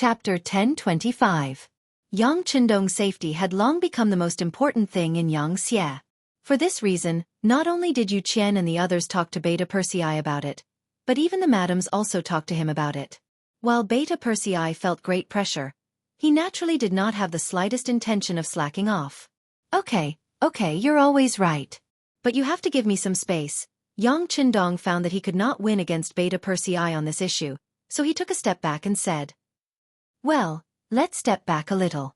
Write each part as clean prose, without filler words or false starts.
Chapter 1025. Yang Chendong's safety had long become the most important thing in Xianxia. For this reason, not only did Yu Qian and the others talk to Beta Persei about it, but even the madams also talked to him about it. While Beta Persei felt great pressure, he naturally did not have the slightest intention of slacking off. Okay, you're always right. But you have to give me some space. Yang Chendong found that he could not win against Beta Persei on this issue, so he took a step back and said, "Well, let's step back a little."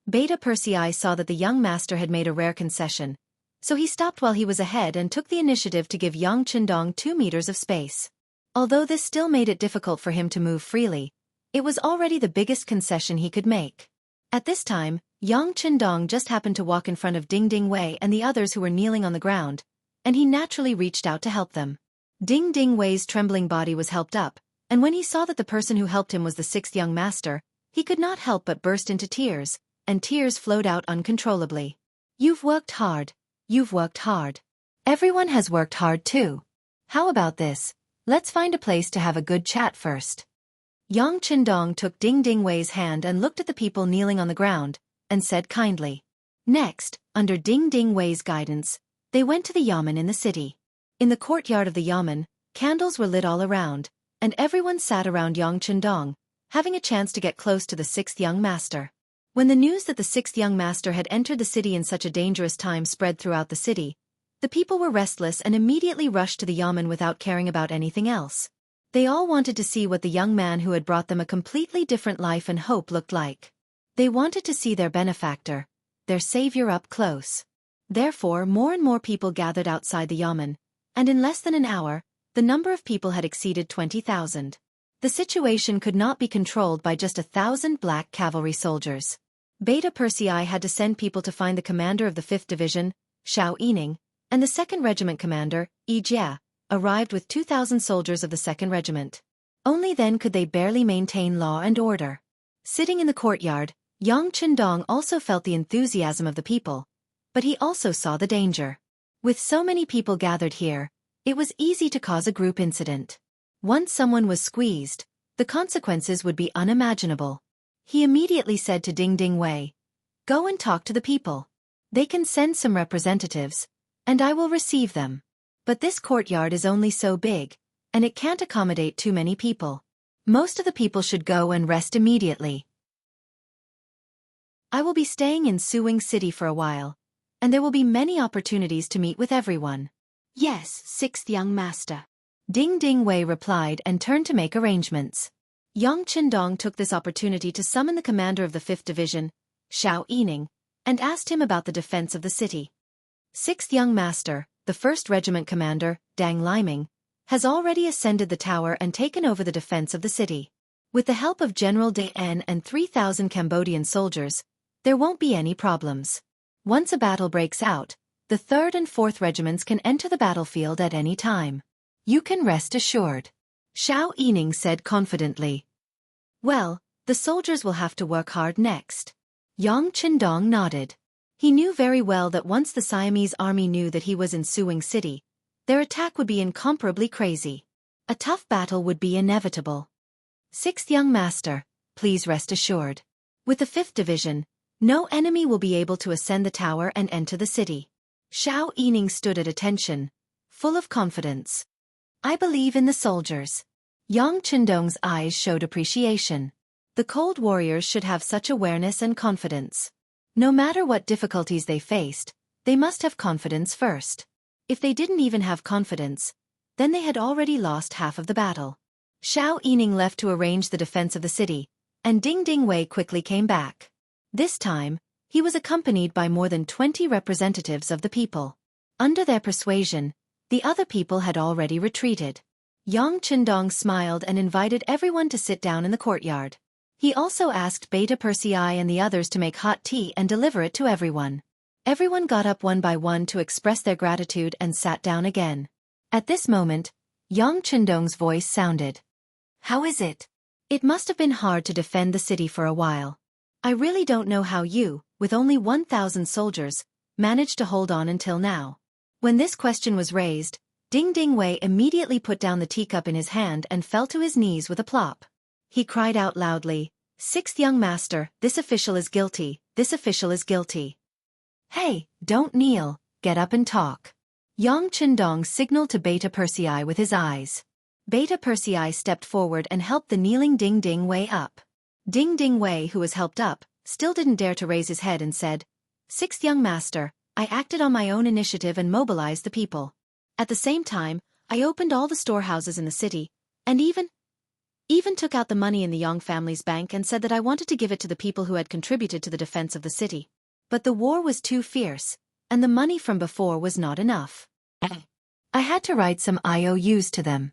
Beta Persei saw that the young master had made a rare concession, so he stopped while he was ahead and took the initiative to give Yang Chendong 2 meters of space. Although this still made it difficult for him to move freely, it was already the biggest concession he could make. At this time, Yang Chendong just happened to walk in front of Ding Ding Wei and the others who were kneeling on the ground, and he naturally reached out to help them. Ding Ding Wei's trembling body was helped up, and when he saw that the person who helped him was the 6th young master, he could not help but burst into tears, and tears flowed out uncontrollably. "You've worked hard. You've worked hard. Everyone has worked hard too. How about this? Let's find a place to have a good chat first." Yang Chendong took Ding Ding Wei's hand and looked at the people kneeling on the ground, and said kindly. Next, under Ding Ding Wei's guidance, they went to the yamen in the city. In the courtyard of the yamen, candles were lit all around, and everyone sat around Yang Chendong, having a chance to get close to the 6th young master. When the news that the 6th young master had entered the city in such a dangerous time spread throughout the city, the people were restless and immediately rushed to the yamen without caring about anything else. They all wanted to see what the young man who had brought them a completely different life and hope looked like. They wanted to see their benefactor, their savior up close. Therefore, more and more people gathered outside the yamen, and in less than an hour, the number of people had exceeded 20,000. The situation could not be controlled by just 1,000 black cavalry soldiers. Beta Persei had to send people to find the commander of the 5th Division, Xiao Yining, and the 2nd Regiment commander, Yi Jia, arrived with 2,000 soldiers of the 2nd Regiment. Only then could they barely maintain law and order. Sitting in the courtyard, Yang Chendong also felt the enthusiasm of the people, but he also saw the danger. With so many people gathered here, it was easy to cause a group incident. Once someone was squeezed, the consequences would be unimaginable. He immediately said to Ding Ding Wei, "Go and talk to the people. They can send some representatives, and I will receive them. But this courtyard is only so big, and it can't accommodate too many people. Most of the people should go and rest immediately. I will be staying in Suwing City for a while, and there will be many opportunities to meet with everyone." "Yes, 6th young master," Ding Ding Wei replied and turned to make arrangements. Yang Chendong took this opportunity to summon the commander of the 5th Division, Xiao Yining, and asked him about the defense of the city. 6th young master, the 1st Regiment commander, Dang Liming, has already ascended the tower and taken over the defense of the city. With the help of General De N and 3,000 Cambodian soldiers, there won't be any problems. Once a battle breaks out, the 3rd and 4th regiments can enter the battlefield at any time. You can rest assured," Xiao Yining said confidently. "Well, the soldiers will have to work hard next." Yang Chendong nodded. He knew very well that once the Siamese army knew that he was in Suwing City, their attack would be incomparably crazy. A tough battle would be inevitable. "6th young master, please rest assured. With the 5th Division, no enemy will be able to ascend the tower and enter the city." Xiao Yining stood at attention, full of confidence. "I believe in the soldiers." Yang Chendong's eyes showed appreciation. The cold warriors should have such awareness and confidence. No matter what difficulties they faced, they must have confidence first. If they didn't even have confidence, then they had already lost half of the battle. Xiao Yining left to arrange the defense of the city, and Ding Ding Wei quickly came back. This time, he was accompanied by more than 20 representatives of the people. Under their persuasion, the other people had already retreated. Yang Chendong smiled and invited everyone to sit down in the courtyard. He also asked Beta Persei and the others to make hot tea and deliver it to everyone. Everyone got up one by one to express their gratitude and sat down again. At this moment, Yang Chendong's voice sounded. "How is it? It must have been hard to defend the city for a while. I really don't know how you, with only 1,000 soldiers, managed to hold on until now." When this question was raised, Ding Ding Wei immediately put down the teacup in his hand and fell to his knees with a plop. He cried out loudly, Sixth young master, this official is guilty, this official is guilty. Hey, don't kneel, get up and talk. Yang Chendong signaled to Beta Persei with his eyes. Beta Persei stepped forward and helped the kneeling Ding Ding Wei up. Ding Ding Wei, who was helped up, still didn't dare to raise his head and said, Sixth young master, I acted on my own initiative and mobilized the people. At the same time, I opened all the storehouses in the city, and even took out the money in the Yang family's bank and said that I wanted to give it to the people who had contributed to the defense of the city. But the war was too fierce, and the money from before was not enough. I had to write some IOUs to them.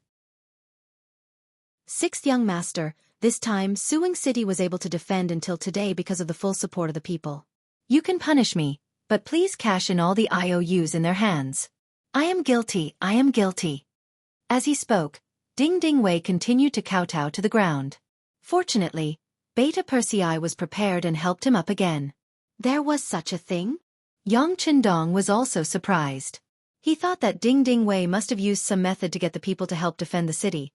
Sixth young master, this time Suing City was able to defend until today because of the full support of the people. You can punish me, but please cash in all the IOUs in their hands. I am guilty, I am guilty. As he spoke, Ding Ding Wei continued to kowtow to the ground. Fortunately, Beta Persei was prepared and helped him up again. There was such a thing? Yang Chendong was also surprised. He thought that Ding Ding Wei must have used some method to get the people to help defend the city.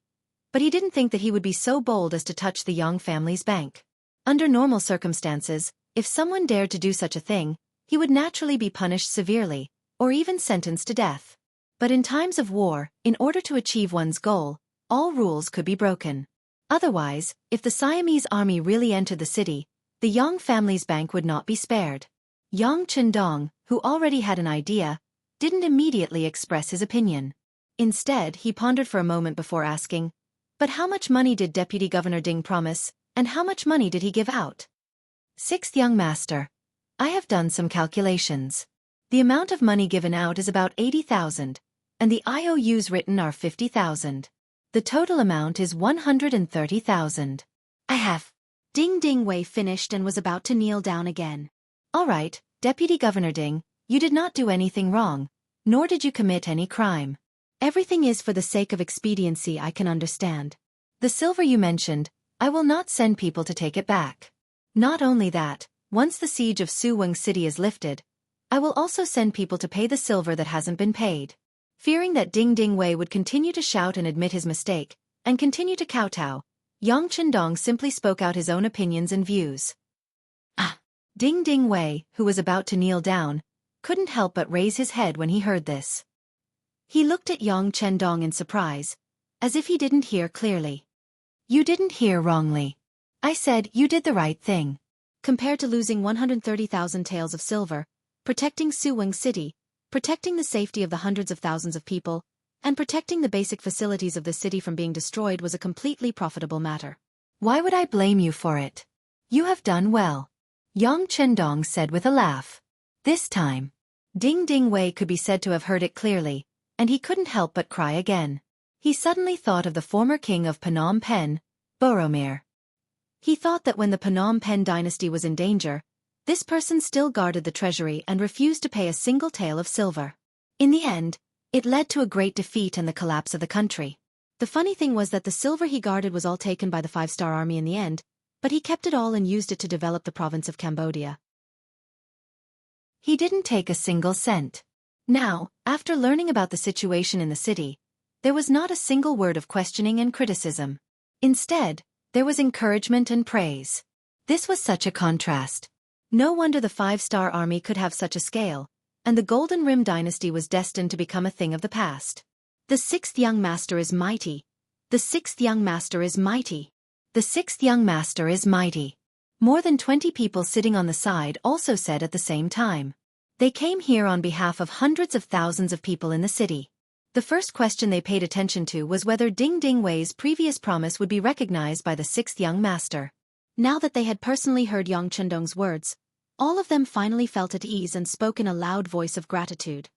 But he didn't think that he would be so bold as to touch the Yang family's bank. Under normal circumstances, if someone dared to do such a thing, he would naturally be punished severely, or even sentenced to death. But in times of war, in order to achieve one's goal, all rules could be broken. Otherwise, if the Siamese army really entered the city, the Yang family's bank would not be spared. Yang Chendong, who already had an idea, didn't immediately express his opinion. Instead, he pondered for a moment before asking, but how much money did Deputy Governor Ding promise, and how much money did he give out? Sixth young master, I have done some calculations. The amount of money given out is about 80,000, and the IOUs written are 50,000. The total amount is 130,000. I have. Ding Ding Wei finished and was about to kneel down again. All right, Deputy Governor Ding, you did not do anything wrong, nor did you commit any crime. Everything is for the sake of expediency, I can understand. The silver you mentioned, I will not send people to take it back. Not only that, once the siege of Suwang City is lifted, I will also send people to pay the silver that hasn't been paid. Fearing that Ding Ding Wei would continue to shout and admit his mistake, and continue to kowtow, Yang Chendong simply spoke out his own opinions and views. Ding Ding Wei, who was about to kneel down, couldn't help but raise his head when he heard this. He looked at Yang Chendong in surprise, as if he didn't hear clearly. You didn't hear wrongly. I said you did the right thing. Compared to losing 130,000 taels of silver, protecting Suwang City, protecting the safety of the hundreds of thousands of people, and protecting the basic facilities of the city from being destroyed was a completely profitable matter. Why would I blame you for it? You have done well. Yang Chendong said with a laugh. This time, Ding Ding Wei could be said to have heard it clearly, and he couldn't help but cry again. He suddenly thought of the former king of Phnom Penh, Boromir. He thought that when the Phnom Penh dynasty was in danger, this person still guarded the treasury and refused to pay a single tael of silver. In the end, it led to a great defeat and the collapse of the country. The funny thing was that the silver he guarded was all taken by the 5-star army in the end, but he kept it all and used it to develop the province of Cambodia. He didn't take a single cent. Now, after learning about the situation in the city, there was not a single word of questioning and criticism. Instead, there was encouragement and praise. This was such a contrast. No wonder the 5-star army could have such a scale, and the Golden Rim dynasty was destined to become a thing of the past. The sixth young master is mighty. The sixth young master is mighty. The sixth young master is mighty. More than 20 people sitting on the side also said at the same time. They came here on behalf of hundreds of thousands of people in the city. The first question they paid attention to was whether Ding Ding Wei's previous promise would be recognized by the sixth young master. Now that they had personally heard Yang Chendong's words, all of them finally felt at ease and spoke in a loud voice of gratitude.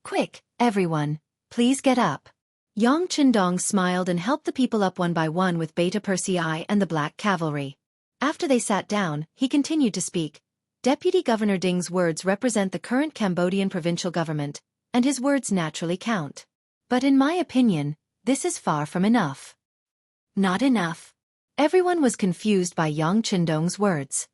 Quick, everyone, please get up. Yang Chendong smiled and helped the people up one by one with Beta Persei and the Black Cavalry. After they sat down, he continued to speak. Deputy Governor Ding's words represent the current Cambodian provincial government, and his words naturally count. But in my opinion, this is far from enough. Not enough. Everyone was confused by Yang Chendong's words.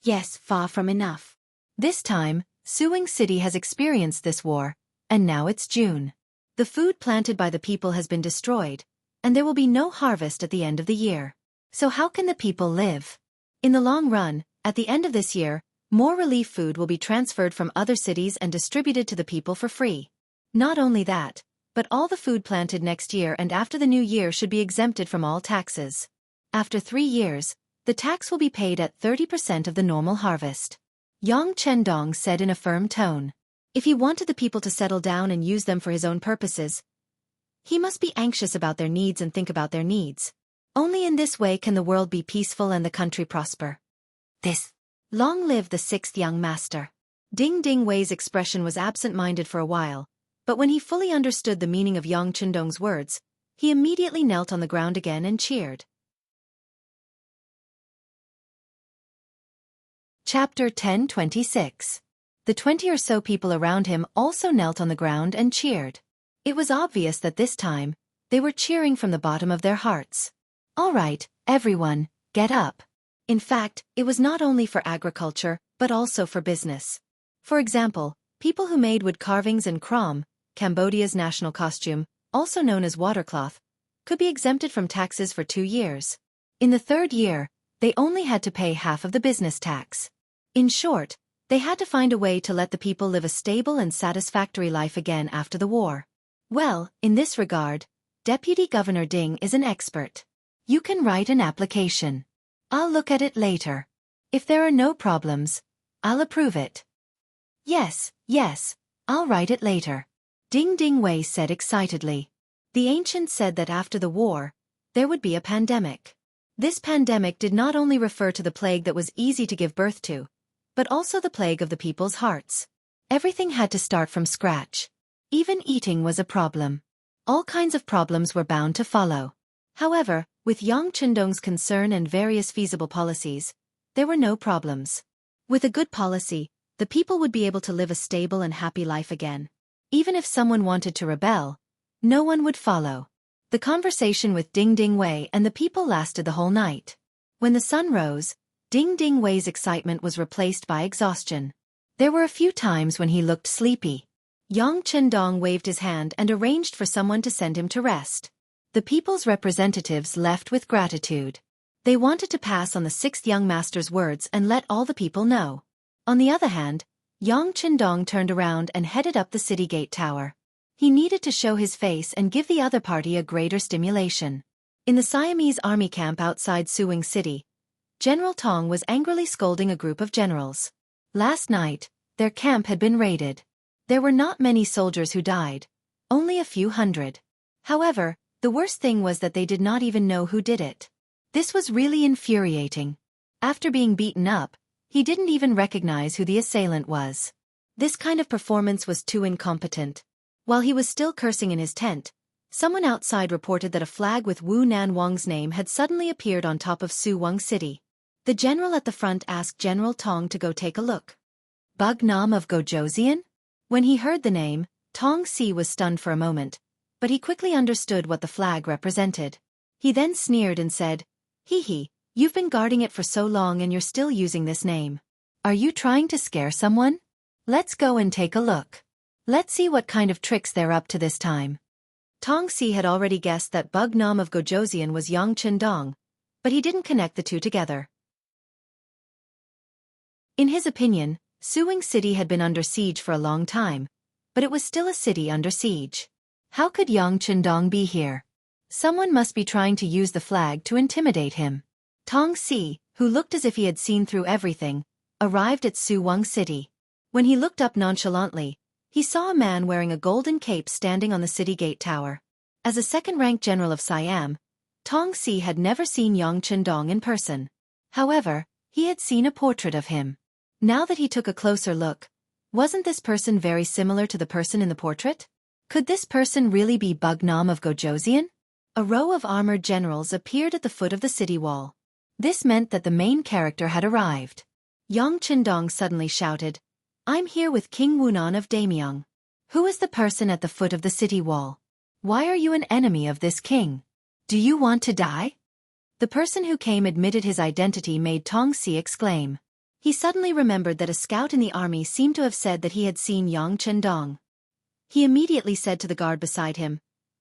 Yes, far from enough. This time, Suwang City has experienced this war, and now it's June. The food planted by the people has been destroyed, and there will be no harvest at the end of the year. So how can the people live? In the long run, at the end of this year, more relief food will be transferred from other cities and distributed to the people for free. Not only that, but all the food planted next year and after the new year should be exempted from all taxes. After 3 years, the tax will be paid at 30% of the normal harvest. Yang Chendong said in a firm tone. If he wanted the people to settle down and use them for his own purposes, he must be anxious about their needs and think about their needs. Only in this way can the world be peaceful and the country prosper. Long live the 6th young master. Ding Ding Wei's expression was absent-minded for a while, but when he fully understood the meaning of Yang Chendong's words, he immediately knelt on the ground again and cheered. Chapter 10:26. The 20 or so people around him also knelt on the ground and cheered. It was obvious that this time, they were cheering from the bottom of their hearts. All right, everyone, get up. In fact, it was not only for agriculture, but also for business. For example, people who made wood carvings and krom, Cambodia's national costume, also known as watercloth, could be exempted from taxes for 2 years. In the 3rd year, they only had to pay half of the business tax. In short, they had to find a way to let the people live a stable and satisfactory life again after the war. Well, in this regard, Deputy Governor Ding is an expert. You can write an application. I'll look at it later. If there are no problems, I'll approve it. Yes, I'll write it later. Ding Ding Wei said excitedly. The ancients said that after the war, there would be a pandemic. This pandemic did not only refer to the plague that was easy to give birth to, but also the plague of the people's hearts. Everything had to start from scratch. Even eating was a problem. All kinds of problems were bound to follow. However, with Yang Chendong's concern and various feasible policies, there were no problems. With a good policy, the people would be able to live a stable and happy life again. Even if someone wanted to rebel, no one would follow. The conversation with Ding Ding Wei and the people lasted the whole night. When the sun rose, Ding Ding Wei's excitement was replaced by exhaustion. There were a few times when he looked sleepy. Yang Chendong waved his hand and arranged for someone to send him to rest. The people's representatives left with gratitude. They wanted to pass on the 6th young master's words and let all the people know. On the other hand, Yang Chendong turned around and headed up the city gate tower. He needed to show his face and give the other party a greater stimulation. In the Siamese army camp outside Suwing City, General Tong was angrily scolding a group of generals. Last night, their camp had been raided. There were not many soldiers who died, only a few hundred. However, the worst thing was that they did not even know who did it. This was really infuriating. After being beaten up, he didn't even recognize who the assailant was. This kind of performance was too incompetent. While he was still cursing in his tent, someone outside reported that a flag with Wu Nan Wang's name had suddenly appeared on top of Suwang City. The general at the front asked General Tong to go take a look. Bug Nam of Gojoseon? When he heard the name, Tong Si was stunned for a moment, but he quickly understood what the flag represented. He then sneered and said, "Hee, you've been guarding it for so long and you're still using this name. Are you trying to scare someone? Let's go and take a look. Let's see what kind of tricks they're up to this time." Tong Si had already guessed that Bug Nam of Gojoseon was Yang Chendong, but he didn't connect the two together. In his opinion, Suwing City had been under siege for a long time, but it was still a city under siege. How could Yang Chendong be here? Someone must be trying to use the flag to intimidate him. Tong Si, who looked as if he had seen through everything, arrived at Suwang City. When he looked up nonchalantly, he saw a man wearing a golden cape standing on the city gate tower. As a second-rank general of Siam, Tong Si had never seen Yang Chendong in person. However, he had seen a portrait of him. Now that he took a closer look, wasn't this person very similar to the person in the portrait? Could this person really be Bug Nam of Gojoseon? A row of armored generals appeared at the foot of the city wall. This meant that the main character had arrived. Yang Chendong suddenly shouted, "I'm here with King Wunan of Damyang. Who is the person at the foot of the city wall? Why are you an enemy of this king? Do you want to die?" The person who came admitted his identity made Tong Si exclaim. He suddenly remembered that a scout in the army seemed to have said that he had seen Yang Chendong. He immediately said to the guard beside him,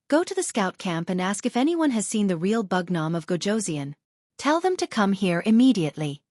"Go to the scout camp and ask if anyone has seen the real Bug Nam of Gojoseon." Tell them to come here immediately.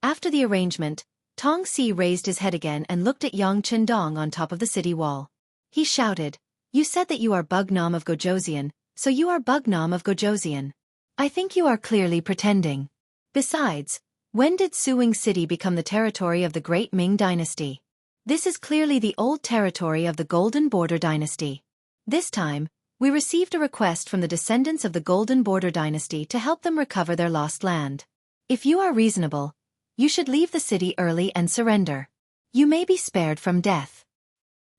After the arrangement, Tong Si raised his head again and looked at Yang Chendong on top of the city wall. He shouted, "You said that you are Bugnam of Gojosian, so you are Bugnam of Gojosian. I think you are clearly pretending. Besides, when did Suing City become the territory of the Great Ming Dynasty? This is clearly the old territory of the Golden Border Dynasty. This time, we received a request from the descendants of the Golden Border Dynasty to help them recover their lost land. If you are reasonable, you should leave the city early and surrender. You may be spared from death."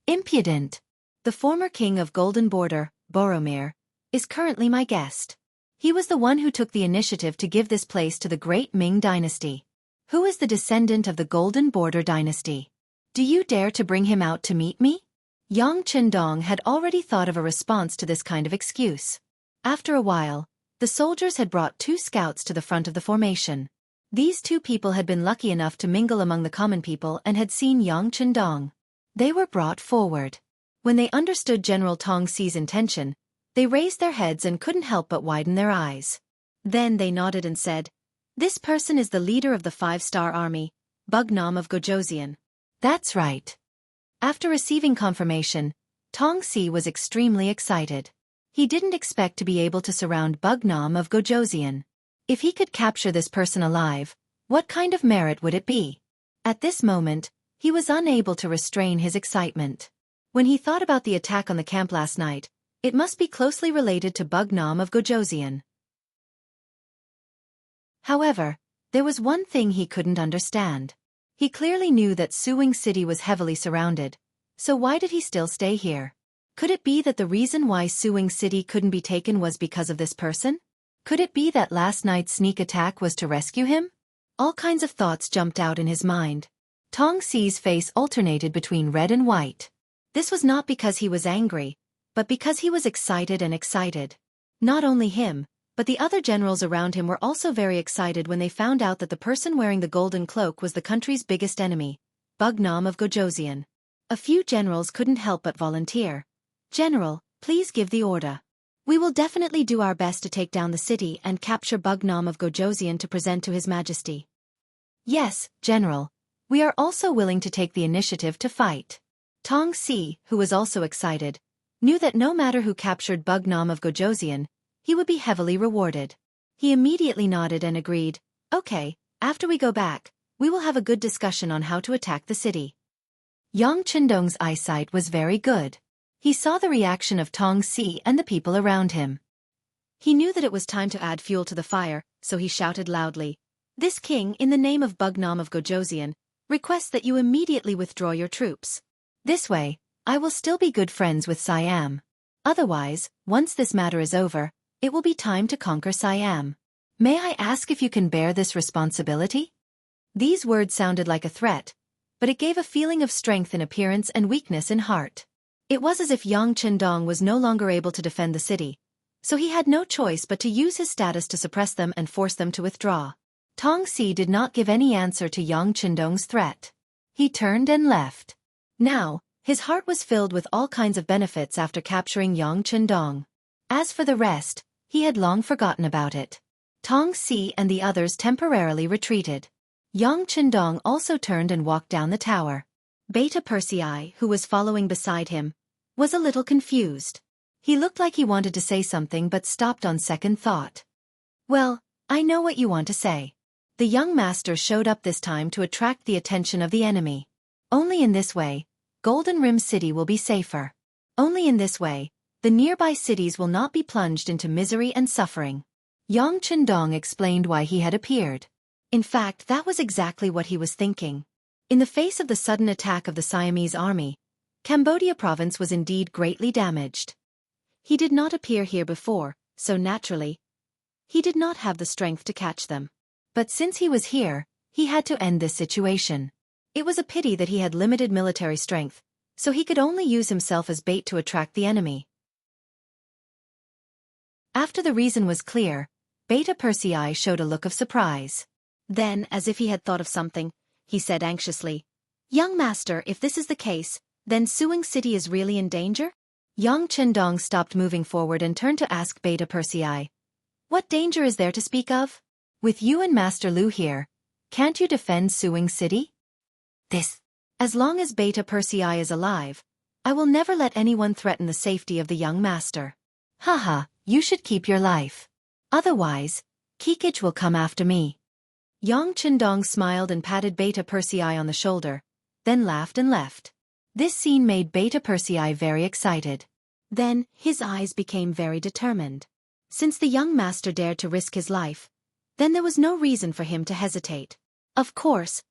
Impudent. The former king of Golden Border, Boromir, is currently my guest. He was the one who took the initiative to give this place to the Great Ming Dynasty. Who is the descendant of the Golden Border Dynasty? Do you dare to bring him out to meet me? Yang Chendong had already thought of a response to this kind of excuse. After a while, the soldiers had brought 2 scouts to the front of the formation. These 2 people had been lucky enough to mingle among the common people and had seen Yang Chendong. They were brought forward. When they understood General Tong Si's intention, they raised their heads and couldn't help but widen their eyes. Then they nodded and said, "This person is the leader of the 5-star army, Bugnam of Gojosian." That's right. After receiving confirmation, Tong Si was extremely excited. He didn't expect to be able to surround Bugnam of Gojosian. If he could capture this person alive, what kind of merit would it be? At this moment, he was unable to restrain his excitement. When he thought about the attack on the camp last night, it must be closely related to Bugnam of Gojosian. However, there was one thing he couldn't understand. He clearly knew that Suing City was heavily surrounded, so why did he still stay here? Could it be that the reason why Suing City couldn't be taken was because of this person? Could it be that last night's sneak attack was to rescue him? All kinds of thoughts jumped out in his mind. Tong Si's face alternated between red and white. This was not because he was angry, but because he was excited and excited. Not only him, but the other generals around him were also very excited when they found out that the person wearing the golden cloak was the country's biggest enemy, Bugnam of Gojosian. A few generals couldn't help but volunteer. "General, please give the order. We will definitely do our best to take down the city and capture Bugnam of Gojosian to present to His Majesty." "Yes, General. We are also willing to take the initiative to fight." Tong Si, who was also excited, knew that no matter who captured Bugnam of Gojosian, he would be heavily rewarded. He immediately nodded and agreed, "Okay, after we go back, we will have a good discussion on how to attack the city." Yang Chendong's eyesight was very good. He saw the reaction of Tong Si and the people around him. He knew that it was time to add fuel to the fire, so he shouted loudly, "This king, in the name of Bugnam of Gojosian, requests that you immediately withdraw your troops. This way, I will still be good friends with Siam. Otherwise, once this matter is over, it will be time to conquer Siam. May I ask if you can bear this responsibility?" These words sounded like a threat, but it gave a feeling of strength in appearance and weakness in heart. It was as if Yang Chendong was no longer able to defend the city, so he had no choice but to use his status to suppress them and force them to withdraw. Tong Si did not give any answer to Yang Chendong's threat. He turned and left. Now, his heart was filled with all kinds of benefits after capturing Yang Chendong. As for the rest, he had long forgotten about it. Tong Si and the others temporarily retreated. Yang Chendong also turned and walked down the tower. Beta Persei, who was following beside him, was a little confused. He looked like he wanted to say something but stopped on second thought. "Well, I know what you want to say. The young master showed up this time to attract the attention of the enemy. Only in this way, Golden Rim City will be safer. Only in this way, the nearby cities will not be plunged into misery and suffering." Yang Chendong explained why he had appeared. In fact, that was exactly what he was thinking. In the face of the sudden attack of the Siamese army, Cambodia province was indeed greatly damaged. He did not appear here before, so naturally, he did not have the strength to catch them. But since he was here, he had to end this situation. It was a pity that he had limited military strength, so he could only use himself as bait to attract the enemy. After the reason was clear, Beta Persei showed a look of surprise. Then, as if he had thought of something, he said anxiously, "Young master, if this is the case, then Suing City is really in danger?" Yang Chendong stopped moving forward and turned to ask Beta Persei, "What danger is there to speak of?" With you and Master Lu here, can't you defend Suing City? As long as Beta Persei is alive, I will never let anyone threaten the safety of the young master. Haha, you should keep your life. Otherwise, Kikij will come after me. Yang Qindong smiled and patted Beta Persei on the shoulder, then laughed and left. This scene made Beta Persei very excited. Then, his eyes became very determined. Since the young master dared to risk his life, then there was no reason for him to hesitate. Of course,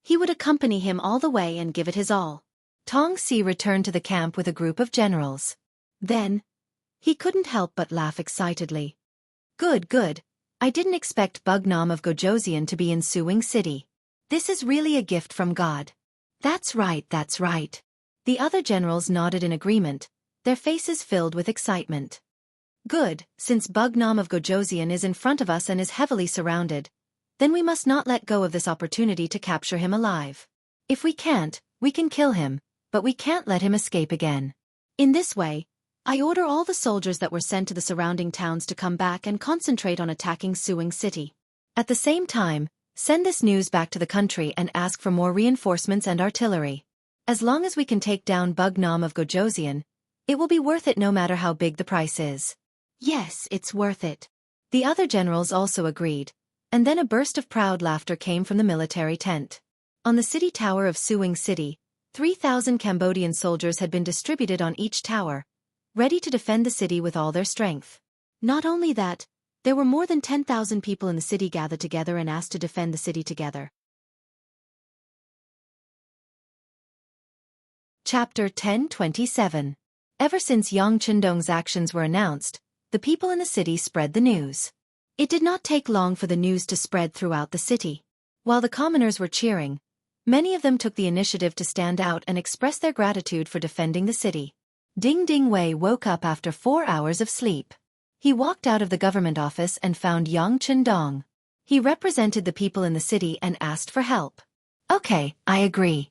he would accompany him all the way and give it his all. Tong Si returned to the camp with a group of generals. Then, he couldn't help but laugh excitedly. Good. I didn't expect Bugnam of Gojoseon to be in Suing City. This is really a gift from God. That's right. The other generals nodded in agreement, their faces filled with excitement. Good, since Bugnam of Gojoseon is in front of us and is heavily surrounded, then we must not let go of this opportunity to capture him alive. If we can't, we can kill him, but we can't let him escape again. In this way, I order all the soldiers that were sent to the surrounding towns to come back and concentrate on attacking Suing City. At the same time, send this news back to the country and ask for more reinforcements and artillery. As long as we can take down Bugnam of Gojoseon, it will be worth it no matter how big the price is. Yes, it's worth it. The other generals also agreed, and then a burst of proud laughter came from the military tent. On the city tower of Suing City, 3,000 Cambodian soldiers had been distributed on each tower, ready to defend the city with all their strength. Not only that, there were more than 10,000 people in the city gathered together and asked to defend the city together. Chapter 1027. Ever since Yang Qindong's actions were announced, the people in the city spread the news. It did not take long for the news to spread throughout the city. While the commoners were cheering, many of them took the initiative to stand out and express their gratitude for defending the city. Ding Ding Wei woke up after 4 hours of sleep. He walked out of the government office and found Yang Qindong. He represented the people in the city and asked for help. Okay, I agree.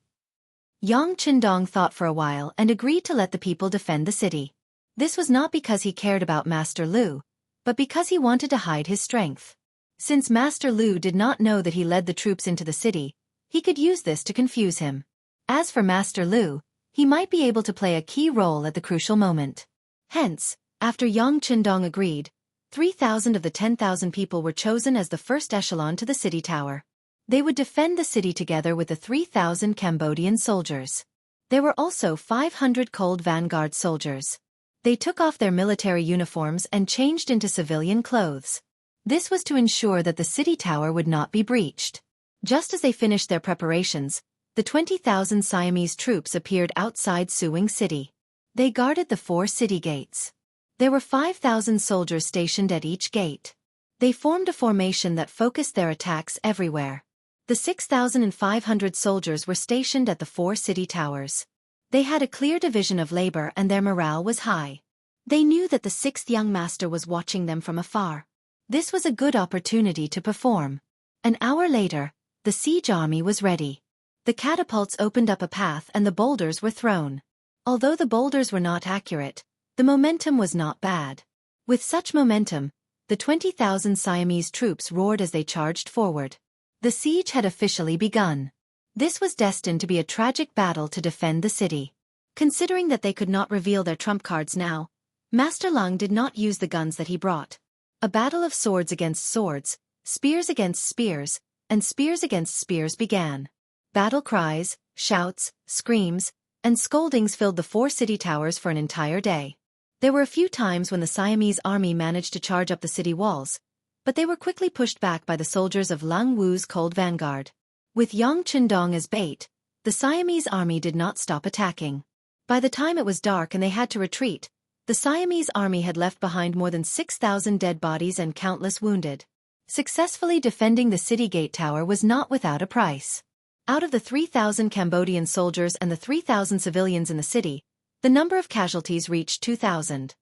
Yang Qindong thought for a while and agreed to let the people defend the city. This was not because he cared about Master Lu, but because he wanted to hide his strength. Since Master Lu did not know that he led the troops into the city, he could use this to confuse him. As for Master Lu, he might be able to play a key role at the crucial moment. Hence, after Yang Qindong agreed, 3,000 of the 10,000 people were chosen as the first echelon to the city tower. They would defend the city together with the 3,000 Cambodian soldiers. There were also 500 Cold Vanguard soldiers. They took off their military uniforms and changed into civilian clothes. This was to ensure that the city tower would not be breached. Just as they finished their preparations, the 20,000 Siamese troops appeared outside Suing City. They guarded the 4 city gates. There were 5,000 soldiers stationed at each gate. They formed a formation that focused their attacks everywhere. The 6,500 soldiers were stationed at the 4 city towers. They had a clear division of labor and their morale was high. They knew that the 6th young master was watching them from afar. This was a good opportunity to perform. An hour later, the siege army was ready. The catapults opened up a path and the boulders were thrown. Although the boulders were not accurate, the momentum was not bad. With such momentum, the 20,000 Siamese troops roared as they charged forward. The siege had officially begun. This was destined to be a tragic battle to defend the city. Considering that they could not reveal their trump cards now, Master Lung did not use the guns that he brought. A battle of swords against swords, spears against spears, and spears against spears began. Battle cries, shouts, screams, and scoldings filled the 4 city towers for an entire day. There were a few times when the Siamese army managed to charge up the city walls, but they were quickly pushed back by the soldiers of Lang Wu's Cold Vanguard. With Yang Qindong as bait, the Siamese army did not stop attacking. By the time it was dark and they had to retreat, the Siamese army had left behind more than 6,000 dead bodies and countless wounded. Successfully defending the city gate tower was not without a price. Out of the 3,000 Cambodian soldiers and the 3,000 civilians in the city, the number of casualties reached 2,000.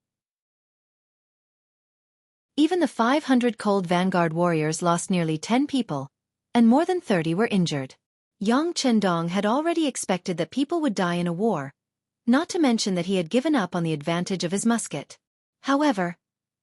Even the 500 Cold Vanguard warriors lost nearly 10 people, and more than 30 were injured. Yang Qindong had already expected that people would die in a war, not to mention that he had given up on the advantage of his musket. However,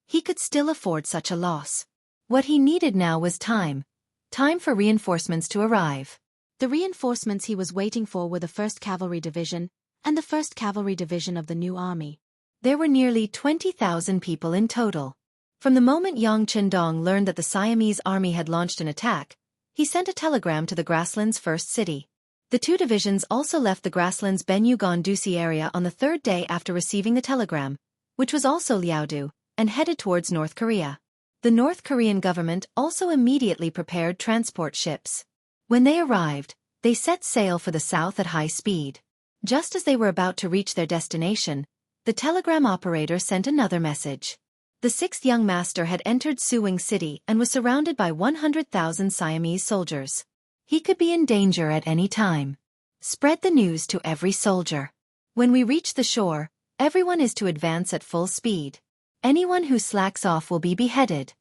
he could still afford such a loss. What he needed now was time. Time for reinforcements to arrive. The reinforcements he was waiting for were the 1st Cavalry Division and the 1st Cavalry Division of the new army. There were nearly 20,000 people in total. From the moment Yang Qindong learned that the Siamese army had launched an attack, he sent a telegram to the grassland's first city. The two divisions also left the grassland's Benyugan-Dusi area on the 3rd day after receiving the telegram, which was also Liaodu, and headed towards North Korea. The North Korean government also immediately prepared transport ships. When they arrived, they set sail for the south at high speed. Just as they were about to reach their destination, the telegram operator sent another message. The 6th young master had entered Suwing City and was surrounded by 100,000 Siamese soldiers. He could be in danger at any time. Spread the news to every soldier. When we reach the shore, everyone is to advance at full speed. Anyone who slacks off will be beheaded.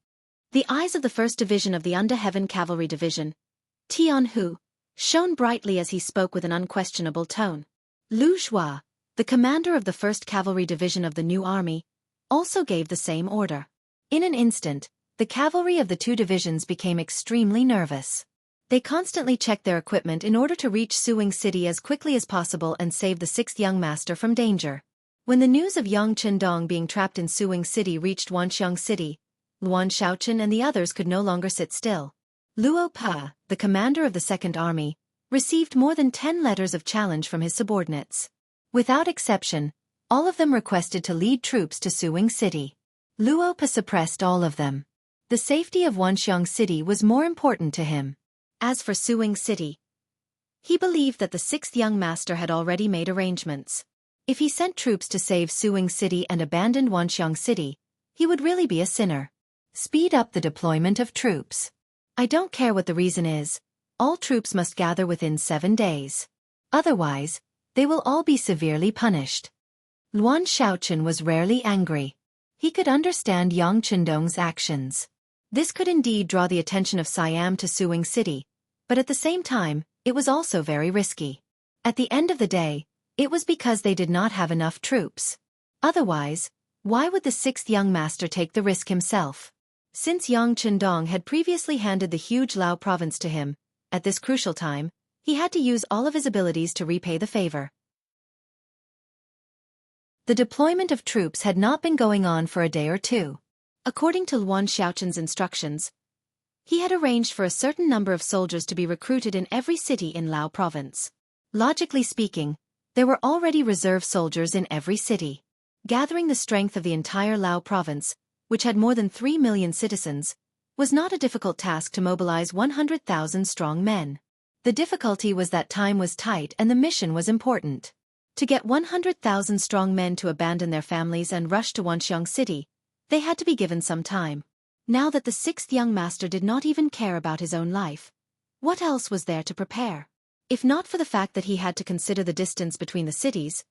The eyes of the 1st Division of the Under Heaven Cavalry Division, Tianhu, shone brightly as he spoke with an unquestionable tone. Lu Zhua, the commander of the 1st Cavalry Division of the new army, also gave the same order. In an instant, the cavalry of the two divisions became extremely nervous. They constantly checked their equipment in order to reach Suwing City as quickly as possible and save the 6th young master from danger. When the news of Yang Qindong being trapped in Suwing City reached Wanxiang City, Luan Shaochen and the others could no longer sit still. Luo Pa, the commander of the 2nd Army, received more than 10 letters of challenge from his subordinates. Without exception, all of them requested to lead troops to Suwing City. Luo Pa suppressed all of them. The safety of Wanxiang City was more important to him. As for Suwing City, he believed that the 6th young master had already made arrangements. If he sent troops to save Suwing City and abandoned Wanxiang City, he would really be a sinner. Speed up the deployment of troops. I don't care what the reason is, all troops must gather within 7 days. Otherwise, they will all be severely punished. Luan Shaochen was rarely angry. He could understand Yang Qindong's actions. This could indeed draw the attention of Siam to Suwing City, but at the same time, it was also very risky. At the end of the day, it was because they did not have enough troops. Otherwise, why would the 6th young master take the risk himself? Since Yang Qindong had previously handed the huge Lao province to him, at this crucial time, he had to use all of his abilities to repay the favor. The deployment of troops had not been going on for a day or two. According to Luan Shaochen's instructions, he had arranged for a certain number of soldiers to be recruited in every city in Lao province. Logically speaking, there were already reserve soldiers in every city. Gathering the strength of the entire Lao province, which had more than 3 million citizens, was not a difficult task to mobilize 100,000 strong men. The difficulty was that time was tight and the mission was important. To get 100,000 strong men to abandon their families and rush to Wanxiang City, they had to be given some time. Now that the 6th young master did not even care about his own life, what else was there to prepare? If not for the fact that he had to consider the distance between the cities,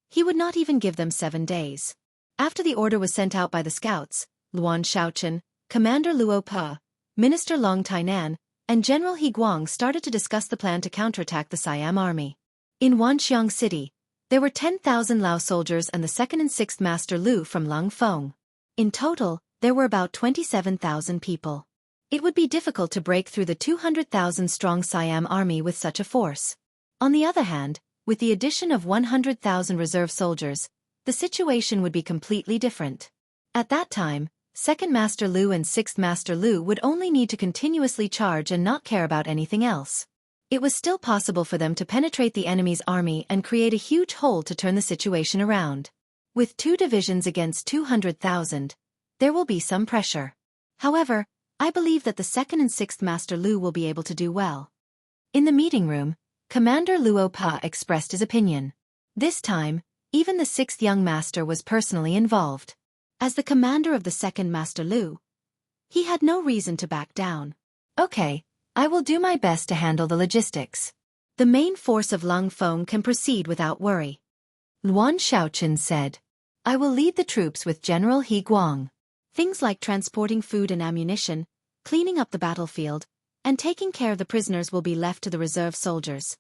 he would not even give them 7 days. After the order was sent out by the scouts, Luan Shaochen, Commander Luo Pa, Minister Long Tainan, and General He Guang started to discuss the plan to counterattack the Siam army. In Wanxiang City, there were 10,000 Lao soldiers and the 2nd and 6th Master Lu from Lung Feng. In total, there were about 27,000 people. It would be difficult to break through the 200,000-strong Siam army with such a force. On the other hand, with the addition of 100,000 reserve soldiers, the situation would be completely different. At that time, 2nd Master Lu and 6th Master Lu would only need to continuously charge and not care about anything else. It was still possible for them to penetrate the enemy's army and create a huge hole to turn the situation around. With 2 divisions against 200,000, there will be some pressure. However, I believe that the 2nd and 6th Master Lu will be able to do well. In the meeting room, Commander Luo Pa expressed his opinion. This time, even the 6th young master was personally involved. As the commander of the 2nd Master Lu, he had no reason to back down. Okay, I will do my best to handle the logistics. The main force of Lung Feng can proceed without worry. Luan Shaochen said. I will lead the troops with General He Guang. Things like transporting food and ammunition, cleaning up the battlefield, and taking care of the prisoners will be left to the reserve soldiers.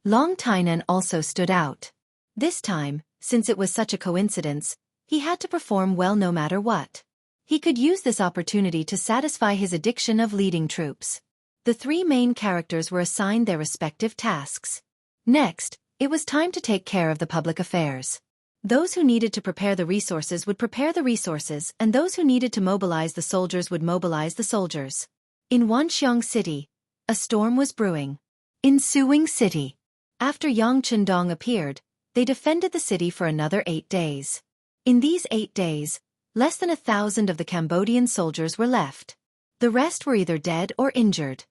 Long Tainan also stood out. This time, since it was such a coincidence, he had to perform well no matter what. He could use this opportunity to satisfy his addiction of leading troops. The three main characters were assigned their respective tasks. Next, it was time to take care of the public affairs. Those who needed to prepare the resources would prepare the resources, and those who needed to mobilize the soldiers would mobilize the soldiers. In Wanxiang City, a storm was brewing. In Suing City, after Yang Chendong appeared, they defended the city for another 8 days. In these 8 days, less than 1,000 of the Cambodian soldiers were left. The rest were either dead or injured.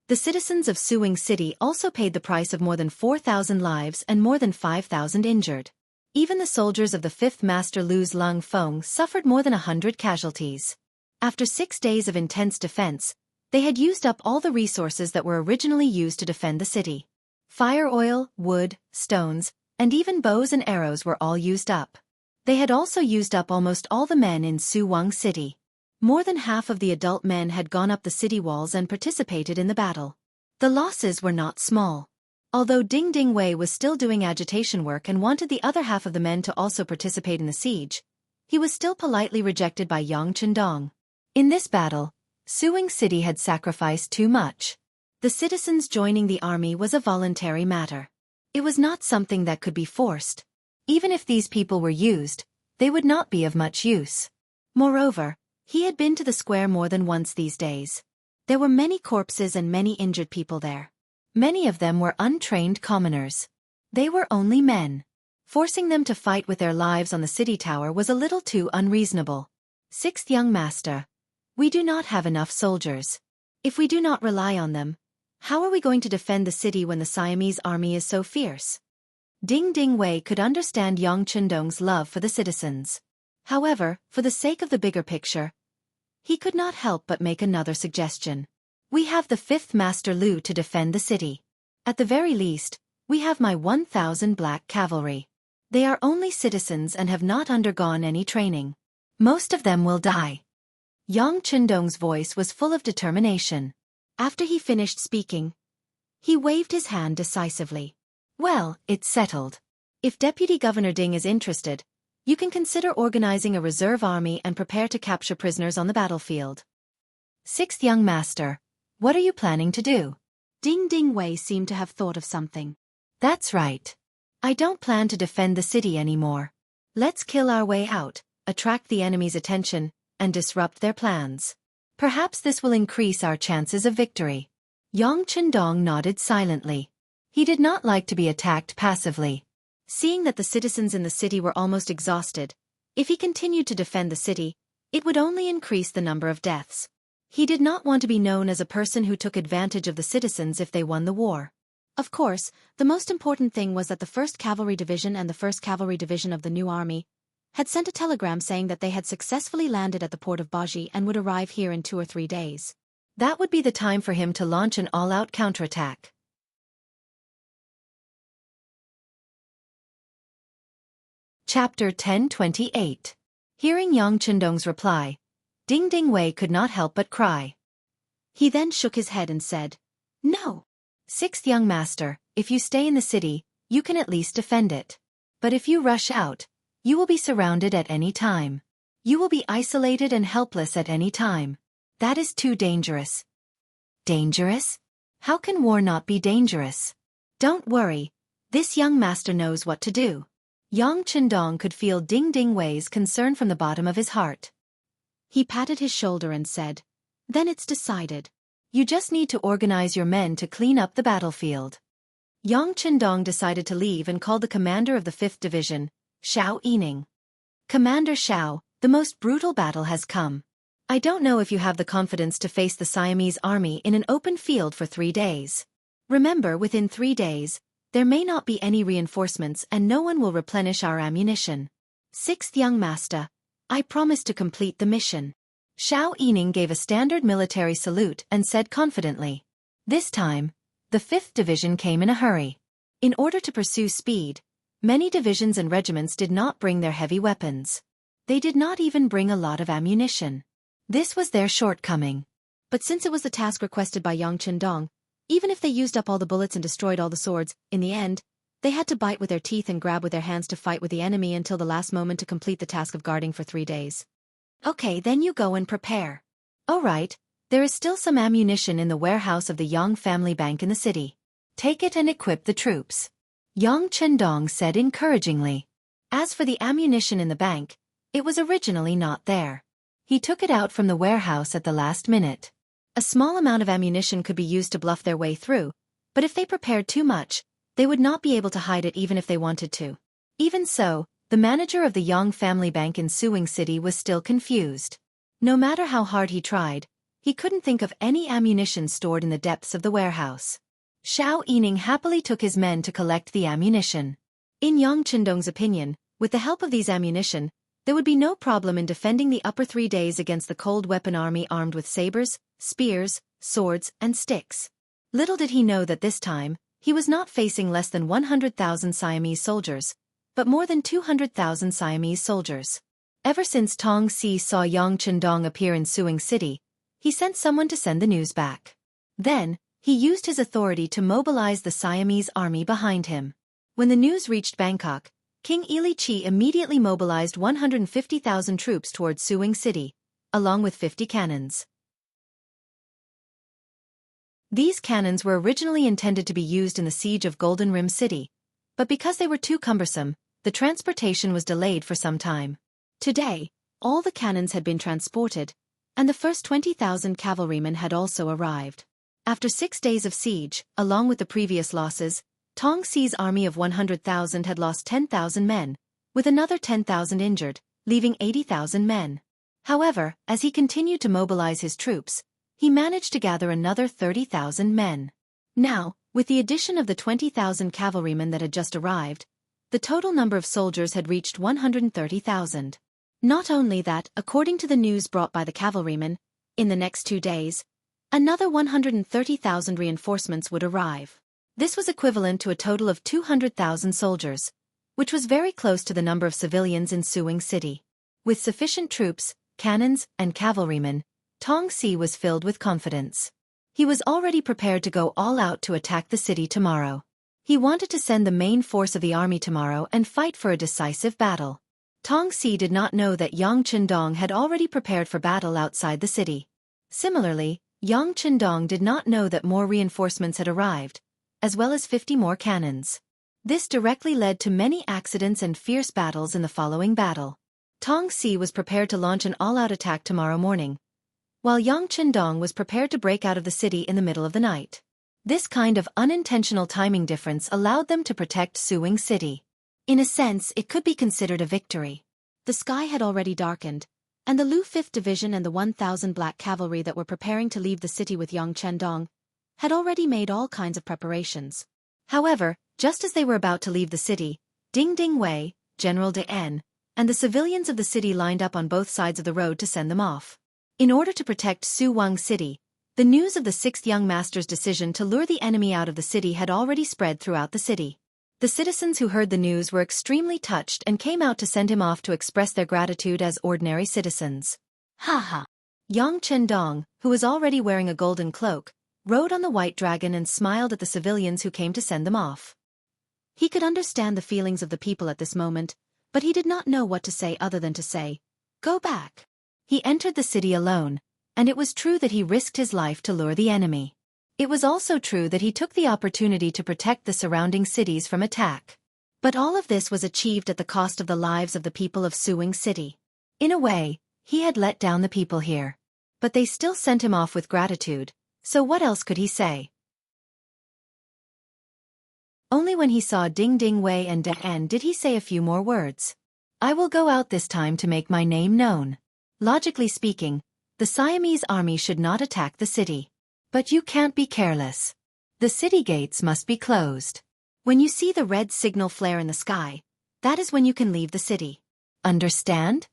The citizens of Suing City also paid the price of more than 4,000 lives and more than 5,000 injured. Even the soldiers of the 5th Master Lu's Lung Feng suffered more than 100 casualties. After 6 days of intense defense, they had used up all the resources that were originally used to defend the city. Fire oil, wood, stones, and even bows and arrows were all used up. They had also used up almost all the men in Suwang City. More than half of the adult men had gone up the city walls and participated in the battle. The losses were not small. Although Ding Ding Wei was still doing agitation work and wanted the other half of the men to also participate in the siege, he was still politely rejected by Yang Chendong. In this battle, Suing City had sacrificed too much. The citizens joining the army was a voluntary matter. It was not something that could be forced. Even if these people were used, they would not be of much use. Moreover, he had been to the square more than once these days. There were many corpses and many injured people there. Many of them were untrained commoners. They were only men. Forcing them to fight with their lives on the city tower was a little too unreasonable. 6th Young Master, we do not have enough soldiers. If we do not rely on them, how are we going to defend the city when the Siamese army is so fierce? Ding Ding Wei could understand Yang Chendong's love for the citizens. However, for the sake of the bigger picture, he could not help but make another suggestion. We have the 5th Master Lu to defend the city. At the very least, we have my 1,000 black cavalry. They are only citizens and have not undergone any training. Most of them will die. Yang Chendong's voice was full of determination. After he finished speaking, he waved his hand decisively. Well, it's settled. If Deputy Governor Ding is interested, you can consider organizing a reserve army and prepare to capture prisoners on the battlefield. 6th Young Master, what are you planning to do? Ding Ding Wei seemed to have thought of something. That's right. I don't plan to defend the city anymore. Let's kill our way out, attract the enemy's attention, and disrupt their plans. Perhaps this will increase our chances of victory. Yang Chendong nodded silently. He did not like to be attacked passively. Seeing that the citizens in the city were almost exhausted, if he continued to defend the city, it would only increase the number of deaths. He did not want to be known as a person who took advantage of the citizens if they won the war. Of course, the most important thing was that the 1st Cavalry Division and the 1st Cavalry Division of the new army had sent a telegram saying that they had successfully landed at the port of Baji and would arrive here in 2 or 3 days. That would be the time for him to launch an all-out counterattack. Chapter 1028. Hearing Yang Chendong's reply, Ding Ding Wei could not help but cry. He then shook his head and said, No. 6th Young Master, if you stay in the city, you can at least defend it. But if you rush out, you will be surrounded at any time. You will be isolated and helpless at any time. That is too dangerous. Dangerous? How can war not be dangerous? Don't worry. This young master knows what to do. Yang Chendong could feel Ding Ding Wei's concern from the bottom of his heart. He patted his shoulder and said, Then it's decided. You just need to organize your men to clean up the battlefield. Yang Chendong decided to leave and called the commander of the 5th Division, Xiao Yining. Commander Xiao, the most brutal battle has come. I don't know if you have the confidence to face the Siamese army in an open field for 3 days. Remember, within 3 days, there may not be any reinforcements and no one will replenish our ammunition. 6th Young Master, I promise to complete the mission. Xiao Yining gave a standard military salute and said confidently. This time, the 5th Division came in a hurry. In order to pursue speed, many divisions and regiments did not bring their heavy weapons. They did not even bring a lot of ammunition. This was their shortcoming. But since it was the task requested by Yang Chendong, even if they used up all the bullets and destroyed all the swords, in the end, They had to bite with their teeth and grab with their hands to fight with the enemy until the last moment to complete the task of guarding for 3 days. Okay, then you go and prepare. All right, there is still some ammunition in the warehouse of the Yang family bank in the city. Take it and equip the troops. Yang Chendong said encouragingly. As for the ammunition in the bank, it was originally not there. He took it out from the warehouse at the last minute. A small amount of ammunition could be used to bluff their way through, but if they prepared too much, they would not be able to hide it even if they wanted to. Even so, the manager of the Yang family bank in Suing City was still confused. No matter how hard he tried, he couldn't think of any ammunition stored in the depths of the warehouse. Xiao Yining happily took his men to collect the ammunition. In Yang Chendong's opinion, with the help of these ammunition, there would be no problem in defending the upper 3 days against the cold weapon army armed with sabers, spears, swords, and sticks. Little did he know that this time, he was not facing less than 100,000 Siamese soldiers, but more than 200,000 Siamese soldiers. Ever since Tong Si saw Yang Chendong appear in Suing City, he sent someone to send the news back. Then, he used his authority to mobilize the Siamese army behind him. When the news reached Bangkok, King Ili Chi immediately mobilized 150,000 troops towards Suing City, along with 50 cannons. These cannons were originally intended to be used in the siege of Golden Rim City, but because they were too cumbersome, the transportation was delayed for some time. Today, all the cannons had been transported, and the first 20,000 cavalrymen had also arrived. After 6 days of siege, along with the previous losses, Tong Si's army of 100,000 had lost 10,000 men, with another 10,000 injured, leaving 80,000 men. However, as he continued to mobilize his troops, he managed to gather another 30,000 men. Now, with the addition of the 20,000 cavalrymen that had just arrived, the total number of soldiers had reached 130,000. Not only that, according to the news brought by the cavalrymen, in the next 2 days, another 130,000 reinforcements would arrive. This was equivalent to a total of 200,000 soldiers, which was very close to the number of civilians in Suing City. With sufficient troops, cannons, and cavalrymen, Tong Si was filled with confidence. He was already prepared to go all out to attack the city tomorrow. He wanted to send the main force of the army tomorrow and fight for a decisive battle. Tong Si did not know that Yang Chendong had already prepared for battle outside the city. Similarly, Yang Chendong did not know that more reinforcements had arrived, as well as 50 more cannons. This directly led to many accidents and fierce battles in the following battle. Tong Si was prepared to launch an all-out attack tomorrow morning, while Yang Chendong was prepared to break out of the city in the middle of the night. This kind of unintentional timing difference allowed them to protect Suing City. In a sense, it could be considered a victory. The sky had already darkened, and the Lu 5th Division and the 1,000 black cavalry that were preparing to leave the city with Yang Chendong had already made all kinds of preparations. However, just as they were about to leave the city, Ding Ding Wei, General De N, and the civilians of the city lined up on both sides of the road to send them off. In order to protect Suwang City, the news of the 6th Young Master's decision to lure the enemy out of the city had already spread throughout the city. The citizens who heard the news were extremely touched and came out to send him off to express their gratitude as ordinary citizens. Ha ha! Yang Chendong, who was already wearing a golden cloak, rode on the white dragon and smiled at the civilians who came to send them off. He could understand the feelings of the people at this moment, but he did not know what to say other than to say, "Go back." He entered the city alone, and it was true that he risked his life to lure the enemy. It was also true that he took the opportunity to protect the surrounding cities from attack. But all of this was achieved at the cost of the lives of the people of Suing City. In a way, he had let down the people here. But they still sent him off with gratitude, so what else could he say? Only when he saw Ding Ding Wei and De En did he say a few more words. "I will go out this time to make my name known." Logically speaking, the Siamese army should not attack the city. But you can't be careless. The city gates must be closed. When you see the red signal flare in the sky, that is when you can leave the city. Understand?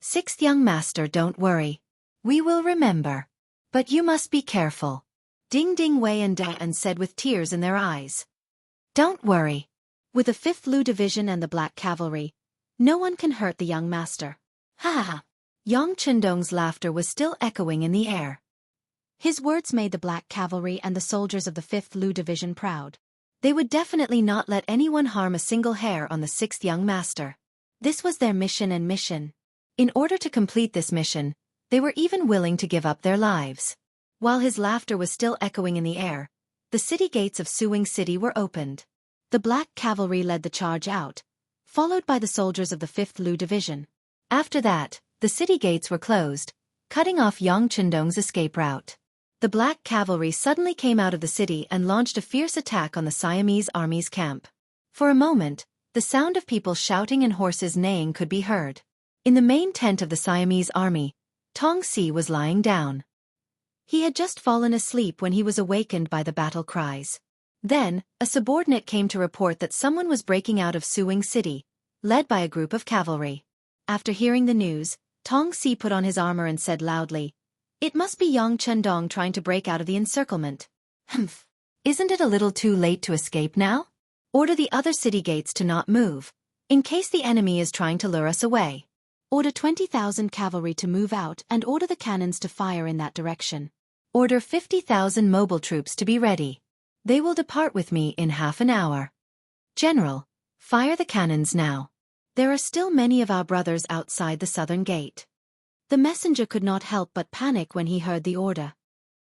6th Young Master, don't worry. We will remember. But you must be careful. Ding Ding Wei and De En said with tears in their eyes. Don't worry. With the 5th Lu Division and the Black Cavalry, no one can hurt the young master. Ha ha ha. Yang Chendong's laughter was still echoing in the air. His words made the Black Cavalry and the soldiers of the 5th Lu Division proud. They would definitely not let anyone harm a single hair on the sixth young master. This was their mission and mission. In order to complete this mission, they were even willing to give up their lives. While his laughter was still echoing in the air, the city gates of Suing City were opened. The Black Cavalry led the charge out, followed by the soldiers of the 5th Lu Division. After that, the city gates were closed, cutting off Yang Chendong's escape route. The Black Cavalry suddenly came out of the city and launched a fierce attack on the Siamese army's camp. For a moment, the sound of people shouting and horses neighing could be heard. In the main tent of the Siamese army, Tong Si was lying down. He had just fallen asleep when he was awakened by the battle cries. Then, a subordinate came to report that someone was breaking out of Suing City, led by a group of cavalry. After hearing the news, Tong Si put on his armor and said loudly, "It must be Yang Chendong trying to break out of the encirclement." Humph. Isn't it a little too late to escape now? Order the other city gates to not move, in case the enemy is trying to lure us away. Order 20,000 cavalry to move out and order the cannons to fire in that direction. Order 50,000 mobile troops to be ready. They will depart with me in half an hour. General, fire the cannons now. There are still many of our brothers outside the southern gate. The messenger could not help but panic when he heard the order.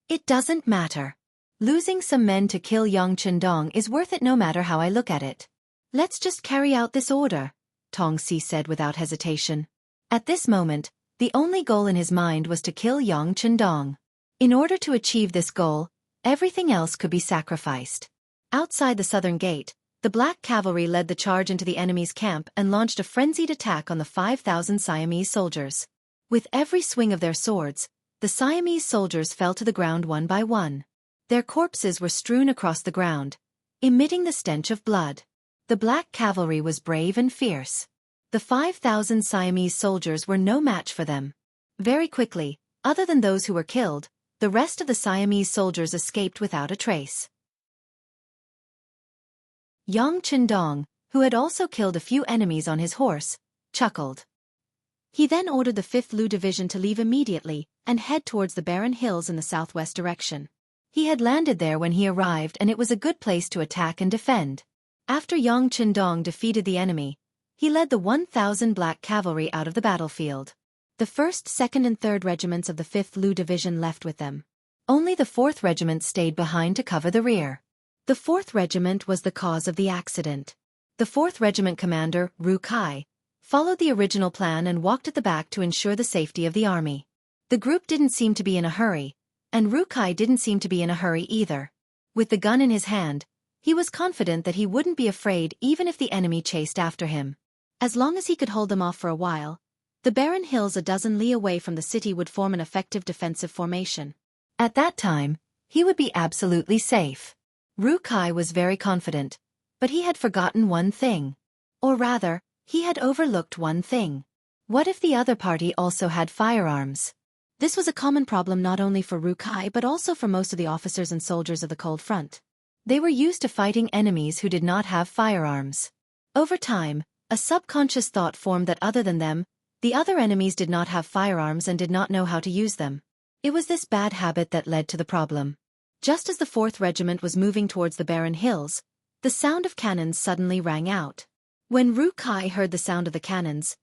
It doesn't matter. Losing some men to kill Yang Chendong is worth it no matter how I look at it. Let's just carry out this order, Tong Si said without hesitation. At this moment, the only goal in his mind was to kill Yang Chendong. In order to achieve this goal, everything else could be sacrificed. Outside the southern gate, the Black Cavalry led the charge into the enemy's camp and launched a frenzied attack on the 5,000 Siamese soldiers. With every swing of their swords, the Siamese soldiers fell to the ground one by one. Their corpses were strewn across the ground, emitting the stench of blood. The Black Cavalry was brave and fierce. The 5,000 Siamese soldiers were no match for them. Very quickly, other than those who were killed, the rest of the Siamese soldiers escaped without a trace. Yang Chendong, who had also killed a few enemies on his horse, chuckled. He then ordered the 5th Lu Division to leave immediately and head towards the barren hills in the southwest direction. He had landed there when he arrived and it was a good place to attack and defend. After Yang Chendong defeated the enemy, he led the 1,000 Black Cavalry out of the battlefield. The 1st, 2nd and 3rd regiments of the 5th Lu Division left with them. Only the 4th Regiment stayed behind to cover the rear. The 4th Regiment was the cause of the accident. The 4th Regiment commander, Ru Kai, followed the original plan and walked at the back to ensure the safety of the army. The group didn't seem to be in a hurry, and Ru Kai didn't seem to be in a hurry either. With the gun in his hand, he was confident that he wouldn't be afraid even if the enemy chased after him. As long as he could hold them off for a while, the barren hills a dozen li away from the city would form an effective defensive formation. At that time, he would be absolutely safe. Ru Kai was very confident, but he had forgotten one thing. Or rather, he had overlooked one thing. What if the other party also had firearms? This was a common problem not only for Ru Kai but also for most of the officers and soldiers of the Cold Front. They were used to fighting enemies who did not have firearms. Over time, a subconscious thought formed that other than them, the other enemies did not have firearms and did not know how to use them. It was this bad habit that led to the problem. Just as the 4th Regiment was moving towards the barren hills, the sound of cannons suddenly rang out. When Ru Kai heard the sound of the cannons,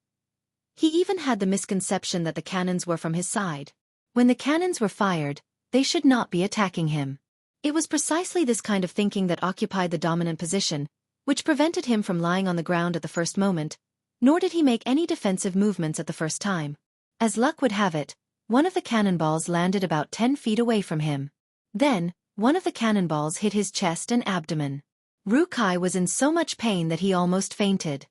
he even had the misconception that the cannons were from his side. When the cannons were fired, they should not be attacking him. It was precisely this kind of thinking that occupied the dominant position, which prevented him from lying on the ground at the first moment, nor did he make any defensive movements at the first time. As luck would have it, one of the cannonballs landed about 10 feet away from him. Then, one of the cannonballs hit his chest and abdomen. Ru Kai was in so much pain that he almost fainted.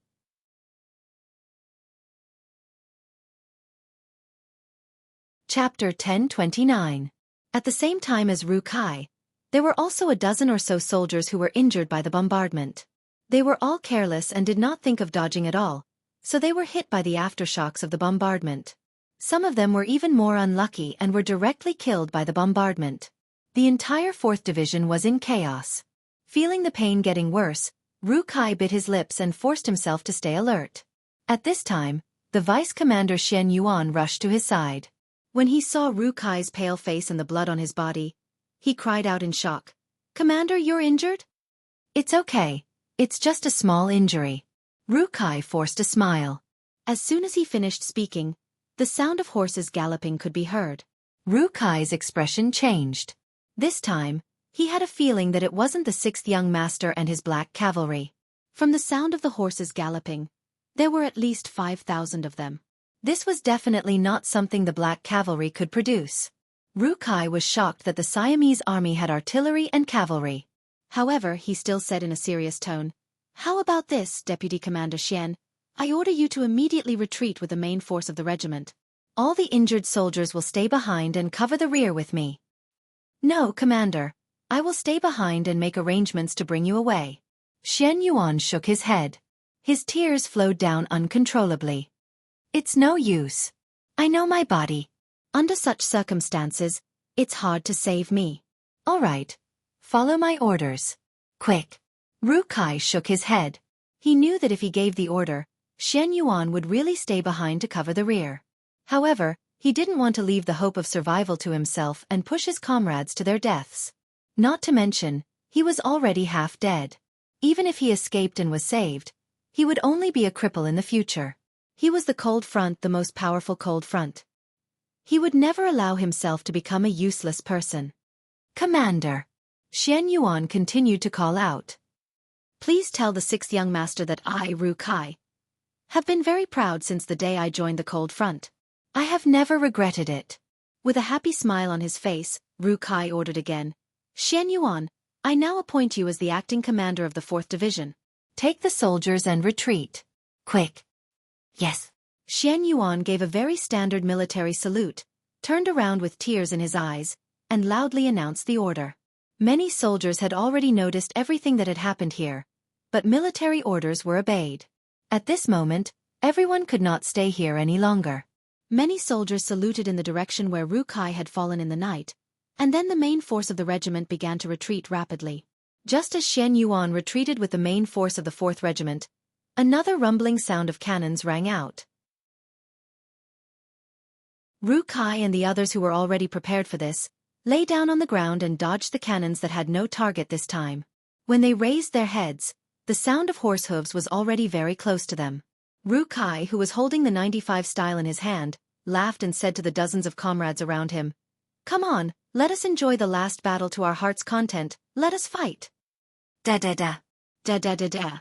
Chapter 1029. At the same time as Ru Kai, there were also a dozen or so soldiers who were injured by the bombardment. They were all careless and did not think of dodging at all, so they were hit by the aftershocks of the bombardment. Some of them were even more unlucky and were directly killed by the bombardment. The entire 4th Division was in chaos. Feeling the pain getting worse, Ru Kai bit his lips and forced himself to stay alert. At this time, the Vice Commander Xian Yuan rushed to his side. When he saw Ru Kai's pale face and the blood on his body, he cried out in shock, "Commander, you're injured?" It's okay. It's just a small injury. Rukai forced a smile. As soon as he finished speaking, the sound of horses galloping could be heard. Rukai's expression changed. This time, he had a feeling that it wasn't the sixth young master and his black cavalry. From the sound of the horses galloping, there were at least 5,000 of them. This was definitely not something the black cavalry could produce. Rukai was shocked that the Siamese army had artillery and cavalry. However, he still said in a serious tone, "How about this, Deputy Commander Xian? I order you to immediately retreat with the main force of the regiment. All the injured soldiers will stay behind and cover the rear with me." "No, Commander. I will stay behind and make arrangements to bring you away." Xian Yuan shook his head. His tears flowed down uncontrollably. "It's no use. I know my body. Under such circumstances, it's hard to save me." "All right. Follow my orders. Quick." Rukai shook his head. He knew that if he gave the order, Xian Yuan would really stay behind to cover the rear. However, he didn't want to leave the hope of survival to himself and push his comrades to their deaths. Not to mention, he was already half dead. Even if he escaped and was saved, he would only be a cripple in the future. He was the cold front, the most powerful cold front. He would never allow himself to become a useless person. "Commander." Xian Yuan continued to call out. "Please tell the sixth young master that I, Rukai, have been very proud since the day I joined the cold front. I have never regretted it." With a happy smile on his face, Rukai ordered again, "Xian Yuan, I now appoint you as the acting commander of the 4th Division. Take the soldiers and retreat. Quick." "Yes." Xian Yuan gave a very standard military salute, turned around with tears in his eyes, and loudly announced the order. Many soldiers had already noticed everything that had happened here, but military orders were obeyed. At this moment, everyone could not stay here any longer. Many soldiers saluted in the direction where Rukai had fallen in the night, and then the main force of the regiment began to retreat rapidly. Just as Xian Yuan retreated with the main force of the 4th Regiment, another rumbling sound of cannons rang out. Rukai and the others who were already prepared for this, lay down on the ground and dodged the cannons that had no target this time. When they raised their heads, the sound of horse hooves was already very close to them. Rukai, who was holding the 95 style in his hand, laughed and said to the dozens of comrades around him, "Come on, let us enjoy the last battle to our heart's content, let us fight." Da-da-da. Da-da-da-da.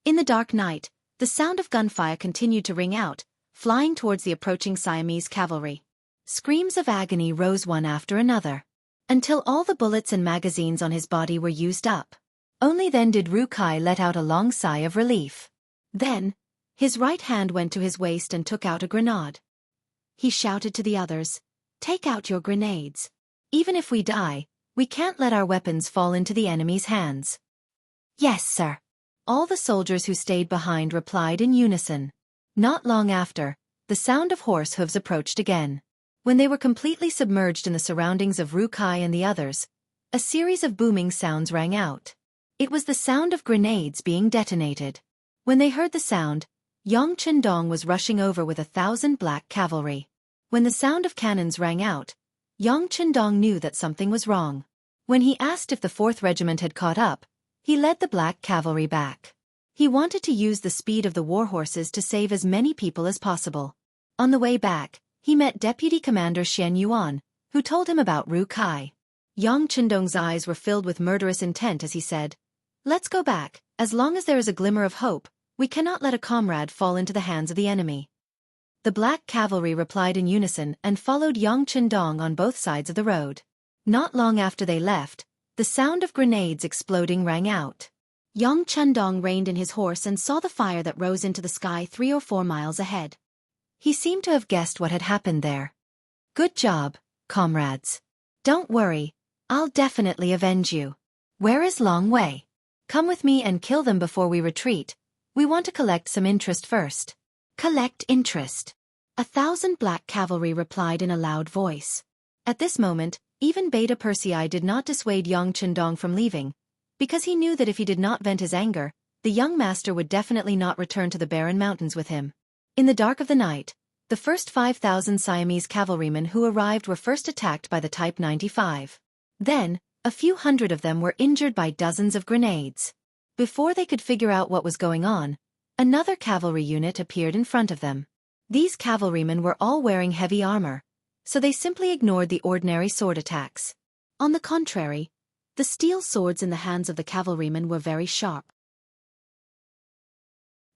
In the dark night, the sound of gunfire continued to ring out, flying towards the approaching Siamese cavalry. Screams of agony rose one after another, until all the bullets and magazines on his body were used up. Only then did Rukai let out a long sigh of relief. Then, his right hand went to his waist and took out a grenade. He shouted to the others, "Take out your grenades. Even if we die, we can't let our weapons fall into the enemy's hands." "Yes, sir." All the soldiers who stayed behind replied in unison. Not long after, the sound of horse hooves approached again. When they were completely submerged in the surroundings of Rukai and the others, a series of booming sounds rang out. It was the sound of grenades being detonated. When they heard the sound, Yang Chendong was rushing over with 1,000 black cavalry. When the sound of cannons rang out, Yang Chendong knew that something was wrong. When he asked if the 4th Regiment had caught up, he led the black cavalry back. He wanted to use the speed of the war horses to save as many people as possible. On the way back, he met Deputy Commander Xian Yuan, who told him about Rukai. Yang Chendong's eyes were filled with murderous intent as he said, "Let's go back. As long as there is a glimmer of hope, we cannot let a comrade fall into the hands of the enemy." The black cavalry replied in unison and followed Yang Chendong on both sides of the road. Not long after they left, the sound of grenades exploding rang out. Yang Chendong reined in his horse and saw the fire that rose into the sky 3 or 4 miles ahead. He seemed to have guessed what had happened there. "Good job, comrades. Don't worry, I'll definitely avenge you. Where is Long Wei? Come with me and kill them before we retreat. We want to collect some interest first." "Collect interest?" 1,000 black cavalry replied in a loud voice. At this moment, even Beta Persei did not dissuade Yang Chendong from leaving, because he knew that if he did not vent his anger, the young master would definitely not return to the barren mountains with him. In the dark of the night, the first 5,000 Siamese cavalrymen who arrived were first attacked by the Type 95. Then, A few hundred of them were injured by dozens of grenades. Before they could figure out what was going on, another cavalry unit appeared in front of them. These cavalrymen were all wearing heavy armor, so they simply ignored the ordinary sword attacks. On the contrary, the steel swords in the hands of the cavalrymen were very sharp.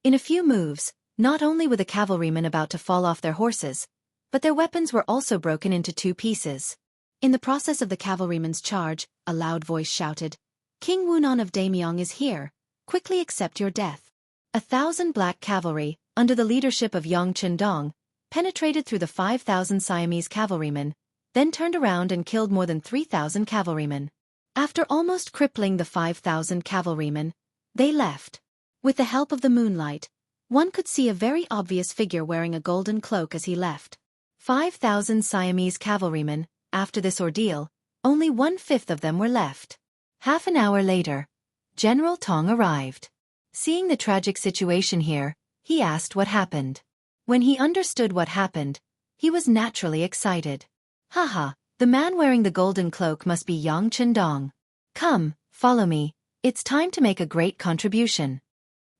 In a few moves, not only were the cavalrymen about to fall off their horses, but their weapons were also broken into 2 pieces. In the process of the cavalrymen's charge, a loud voice shouted, "King Wunan of Daemyong is here, quickly accept your death." 1,000 black cavalry, under the leadership of Yang Qindong, penetrated through the 5,000 Siamese cavalrymen, then turned around and killed more than 3,000 cavalrymen. After almost crippling the 5,000 cavalrymen, they left. With the help of the moonlight, one could see a very obvious figure wearing a golden cloak as he left. 5,000 Siamese cavalrymen. After this ordeal, only 1/5 of them were left. Half an hour later, General Tong arrived. Seeing the tragic situation here, he asked what happened. When he understood what happened, he was naturally excited. Haha, the man wearing the golden cloak must be Yang Qindong. Come, follow me, it's time to make a great contribution.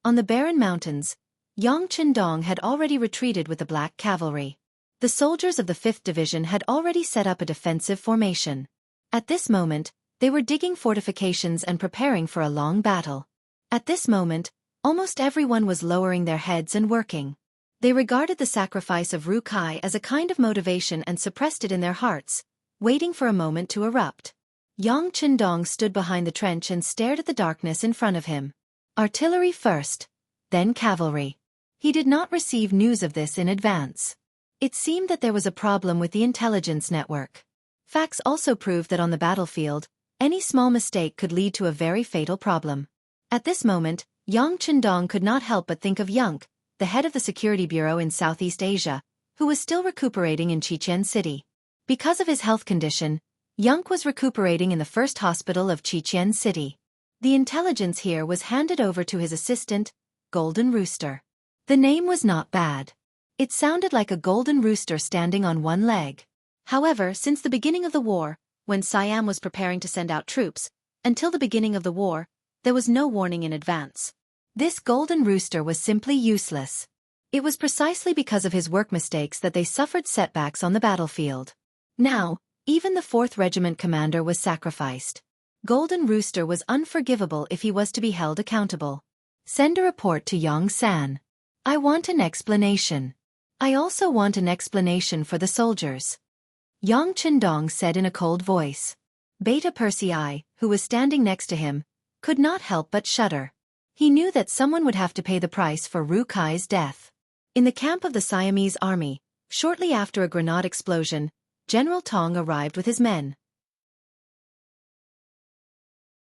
On the barren mountains, Yang Qindong had already retreated with the black cavalry. The soldiers of the 5th Division had already set up a defensive formation. At this moment, they were digging fortifications and preparing for a long battle. At this moment, almost everyone was lowering their heads and working. They regarded the sacrifice of Ru Kai as a kind of motivation and suppressed it in their hearts, waiting for a moment to erupt. Yang Qindong stood behind the trench and stared at the darkness in front of him. Artillery first, then cavalry. He did not receive news of this in advance. It seemed that there was a problem with the intelligence network. Facts also proved that on the battlefield, any small mistake could lead to a very fatal problem. At this moment, Yang Qindong could not help but think of Yunk, the head of the security bureau in Southeast Asia, who was still recuperating in Xianxia City. Because of his health condition, Yunk was recuperating in the first hospital of Xianxia City. The intelligence here was handed over to his assistant, Golden Rooster. The name was not bad. It sounded like a golden rooster standing on one leg. However, since the beginning of the war, when Siam was preparing to send out troops, until the beginning of the war, there was no warning in advance. This golden rooster was simply useless. It was precisely because of his work mistakes that they suffered setbacks on the battlefield. Now, even the 4th Regiment commander was sacrificed. Golden Rooster was unforgivable if he was to be held accountable. Send a report to Yang San. I want an explanation. I also want an explanation for the soldiers. Yang Qindong said in a cold voice. Beta Persei, who was standing next to him, could not help but shudder. He knew that someone would have to pay the price for Ru Kai's death. In the camp of the Siamese army, shortly after a grenade explosion, General Tong arrived with his men.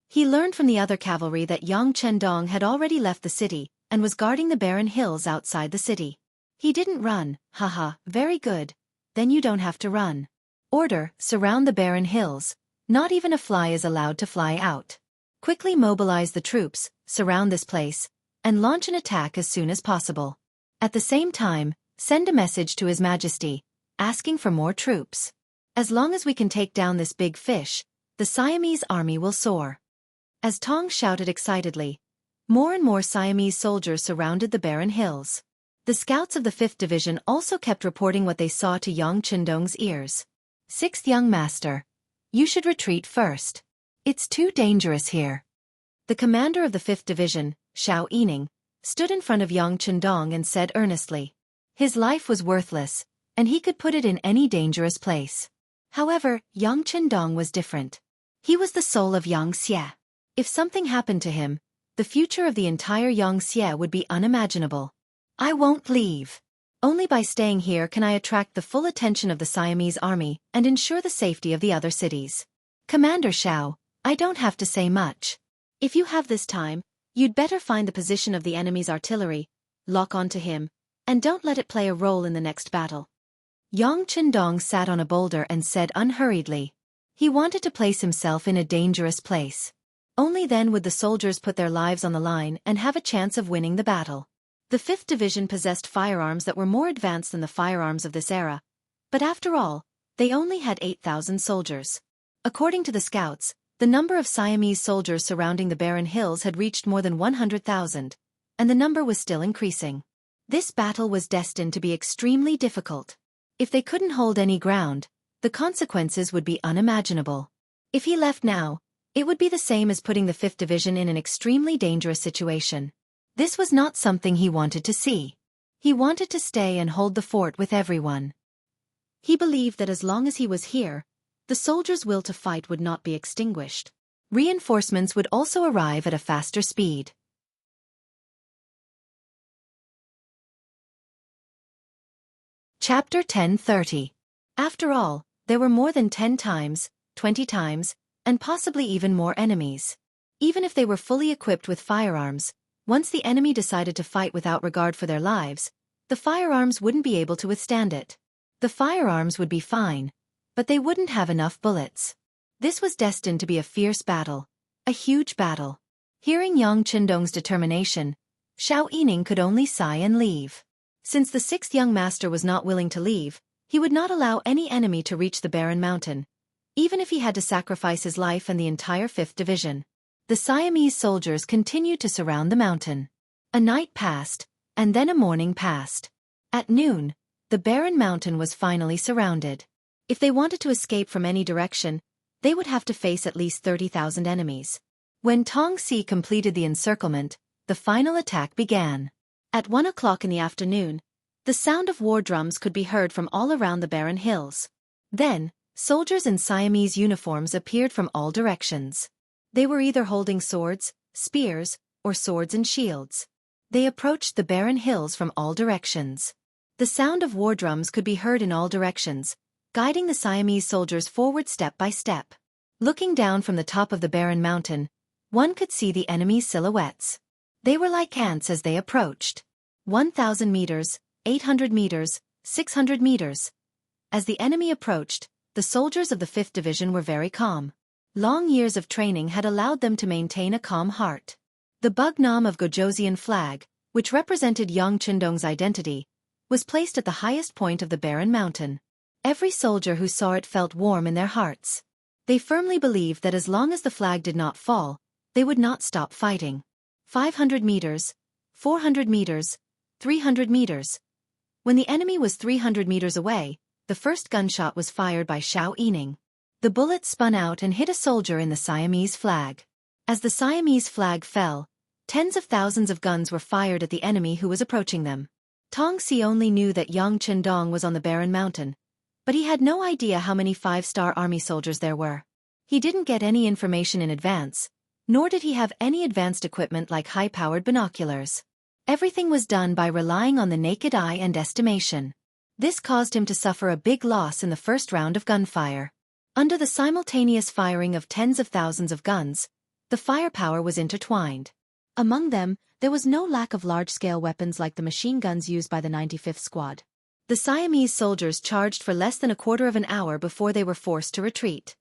He learned from the other cavalry that Yang Qindong had already left the city and was guarding the barren hills outside the city. He didn't run, haha, very good, then you don't have to run. Order, surround the barren hills, not even a fly is allowed to fly out. Quickly mobilize the troops, surround this place, and launch an attack as soon as possible. At the same time, send a message to His Majesty, asking for more troops. As long as we can take down this big fish, the Siamese army will soar. As Tong shouted excitedly, more and more Siamese soldiers surrounded the barren hills. The scouts of the 5th Division also kept reporting what they saw to Yang Qindong's ears. 6th Young Master, you should retreat first. It's too dangerous here. The commander of the 5th Division, Xiao Yining, stood in front of Yang Qindong and said earnestly. His life was worthless, and he could put it in any dangerous place. However, Yang Qindong was different. He was the soul of Xianxia. If something happened to him, the future of the entire Xianxia would be unimaginable. I won't leave. Only by staying here can I attract the full attention of the Siamese army and ensure the safety of the other cities. Commander Xiao, I don't have to say much. If you have this time, you'd better find the position of the enemy's artillery, lock onto him, and don't let it play a role in the next battle. Yang Qindong sat on a boulder and said unhurriedly. He wanted to place himself in a dangerous place. Only then would the soldiers put their lives on the line and have a chance of winning the battle. The 5th Division possessed firearms that were more advanced than the firearms of this era, but after all, they only had 8,000 soldiers. According to the scouts, The number of Siamese soldiers surrounding the barren hills had reached more than 100,000, and the number was still increasing. This battle was destined to be extremely difficult. If they couldn't hold any ground, the consequences would be unimaginable. If he left now, it would be the same as putting the 5th Division in an extremely dangerous situation. This was not something he wanted to see. He wanted to stay and hold the fort with everyone. He believed that as long as he was here, the soldiers' will to fight would not be extinguished. Reinforcements would also arrive at a faster speed. Chapter 10:30. After all, there were more than 10 times, 20 times, and possibly even more enemies. Even if they were fully equipped with firearms, once the enemy decided to fight without regard for their lives, the firearms wouldn't be able to withstand it. The firearms would be fine, but they wouldn't have enough bullets. This was destined to be a fierce battle, a huge battle. Hearing Yang Qindong's determination, Xiao Yining could only sigh and leave. Since the 6th young master was not willing to leave, he would not allow any enemy to reach the barren mountain, even if he had to sacrifice his life and the entire 5th Division. The Siamese soldiers continued to surround the mountain. A night passed, and then a morning passed. At noon, the barren mountain was finally surrounded. If they wanted to escape from any direction, they would have to face at least 30,000 enemies. When Tong Si completed the encirclement, the final attack began. At 1 o'clock in the afternoon, the sound of war drums could be heard from all around the barren hills. Then, soldiers in Siamese uniforms appeared from all directions. They were either holding swords, spears, or swords and shields. They approached the barren hills from all directions. The sound of war drums could be heard in all directions, guiding the Siamese soldiers forward step by step. Looking down from the top of the barren mountain, one could see the enemy's silhouettes. They were like ants as they approached. 1,000 meters, 800 meters, 600 meters. As the enemy approached, the soldiers of the 5th Division were very calm. Long years of training had allowed them to maintain a calm heart. The Bugnam of Gojosian flag, which represented Yang Qindong's identity, was placed at the highest point of the barren mountain. Every soldier who saw it felt warm in their hearts. They firmly believed that as long as the flag did not fall, they would not stop fighting. 500 meters, 400 meters, 300 meters. When the enemy was 300 meters away, the first gunshot was fired by Xiao Yining. The bullet spun out and hit a soldier in the Siamese flag. As the Siamese flag fell, tens of thousands of guns were fired at the enemy who was approaching them. Tong Si only knew that Yang Qindong was on the barren mountain, but he had no idea how many 5-star army soldiers there were. He didn't get any information in advance, nor did he have any advanced equipment like high-powered binoculars. Everything was done by relying on the naked eye and estimation. This caused him to suffer a big loss in the first round of gunfire. Under the simultaneous firing of tens of thousands of guns, the firepower was intertwined. Among them, there was no lack of large-scale weapons like the machine guns used by the 95th Squad. The Siamese soldiers charged for less than a quarter of an hour before they were forced to retreat.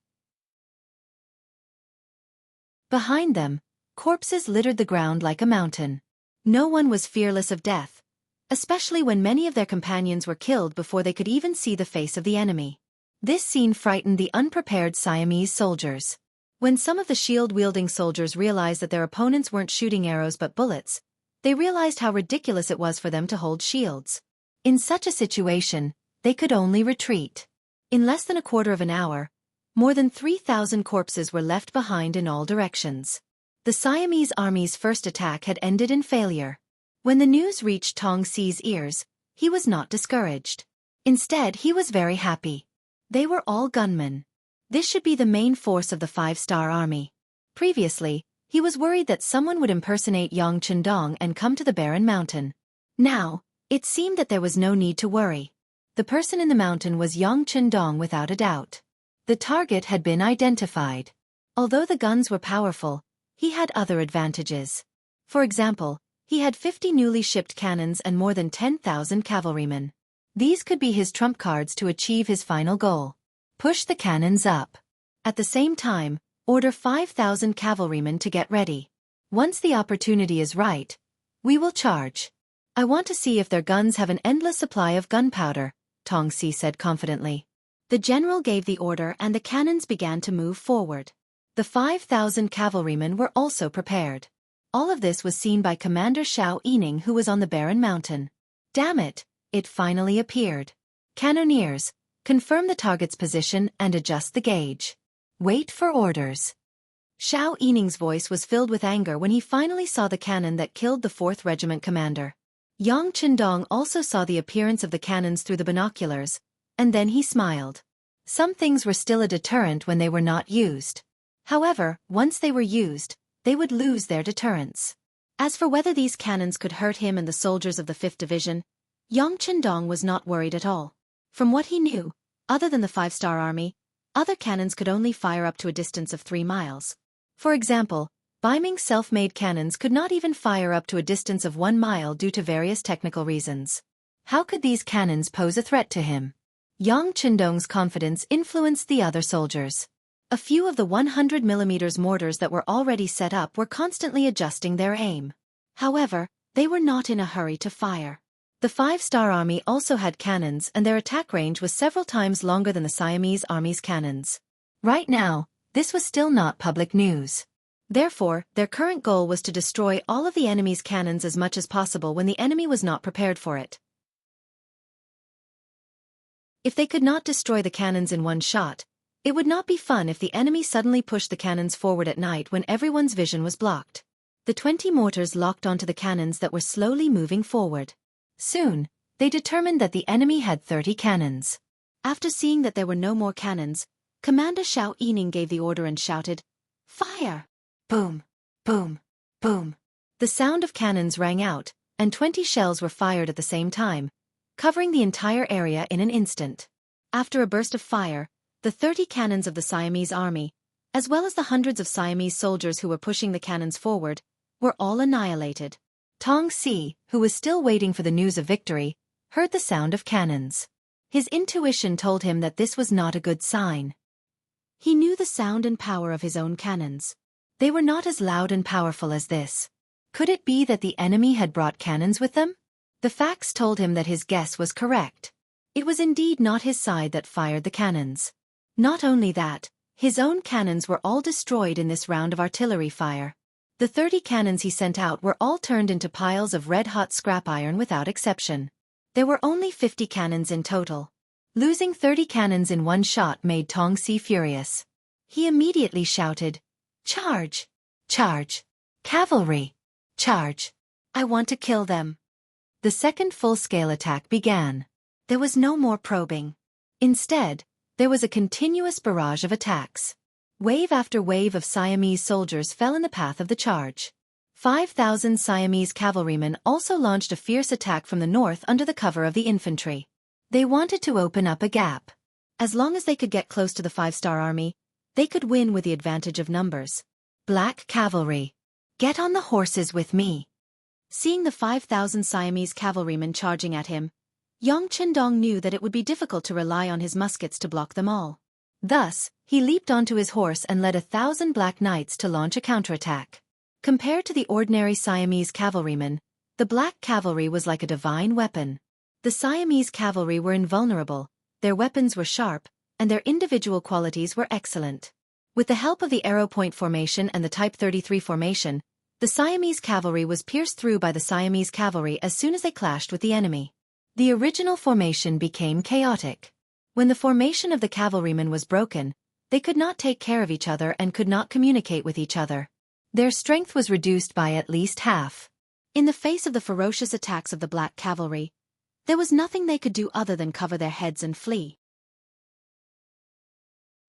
Behind them, corpses littered the ground like a mountain. No one was fearless of death, especially when many of their companions were killed before they could even see the face of the enemy. This scene frightened the unprepared Siamese soldiers. When some of the shield-wielding soldiers realized that their opponents weren't shooting arrows but bullets, they realized how ridiculous it was for them to hold shields. In such a situation, they could only retreat. In less than a quarter of an hour, more than 3,000 corpses were left behind in all directions. The Siamese army's first attack had ended in failure. When the news reached Tong Si's ears, he was not discouraged. Instead, he was very happy. They were all gunmen. This should be the main force of the 5-star army. Previously, he was worried that someone would impersonate Yang Qindong and come to the barren mountain. Now, it seemed that there was no need to worry. The person in the mountain was Yang Qindong without a doubt. The target had been identified. Although the guns were powerful, he had other advantages. For example, he had 50 newly shipped cannons and more than 10,000 cavalrymen. These could be his trump cards to achieve his final goal. Push the cannons up. At the same time, order 5,000 cavalrymen to get ready. Once the opportunity is right, we will charge. I want to see if their guns have an endless supply of gunpowder, Tong Si said confidently. The general gave the order and the cannons began to move forward. The 5,000 cavalrymen were also prepared. All of this was seen by Commander Xiao Yining, who was on the barren mountain. Damn it, it finally appeared. Cannoneers, confirm the target's position and adjust the gauge. Wait for orders. Xiao Yining's voice was filled with anger when he finally saw the cannon that killed the 4th Regiment commander. Yang Qindong also saw the appearance of the cannons through the binoculars, and then he smiled. Some things were still a deterrent when they were not used. However, once they were used, they would lose their deterrence. As for whether these cannons could hurt him and the soldiers of the 5th Division, Yang Qindong was not worried at all. From what he knew, other than the 5-star army, other cannons could only fire up to a distance of 3 miles. For example, Baiming's self-made cannons could not even fire up to a distance of 1 mile due to various technical reasons. How could these cannons pose a threat to him? Yang Qindong's confidence influenced the other soldiers. A few of the 100mm mortars that were already set up were constantly adjusting their aim. However, they were not in a hurry to fire. The 5-star army also had cannons, and their attack range was several times longer than the Siamese army's cannons. Right now, this was still not public news. Therefore, their current goal was to destroy all of the enemy's cannons as much as possible when the enemy was not prepared for it. If they could not destroy the cannons in one shot, it would not be fun if the enemy suddenly pushed the cannons forward at night when everyone's vision was blocked. The 20 mortars locked onto the cannons that were slowly moving forward. Soon, they determined that the enemy had 30 cannons. After seeing that there were no more cannons, Commander Xiao Yining gave the order and shouted, "Fire!" Boom, boom, boom. The sound of cannons rang out, and 20 shells were fired at the same time, covering the entire area in an instant. After a burst of fire, the 30 cannons of the Siamese army, as well as the hundreds of Siamese soldiers who were pushing the cannons forward, were all annihilated. Tong Si, who was still waiting for the news of victory, heard the sound of cannons. His intuition told him that this was not a good sign. He knew the sound and power of his own cannons. They were not as loud and powerful as this. Could it be that the enemy had brought cannons with them? The facts told him that his guess was correct. It was indeed not his side that fired the cannons. Not only that, his own cannons were all destroyed in this round of artillery fire. The 30 cannons he sent out were all turned into piles of red-hot scrap iron without exception. There were only 50 cannons in total. Losing 30 cannons in one shot made Tong Si furious. He immediately shouted, "Charge! Charge! Cavalry! Charge! I want to kill them!" The second full-scale attack began. There was no more probing. Instead, there was a continuous barrage of attacks. Wave after wave of Siamese soldiers fell in the path of the charge. 5,000 Siamese cavalrymen also launched a fierce attack from the north under the cover of the infantry. They wanted to open up a gap. As long as they could get close to the 5-star army, they could win with the advantage of numbers. Black cavalry. Get on the horses with me. Seeing the 5,000 Siamese cavalrymen charging at him, Yang Qindong knew that it would be difficult to rely on his muskets to block them all. Thus, he leaped onto his horse and led 1,000 black knights to launch a counterattack. Compared to the ordinary Siamese cavalrymen, the black cavalry was like a divine weapon. The Siamese cavalry were invulnerable, their weapons were sharp, and their individual qualities were excellent. With the help of the arrow point formation and the Type 33 formation, the Siamese cavalry was pierced through by the Siamese cavalry as soon as they clashed with the enemy. The original formation became chaotic. When the formation of the cavalrymen was broken, they could not take care of each other and could not communicate with each other. Their strength was reduced by at least half. In the face of the ferocious attacks of the black cavalry, there was nothing they could do other than cover their heads and flee.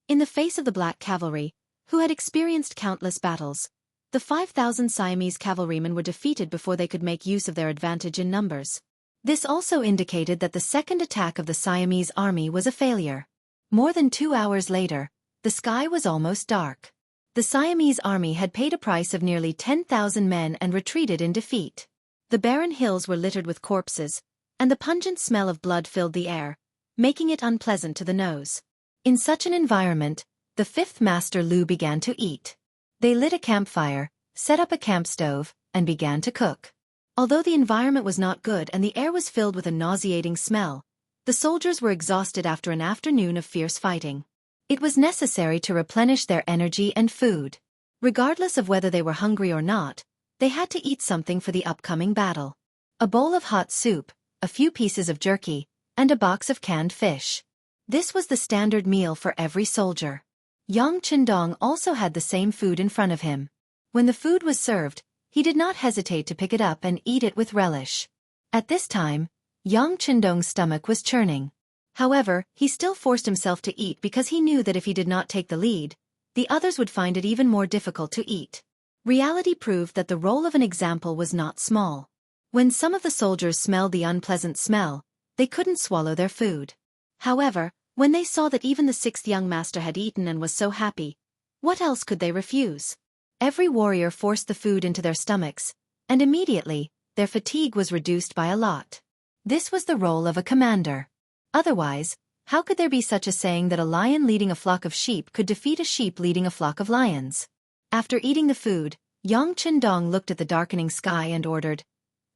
In the face of the black cavalry, who had experienced countless battles, the 5,000 Siamese cavalrymen were defeated before they could make use of their advantage in numbers. This also indicated that the second attack of the Siamese army was a failure. More than 2 hours later, the sky was almost dark. The Siamese army had paid a price of nearly 10,000 men and retreated in defeat. The barren hills were littered with corpses, and the pungent smell of blood filled the air, making it unpleasant to the nose. In such an environment, the 5th Master Lu began to eat. They lit a campfire, set up a camp stove, and began to cook. Although the environment was not good and the air was filled with a nauseating smell, the soldiers were exhausted after an afternoon of fierce fighting. It was necessary to replenish their energy and food. Regardless of whether they were hungry or not, they had to eat something for the upcoming battle. A bowl of hot soup, a few pieces of jerky, and a box of canned fish. This was the standard meal for every soldier. Yang Qindong also had the same food in front of him. When the food was served, he did not hesitate to pick it up and eat it with relish. At this time, Yang Qindong's stomach was churning. However, he still forced himself to eat because he knew that if he did not take the lead, the others would find it even more difficult to eat. Reality proved that the role of an example was not small. When some of the soldiers smelled the unpleasant smell, they couldn't swallow their food. However, when they saw that even the sixth young master had eaten and was so happy, what else could they refuse? Every warrior forced the food into their stomachs, and immediately, their fatigue was reduced by a lot. This was the role of a commander. Otherwise, how could there be such a saying that a lion leading a flock of sheep could defeat a sheep leading a flock of lions? After eating the food, Yang Qindong looked at the darkening sky and ordered,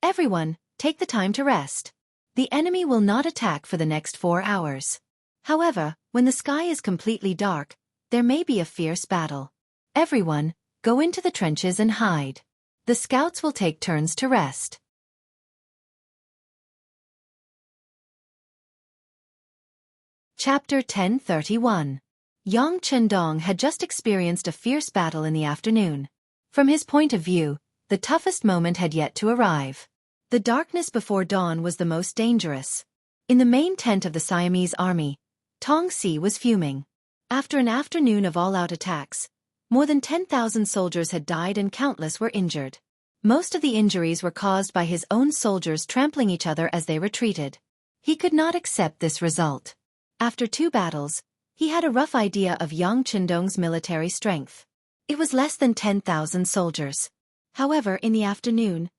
"Everyone, take the time to rest. The enemy will not attack for the next 4 hours. However, when the sky is completely dark, there may be a fierce battle. Everyone, go into the trenches and hide. The scouts will take turns to rest." Chapter 1031. Yang Qindong had just experienced a fierce battle in the afternoon. From his point of view, the toughest moment had yet to arrive. The darkness before dawn was the most dangerous. In the main tent of the Siamese army, Tong Si was fuming. After an afternoon of all-out attacks, more than 10,000 soldiers had died and countless were injured. Most of the injuries were caused by his own soldiers trampling each other as they retreated. He could not accept this result. After 2 battles, he had a rough idea of Yang Qindong's military strength. It was less than 10,000 soldiers. However, in the afternoon,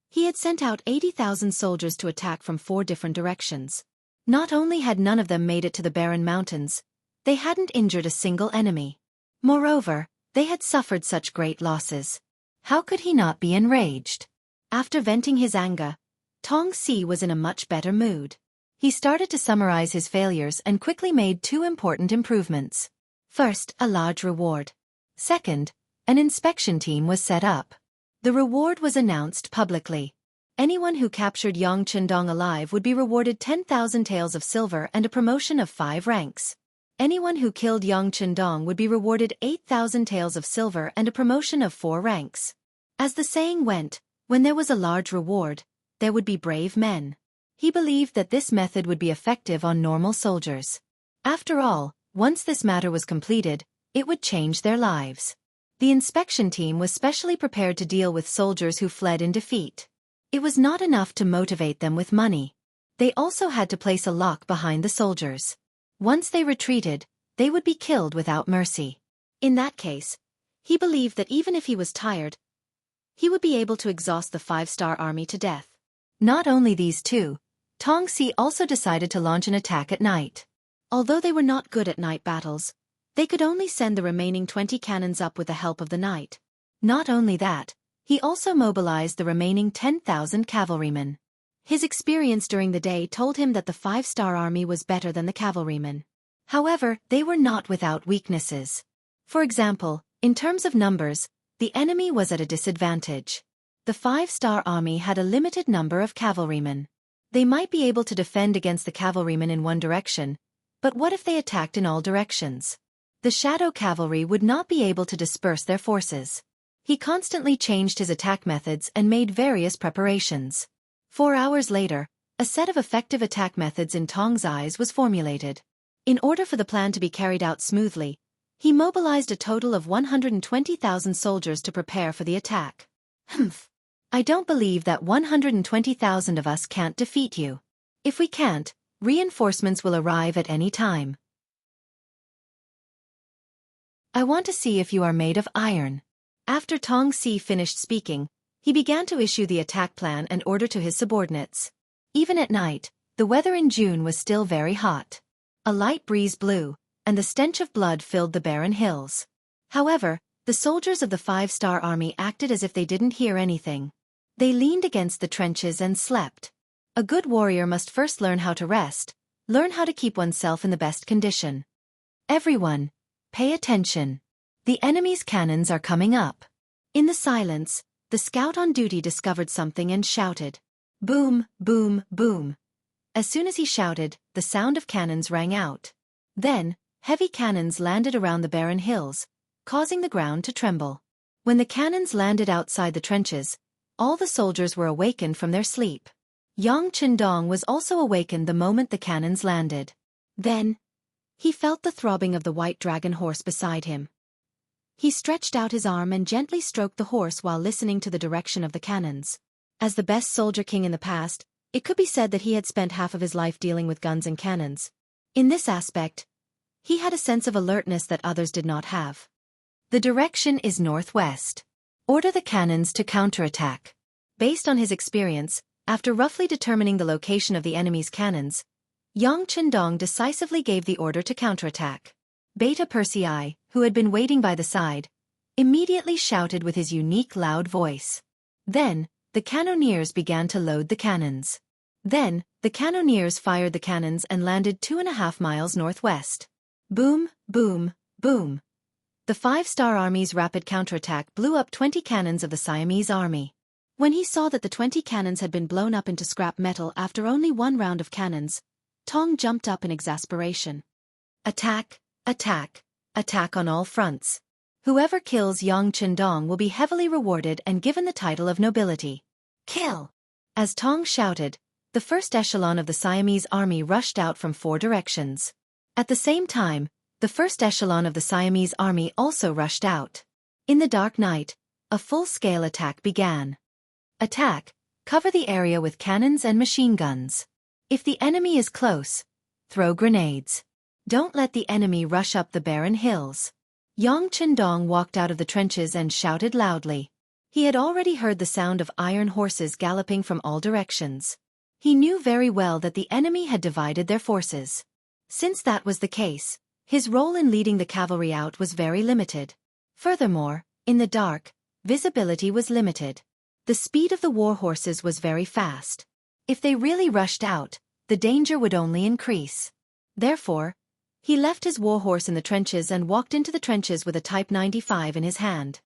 he had sent out 80,000 soldiers to attack from 4 different directions. Not only had none of them made it to the barren mountains, they hadn't injured a single enemy. Moreover, they had suffered such great losses. How could he not be enraged? After venting his anger, Tong Si was in a much better mood. He started to summarize his failures and quickly made 2 important improvements. First, a large reward. Second, an inspection team was set up. The reward was announced publicly. Anyone who captured Yang Qindong alive would be rewarded 10,000 taels of silver and a promotion of 5 ranks. Anyone who killed Yang Qindong would be rewarded 8,000 taels of silver and a promotion of 4 ranks. As the saying went, when there was a large reward, there would be brave men. He believed that this method would be effective on normal soldiers. After all, once this matter was completed, it would change their lives. The inspection team was specially prepared to deal with soldiers who fled in defeat. It was not enough to motivate them with money. They also had to place a lock behind the soldiers. Once they retreated, they would be killed without mercy. In that case, he believed that even if he was tired, he would be able to exhaust the 5-star army to death. Not only these 2, Tong Si also decided to launch an attack at night. Although they were not good at night battles, they could only send the remaining 20 cannons up with the help of the night. Not only that, he also mobilized the remaining 10,000 cavalrymen. His experience during the day told him that the 5-star army was better than the cavalrymen. However, they were not without weaknesses. For example, in terms of numbers, the enemy was at a disadvantage. The 5-star army had a limited number of cavalrymen. They might be able to defend against the cavalrymen in one direction, but what if they attacked in all directions? The shadow cavalry would not be able to disperse their forces. He constantly changed his attack methods and made various preparations. 4 hours later, a set of effective attack methods in Tong's eyes was formulated. In order for the plan to be carried out smoothly, he mobilized a total of 120,000 soldiers to prepare for the attack. I don't believe that 120,000 of us can't defeat you. If we can't, reinforcements will arrive at any time. I want to see if you are made of iron. After Tong Si finished speaking, he began to issue the attack plan and order to his subordinates. Even at night, the weather in June was still very hot. A light breeze blew, and the stench of blood filled the barren hills. However, the soldiers of the 5-star army acted as if they didn't hear anything. They leaned against the trenches and slept. A good warrior must first learn how to rest, learn how to keep oneself in the best condition. Everyone, pay attention. The enemy's cannons are coming up. In the silence, the scout on duty discovered something and shouted. Boom, boom, boom. As soon as he shouted, the sound of cannons rang out. Then, heavy cannons landed around the barren hills, causing the ground to tremble. When the cannons landed outside the trenches, all the soldiers were awakened from their sleep. Yang Qindong was also awakened the moment the cannons landed. Then, he felt the throbbing of the white dragon horse beside him. He stretched out his arm and gently stroked the horse while listening to the direction of the cannons. As the best soldier king in the past, it could be said that he had spent half of his life dealing with guns and cannons. In this aspect, he had a sense of alertness that others did not have. The direction is northwest. Order the cannons to counterattack. Based on his experience, after roughly determining the location of the enemy's cannons, Yang Qindong decisively gave the order to counterattack. Beta Persei, who had been waiting by the side, immediately shouted with his unique loud voice. Then, the cannoneers began to load the cannons. Then, the cannoneers fired the cannons and landed 2.5 miles northwest. Boom, boom, boom. The five-star army's rapid counterattack blew up 20 cannons of the Siamese army. When he saw that the 20 cannons had been blown up into scrap metal after only one round of cannons, Tong jumped up in exasperation. Attack, attack, attack on all fronts. Whoever kills Yang Qindong will be heavily rewarded and given the title of nobility. Kill! As Tong shouted, the first echelon of the Siamese army rushed out from 4 directions. At the same time, the first echelon of the Siamese army also rushed out. In the dark night, a full-scale attack began. Attack, cover the area with cannons and machine guns. If the enemy is close, throw grenades. Don't let the enemy rush up the barren hills. Yang Qindong walked out of the trenches and shouted loudly. He had already heard the sound of iron horses galloping from all directions. He knew very well that the enemy had divided their forces. Since that was the case, his role in leading the cavalry out was very limited. Furthermore, in the dark, visibility was limited. The speed of the war horses was very fast. If they really rushed out, the danger would only increase. Therefore, he left his war horse in the trenches and walked into the trenches with a Type 95 in his hand.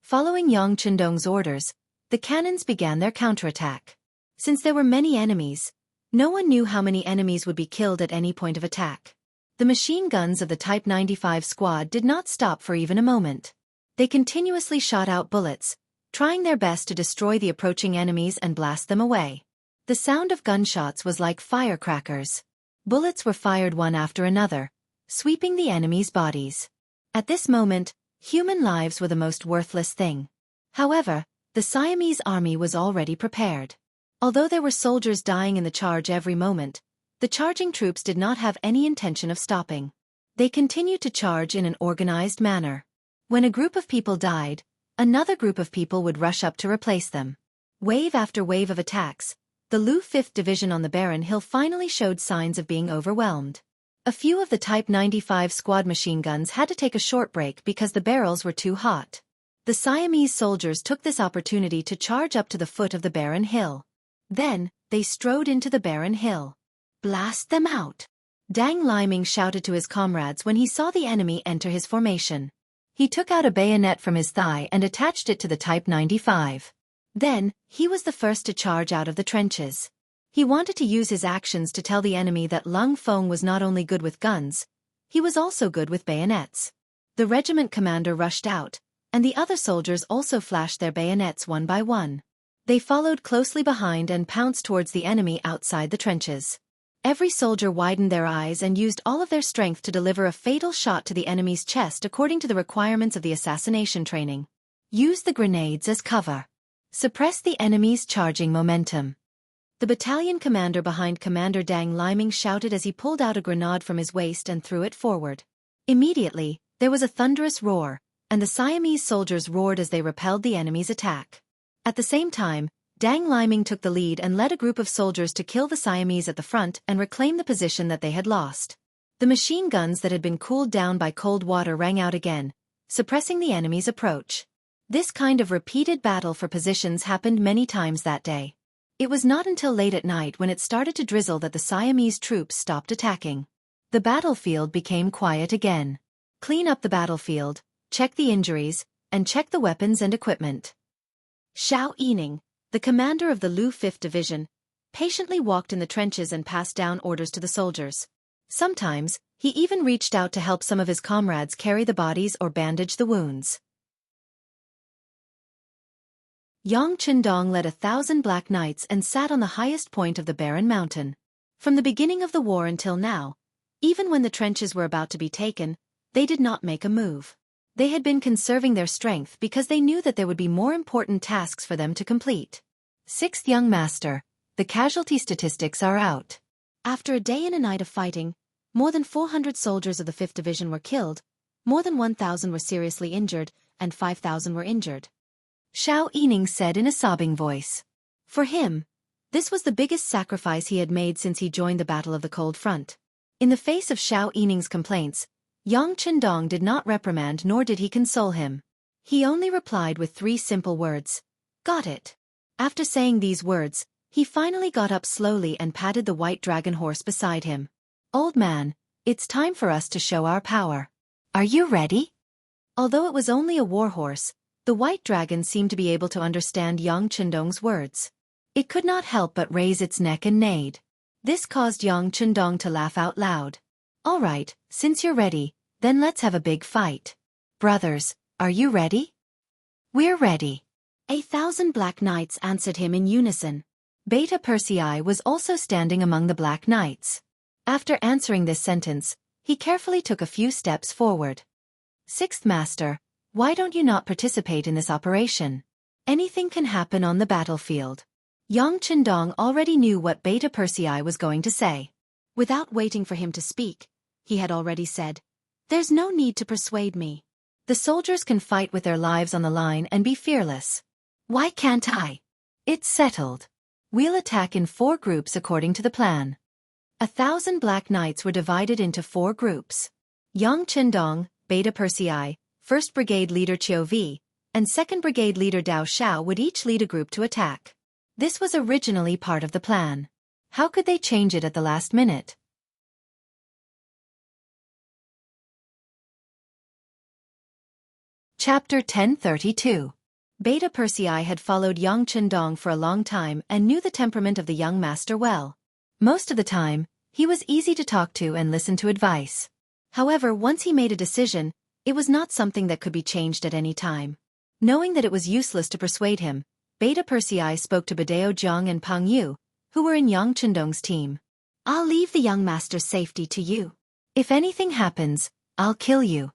Following Yang Qindong's orders, the cannons began their counterattack. Since there were many enemies, no one knew how many enemies would be killed at any point of attack. The machine guns of the Type 95 squad did not stop for even a moment. They continuously shot out bullets, trying their best to destroy the approaching enemies and blast them away. The sound of gunshots was like firecrackers. Bullets were fired one after another, sweeping the enemy's bodies. At this moment, human lives were the most worthless thing. However, the Siamese army was already prepared. Although there were soldiers dying in the charge every moment, the charging troops did not have any intention of stopping. They continued to charge in an organized manner. When a group of people died, another group of people would rush up to replace them. Wave after wave of attacks, the Lu 5th Division on the barren hill finally showed signs of being overwhelmed. A few of the Type 95 squad machine guns had to take a short break because the barrels were too hot. The Siamese soldiers took this opportunity to charge up to the foot of the barren hill. Then, they strode into the barren hill. Blast them out! Dang Liming shouted to his comrades when he saw the enemy enter his formation. He took out a bayonet from his thigh and attached it to the Type 95. Then, he was the first to charge out of the trenches. He wanted to use his actions to tell the enemy that Lung Feng was not only good with guns, he was also good with bayonets. The regiment commander rushed out, and the other soldiers also flashed their bayonets one by one. They followed closely behind and pounced towards the enemy outside the trenches. Every soldier widened their eyes and used all of their strength to deliver a fatal shot to the enemy's chest according to the requirements of the assassination training. Use the grenades as cover. Suppress the enemy's charging momentum. The battalion commander behind Commander Dang Liming shouted as he pulled out a grenade from his waist and threw it forward. Immediately, there was a thunderous roar, and the Siamese soldiers roared as they repelled the enemy's attack. At the same time, Dang Liming took the lead and led a group of soldiers to kill the Siamese at the front and reclaim the position that they had lost. The machine guns that had been cooled down by cold water rang out again, suppressing the enemy's approach. This kind of repeated battle for positions happened many times that day. It was not until late at night when it started to drizzle that the Siamese troops stopped attacking. The battlefield became quiet again. Clean up the battlefield, check the injuries, and check the weapons and equipment. Xiao Yining, the commander of the Lu 5th Division, patiently walked in the trenches and passed down orders to the soldiers. Sometimes, he even reached out to help some of his comrades carry the bodies or bandage the wounds. Yang Qindong led 1,000 Black Knights and sat on the highest point of the barren mountain. From the beginning of the war until now, even when the trenches were about to be taken, they did not make a move. They had been conserving their strength because they knew that there would be more important tasks for them to complete. Sixth Young Master, the casualty statistics are out. After a day and a night of fighting, more than 400 soldiers of the 5th Division were killed, more than 1,000 were seriously injured, and 5,000 were injured. Xiao Yining said in a sobbing voice. For him, this was the biggest sacrifice he had made since he joined the Battle of the Cold Front. In the face of Xiao Yining's complaints, Yang Qindong did not reprimand nor did he console him. He only replied with 3 simple words. Got it. After saying these words, he finally got up slowly and patted the white dragon horse beside him. Old man, it's time for us to show our power. Are you ready? Although it was only a war horse, the white dragon seemed to be able to understand Yang Qindong's words. It could not help but raise its neck and neighed. This caused Yang Qindong to laugh out loud. All right, since you're ready, then let's have a big fight. Brothers, are you ready? We're ready. 1,000 Black Knights answered him in unison. Beta Persei was also standing among the Black Knights. After answering this sentence, he carefully took a few steps forward. Sixth Master, why don't you not participate in this operation? Anything can happen on the battlefield. Yang Qindong already knew what Beta Persei was going to say. Without waiting for him to speak, he had already said, "There's no need to persuade me. The soldiers can fight with their lives on the line and be fearless. Why can't I? It's settled. We'll attack in 4 groups according to the plan." 1,000 Black Knights were divided into 4 groups. Yang Qindong, Beta Persei, 1st Brigade Leader Qiu Vi, and 2nd Brigade Leader Dao Xiao would each lead a group to attack. This was originally part of the plan. How could they change it at the last minute? Chapter 1032. Beta Persei had followed Yang Qindong for a long time and knew the temperament of the young master well. Most of the time, he was easy to talk to and listen to advice. However, once he made a decision, it was not something that could be changed at any time. Knowing that it was useless to persuade him, Beta Persei spoke to Badao Jiang and Pang Yu, who were in Yang Qindong's team. I'll leave the young master's safety to you. If anything happens, I'll kill you.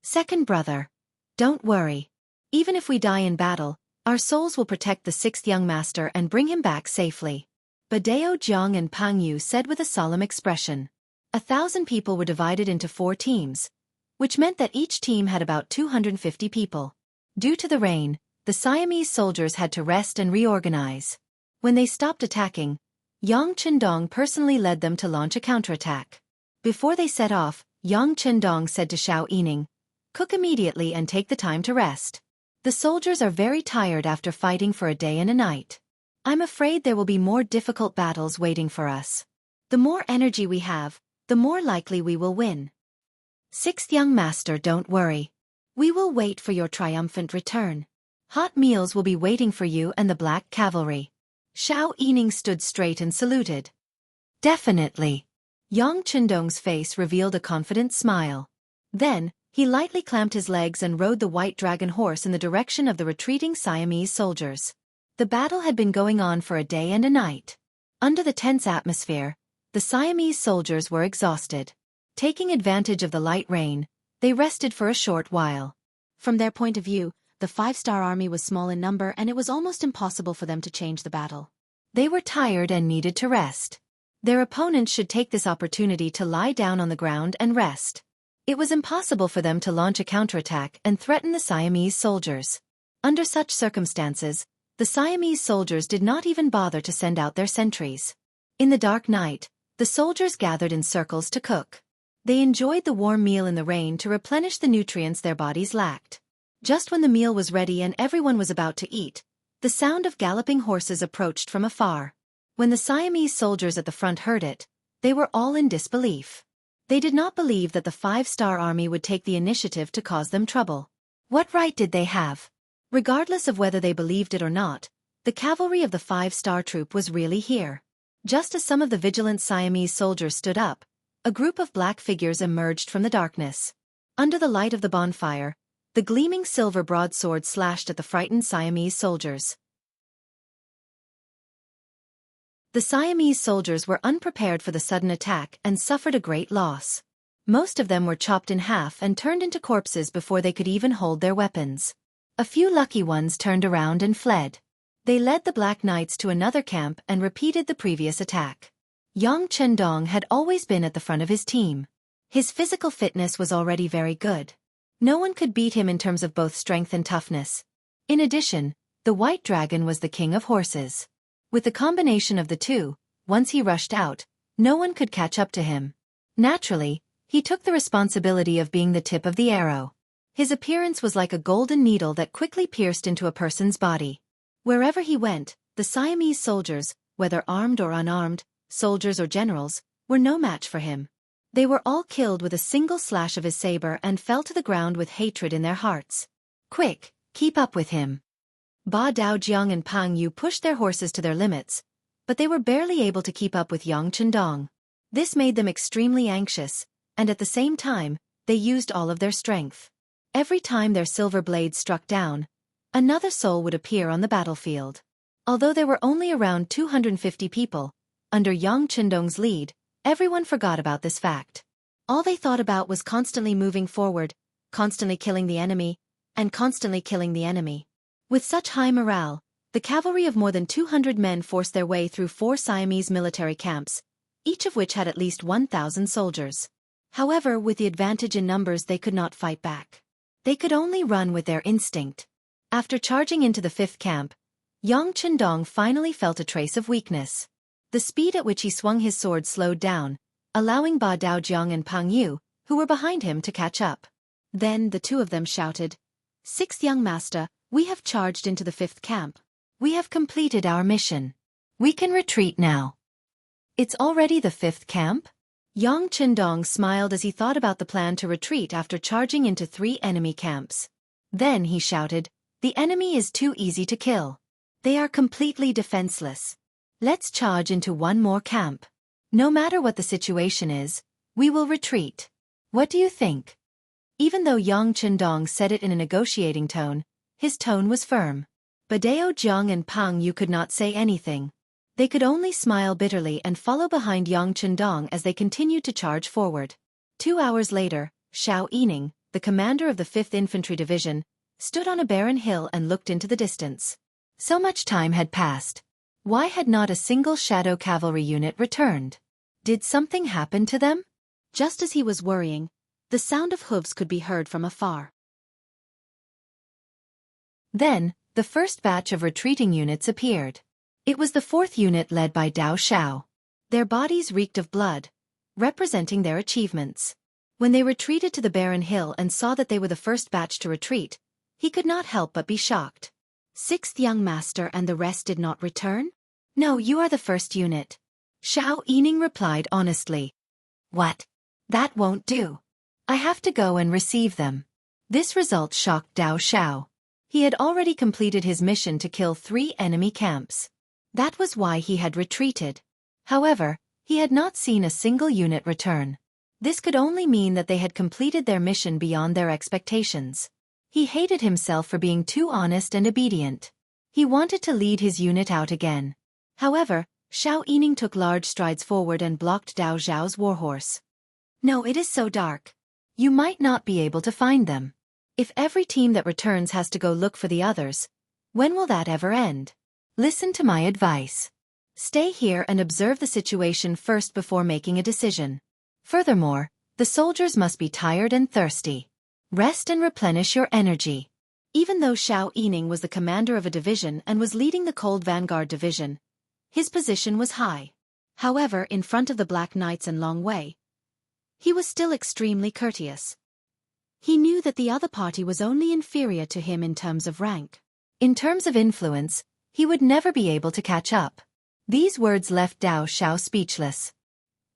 Second brother, don't worry. Even if we die in battle, our souls will protect the 6th young master and bring him back safely. Badao Jiang and Pang Yu said with a solemn expression. 1,000 people were divided into 4 teams, which meant that each team had about 250 people. Due to the rain, the Siamese soldiers had to rest and reorganize. When they stopped attacking, Yang Qindong personally led them to launch a counterattack. Before they set off, Yang Qindong said to Xiao Yining, "Cook immediately and take the time to rest. The soldiers are very tired after fighting for a day and a night. I'm afraid there will be more difficult battles waiting for us. The more energy we have, the more likely we will win. 6th young master, don't worry. We will wait for your triumphant return. Hot meals will be waiting for you and the Black Cavalry." Xiao Yining stood straight and saluted. Definitely. Yang Qindong's face revealed a confident smile. Then, he lightly clamped his legs and rode the white dragon horse in the direction of the retreating Siamese soldiers. The battle had been going on for a day and a night. Under the tense atmosphere, the Siamese soldiers were exhausted. Taking advantage of the light rain, they rested for a short while. From their point of view, the 5-star army was small in number and it was almost impossible for them to change the battle. They were tired and needed to rest. Their opponents should take this opportunity to lie down on the ground and rest. It was impossible for them to launch a counterattack and threaten the Siamese soldiers. Under such circumstances, the Siamese soldiers did not even bother to send out their sentries. In the dark night, the soldiers gathered in circles to cook. They enjoyed the warm meal in the rain to replenish the nutrients their bodies lacked. Just when the meal was ready and everyone was about to eat, the sound of galloping horses approached from afar. When the Siamese soldiers at the front heard it, they were all in disbelief. They did not believe that the 5-star army would take the initiative to cause them trouble. What right did they have? Regardless of whether they believed it or not, the cavalry of the 5-star troop was really here. Just as some of the vigilant Siamese soldiers stood up, a group of black figures emerged from the darkness. Under the light of the bonfire, the gleaming silver broadsword slashed at the frightened Siamese soldiers. The Siamese soldiers were unprepared for the sudden attack and suffered a great loss. Most of them were chopped in half and turned into corpses before they could even hold their weapons. A few lucky ones turned around and fled. They led the Black Knights to another camp and repeated the previous attack. Yang Chendong had always been at the front of his team. His physical fitness was already very good. No one could beat him in terms of both strength and toughness. In addition, the White Dragon was the king of horses. With the combination of the two, once he rushed out, no one could catch up to him. Naturally, he took the responsibility of being the tip of the arrow. His appearance was like a golden needle that quickly pierced into a person's body. Wherever he went, the Siamese soldiers, whether armed or unarmed, soldiers or generals, were no match for him. They were all killed with a single slash of his saber and fell to the ground with hatred in their hearts. Quick, keep up with him. Ba Daojiang and Pang Yu pushed their horses to their limits, but they were barely able to keep up with Yang Chendong. This made them extremely anxious, and at the same time, they used all of their strength. Every time their silver blades struck down, another soul would appear on the battlefield. Although there were only around 250 people, under Yang Chendong's lead, everyone forgot about this fact. All they thought about was constantly moving forward, constantly killing the enemy, and constantly killing the enemy. With such high morale, the cavalry of more than 200 men forced their way through 4 Siamese military camps, each of which had at least 1,000 soldiers. However, with the advantage in numbers, they could not fight back. They could only run with their instinct. After charging into the 5th camp, Yang Chendong finally felt a trace of weakness. The speed at which he swung his sword slowed down, allowing Ba Daojiang and Pang Yu, who were behind him, to catch up. Then the two of them shouted, "Sixth young master, we have charged into the 5th camp. We have completed our mission. We can retreat now." "It's already the 5th camp?" Yang Chendong smiled as he thought about the plan to retreat after charging into 3 enemy camps. Then he shouted, "The enemy is too easy to kill. They are completely defenseless. Let's charge into 1 more camp. No matter what the situation is, we will retreat. What do you think?" Even though Yang Chendong said it in a negotiating tone, his tone was firm. Badao Jiang and Pang Yu could not say anything. They could only smile bitterly and follow behind Yang Chendong as they continued to charge forward. 2 hours later, Xiao Yining, the commander of the 5th Infantry Division, stood on a barren hill and looked into the distance. So much time had passed. Why had not a single shadow cavalry unit returned? Did something happen to them? Just as he was worrying, the sound of hooves could be heard from afar. Then, the first batch of retreating units appeared. It was the 4th unit led by Dao Xiao. Their bodies reeked of blood, representing their achievements. When they retreated to the barren hill and saw that they were the first batch to retreat, he could not help but be shocked. "Sixth young master and the rest did not return?" "No, you are the first unit." Xiao Yining replied honestly. "What? That won't do. I have to go and receive them." This result shocked Dao Xiao. He had already completed his mission to kill 3 enemy camps. That was why he had retreated. However, he had not seen a single unit return. This could only mean that they had completed their mission beyond their expectations. He hated himself for being too honest and obedient. He wanted to lead his unit out again. However, Xiao Yining took large strides forward and blocked Dao Zhao's warhorse. "No, it is so dark. You might not be able to find them. If every team that returns has to go look for the others, when will that ever end? Listen to my advice. Stay here and observe the situation first before making a decision. Furthermore, the soldiers must be tired and thirsty. Rest and replenish your energy." Even though Xiao Yining was the commander of a division and was leading the Cold Vanguard Division, his position was high. However, in front of the Black Knights and Long Wei, he was still extremely courteous. He knew that the other party was only inferior to him in terms of rank. In terms of influence, he would never be able to catch up. These words left Dao Xiao speechless.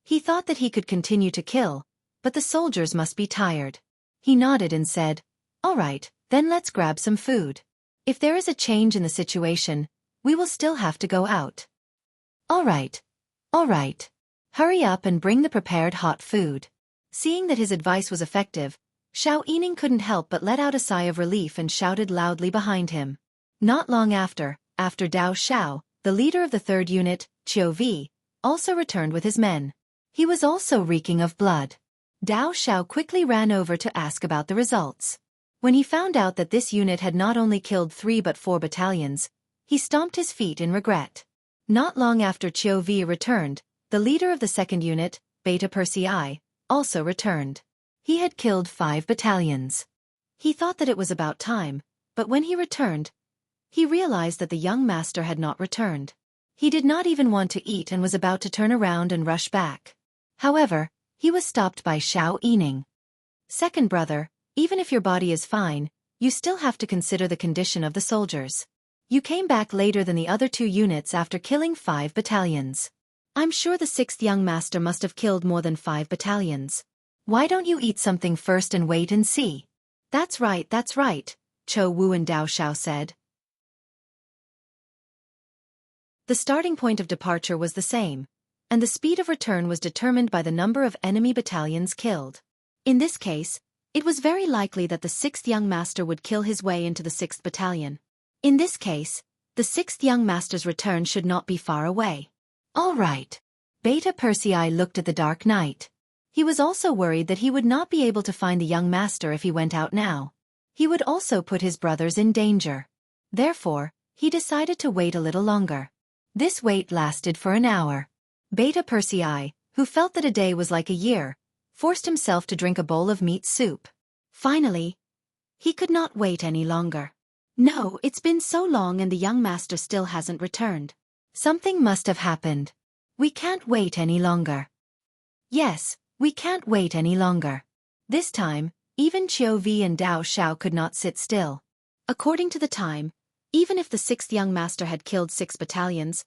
He thought that he could continue to kill, but the soldiers must be tired. He nodded and said, "All right, then let's grab some food. If there is a change in the situation, we will still have to go out." All right. All right. Hurry up and bring the prepared hot food." Seeing that his advice was effective, Xiao Yining couldn't help but let out a sigh of relief and shouted loudly behind him. Not long after Dao Xiao, the leader of the third unit, Qiu Vi, also returned with his men. He was also reeking of blood. Dao Xiao quickly ran over to ask about the results. When he found out that this unit had not only killed 3 but 4 battalions, he stomped his feet in regret. Not long after Qiu Vi returned, the leader of the second unit, Beta Persei, also returned. He had killed 5 battalions. He thought that it was about time, but when he returned, he realized that the young master had not returned. He did not even want to eat and was about to turn around and rush back. However, he was stopped by Xiao Yining. "Second brother, even if your body is fine, you still have to consider the condition of the soldiers. You came back later than the other 2 units after killing 5 battalions. I'm sure the 6th young master must have killed more than 5 battalions. Why don't you eat something first and wait and see?" That's right, Chou Wu and Dao Xiao said. The starting point of departure was the same, and the speed of return was determined by the number of enemy battalions killed. In this case, it was very likely that the 6th young master would kill his way into the 6th battalion. In this case, the 6th young master's return should not be far away. All right. Beta Persei looked at the dark night. He was also worried that he would not be able to find the young master if he went out now. He would also put his brothers in danger. Therefore, he decided to wait a little longer. This wait lasted for an hour. Beta Persei, who felt that a day was like a year, forced himself to drink a bowl of meat soup. Finally, he could not wait any longer. No, it's been so long and the young master still hasn't returned. Something must have happened. We can't wait any longer. Yes, we can't wait any longer. This time, even Qiu Vi and Dao Xiao could not sit still. According to the time, even if the 6th young master had killed 6 battalions,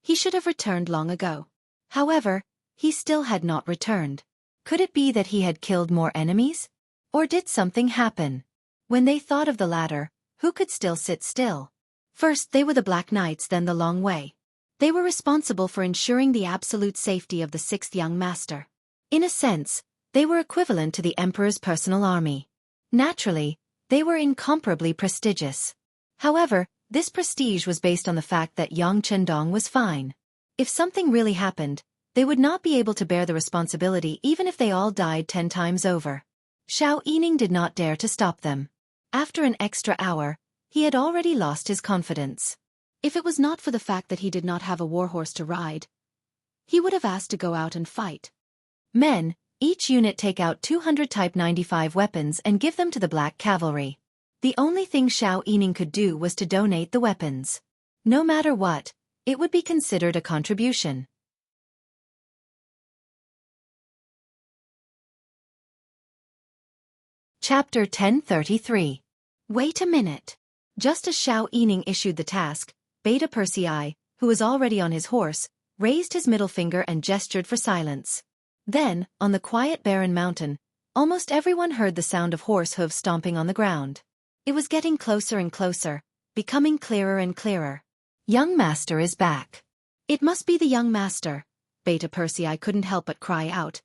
he should have returned long ago. However, he still had not returned. Could it be that he had killed more enemies? Or did something happen? When they thought of the latter, who could still sit still? First they were the Black Knights, then the Long Wei. They were responsible for ensuring the absolute safety of the 6th young master. In a sense, they were equivalent to the emperor's personal army. Naturally, they were incomparably prestigious. However, this prestige was based on the fact that Yang Chendong was fine. If something really happened, they would not be able to bear the responsibility even if they all died 10 times over. Xiao Yining did not dare to stop them. After an extra hour, he had already lost his confidence. If it was not for the fact that he did not have a warhorse to ride, he would have asked to go out and fight. Men, each unit take out 200 Type 95 weapons and give them to the Black Cavalry. The only thing Xiao Yining could do was to donate the weapons. No matter what, it would be considered a contribution. Chapter 1033. Wait a minute. Just as Xiao Yining issued the task, Beta Persei, who was already on his horse, raised his middle finger and gestured for silence. Then, on the quiet barren mountain, almost everyone heard the sound of horse hooves stomping on the ground. It was getting closer and closer, becoming clearer and clearer. Young master is back. It must be the young master, Beta Persei couldn't help but cry out,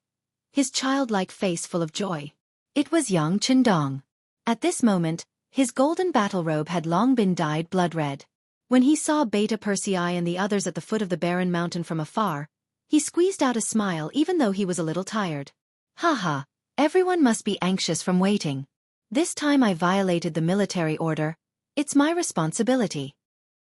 his childlike face full of joy. It was Yang Chendong. At this moment, his golden battle robe had long been dyed blood red. When he saw Beta Persei and the others at the foot of the barren mountain from afar, he squeezed out a smile even though he was a little tired. Haha, everyone must be anxious from waiting. This time I violated the military order. It's my responsibility.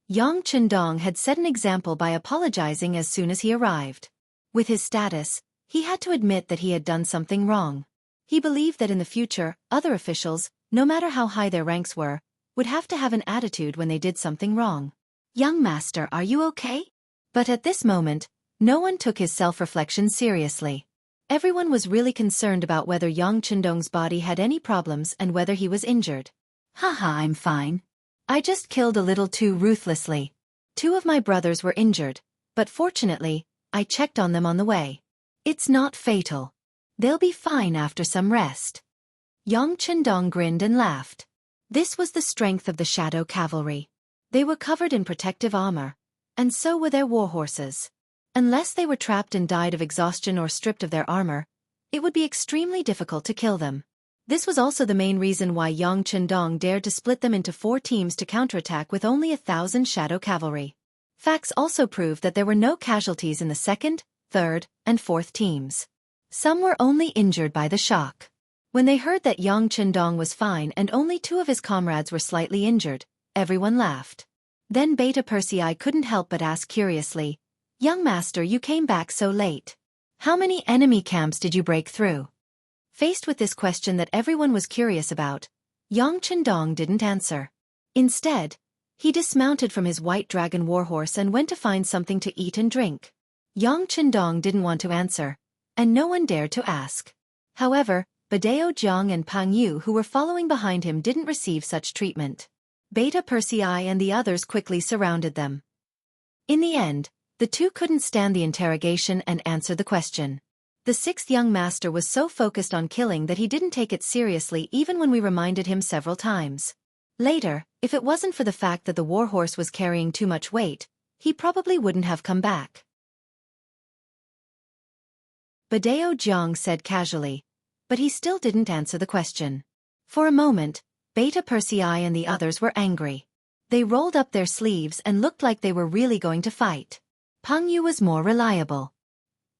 Yang Chendong had set an example by apologizing as soon as he arrived. With his status, he had to admit that he had done something wrong. He believed that in the future, other officials, no matter how high their ranks were, would have to have an attitude when they did something wrong. Young master, are you okay? But at this moment, no one took his self-reflection seriously. Everyone was really concerned about whether Yang Chendong's body had any problems and whether he was injured. Haha, I'm fine. I just killed a little too ruthlessly. 2 of my brothers were injured, but fortunately, I checked on them on the way. It's not fatal. They'll be fine after some rest. Yang Chendong grinned and laughed. This was the strength of the Shadow Cavalry. They were covered in protective armor, and so were their war horses. Unless they were trapped and died of exhaustion or stripped of their armor, it would be extremely difficult to kill them. This was also the main reason why Yang Chendong dared to split them into 4 teams to counterattack with only 1,000 Shadow Cavalry. Facts also proved that there were no casualties in the 2nd, 3rd, and 4th teams. Some were only injured by the shock. When they heard that Yang Chendong was fine and only 2 of his comrades were slightly injured, everyone laughed. Then Beta Persei couldn't help but ask curiously, "Young master, you came back so late. How many enemy camps did you break through?" Faced with this question that everyone was curious about, Yang Chendong didn't answer. Instead, he dismounted from his white dragon warhorse and went to find something to eat and drink. Yang Chendong didn't want to answer, and no one dared to ask. However, Badao Jiang and Pang Yu, who were following behind him, didn't receive such treatment. Beta Persei and the others quickly surrounded them. In the end, the 2 couldn't stand the interrogation and answer the question. The 6th young master was so focused on killing that he didn't take it seriously even when we reminded him several times. Later, if it wasn't for the fact that the warhorse was carrying too much weight, he probably wouldn't have come back. Badao Jiang said casually, but he still didn't answer the question. For a moment, Beta Persei and the others were angry. They rolled up their sleeves and looked like they were really going to fight. Pang Yu was more reliable.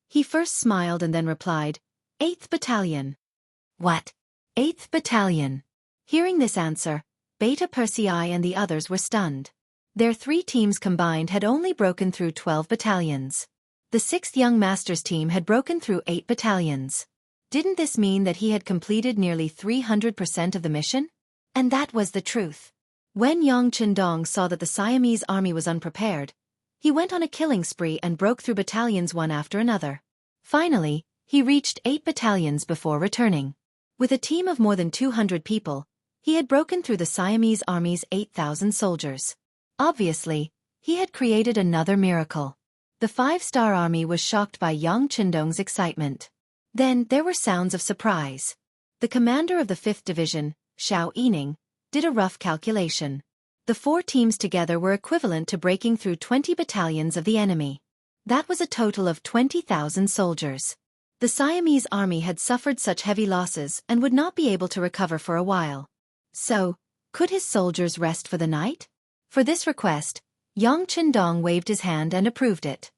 He first smiled and then replied, "8th Battalion." "What? 8th Battalion?" Hearing this answer, Beta Persei and the others were stunned. Their 3 teams combined had only broken through 12 battalions. The 6th young master's team had broken through 8 battalions. Didn't this mean that he had completed nearly 300% of the mission? And that was the truth. When Yang Chendong saw that the Siamese army was unprepared, he went on a killing spree and broke through battalions one after another. Finally, he reached 8 battalions before returning. With a team of more than 200 people, he had broken through the Siamese army's 8,000 soldiers. Obviously, he had created another miracle. The 5-star army was shocked by Yang Chendong's excitement. Then there were sounds of surprise. The commander of the 5th Division, Xiao Yining, did a rough calculation. The 4 teams together were equivalent to breaking through 20 battalions of the enemy. That was a total of 20,000 soldiers. The Siamese army had suffered such heavy losses and would not be able to recover for a while. So, could his soldiers rest for the night? For this request, Yang Chendong waved his hand and approved it.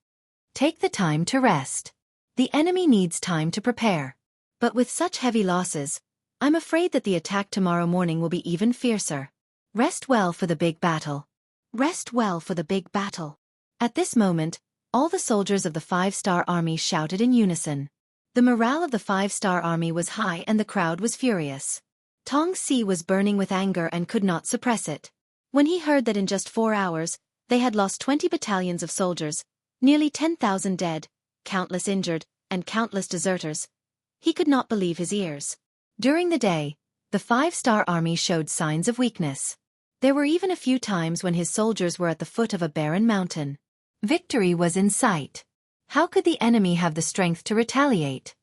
Take the time to rest. The enemy needs time to prepare. But with such heavy losses, I'm afraid that the attack tomorrow morning will be even fiercer. Rest well for the big battle. Rest well for the big battle. At this moment, all the soldiers of the 5-star army shouted in unison. The morale of the 5-star army was high and the crowd was furious. Tong Si was burning with anger and could not suppress it. When he heard that in just 4 hours, they had lost 20 battalions of soldiers, nearly 10,000 dead, countless injured, and countless deserters, he could not believe his ears. During the day, the 5-star army showed signs of weakness. There were even a few times when his soldiers were at the foot of a barren mountain. Victory was in sight. How could the enemy have the strength to retaliate?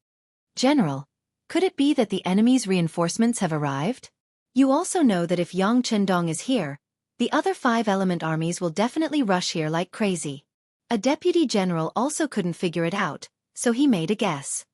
General, could it be that the enemy's reinforcements have arrived? You also know that if Yang Chendong is here, the other 5-element armies will definitely rush here like crazy. A deputy general also couldn't figure it out, so he made a guess.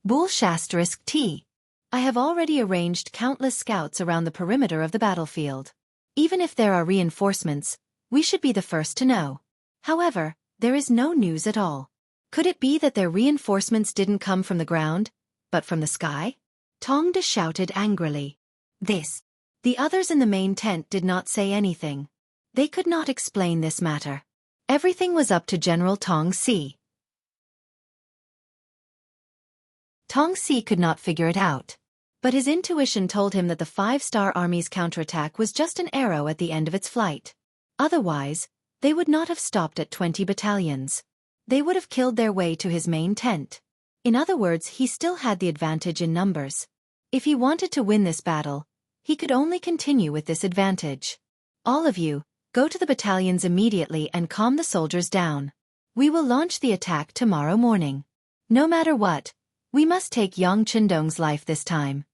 Bull*T. I have already arranged countless scouts around the perimeter of the battlefield. Even if there are reinforcements, we should be the first to know. However, there is no news at all. Could it be that their reinforcements didn't come from the ground, but from the sky? Tong De shouted angrily. This. The others in the main tent did not say anything. They could not explain this matter. Everything was up to General Tong Si. Tong Si could not figure it out. But his intuition told him that the 5-star army's counterattack was just an arrow at the end of its flight. Otherwise, they would not have stopped at 20 battalions. They would have killed their way to his main tent. In other words, he still had the advantage in numbers. If he wanted to win this battle, he could only continue with this advantage. All of you, go to the battalions immediately and calm the soldiers down. We will launch the attack tomorrow morning. No matter what, We must take Yang Chindong's life this time.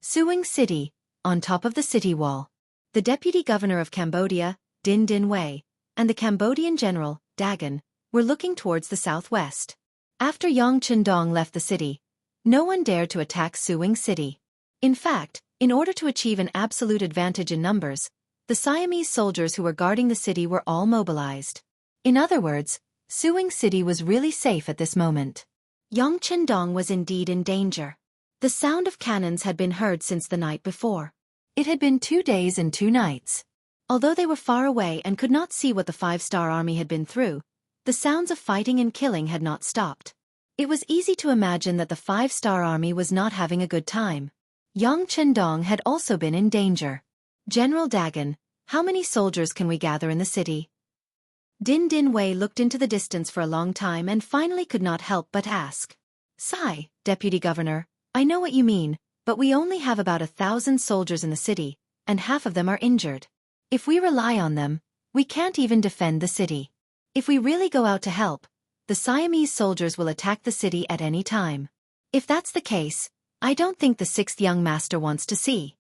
Suing City, on top of the city wall. The deputy governor of Cambodia, Din Din Wei, and the Cambodian general, Dagon, were looking towards the southwest. After Yang Chindong left the city, no one dared to attack Suing City. In fact, in order to achieve an absolute advantage in numbers, the Siamese soldiers who were guarding the city were all mobilized. In other words, Suing City was really safe at this moment. Yang Chindong was indeed in danger. The sound of cannons had been heard since the night before. It had been 2 days and 2 nights. Although they were far away and could not see what the 5-star army had been through, the sounds of fighting and killing had not stopped. It was easy to imagine that the 5-star army was not having a good time. Yang Chindong had also been in danger. General Dagon, how many soldiers can we gather in the city? Din Din Wei looked into the distance for a long time and finally could not help but ask. Sigh, Deputy Governor, I know what you mean, but we only have about 1,000 soldiers in the city, and half of them are injured. If we rely on them, we can't even defend the city. If we really go out to help, the Siamese soldiers will attack the city at any time. If that's the case, I don't think the 6th young master wants to see.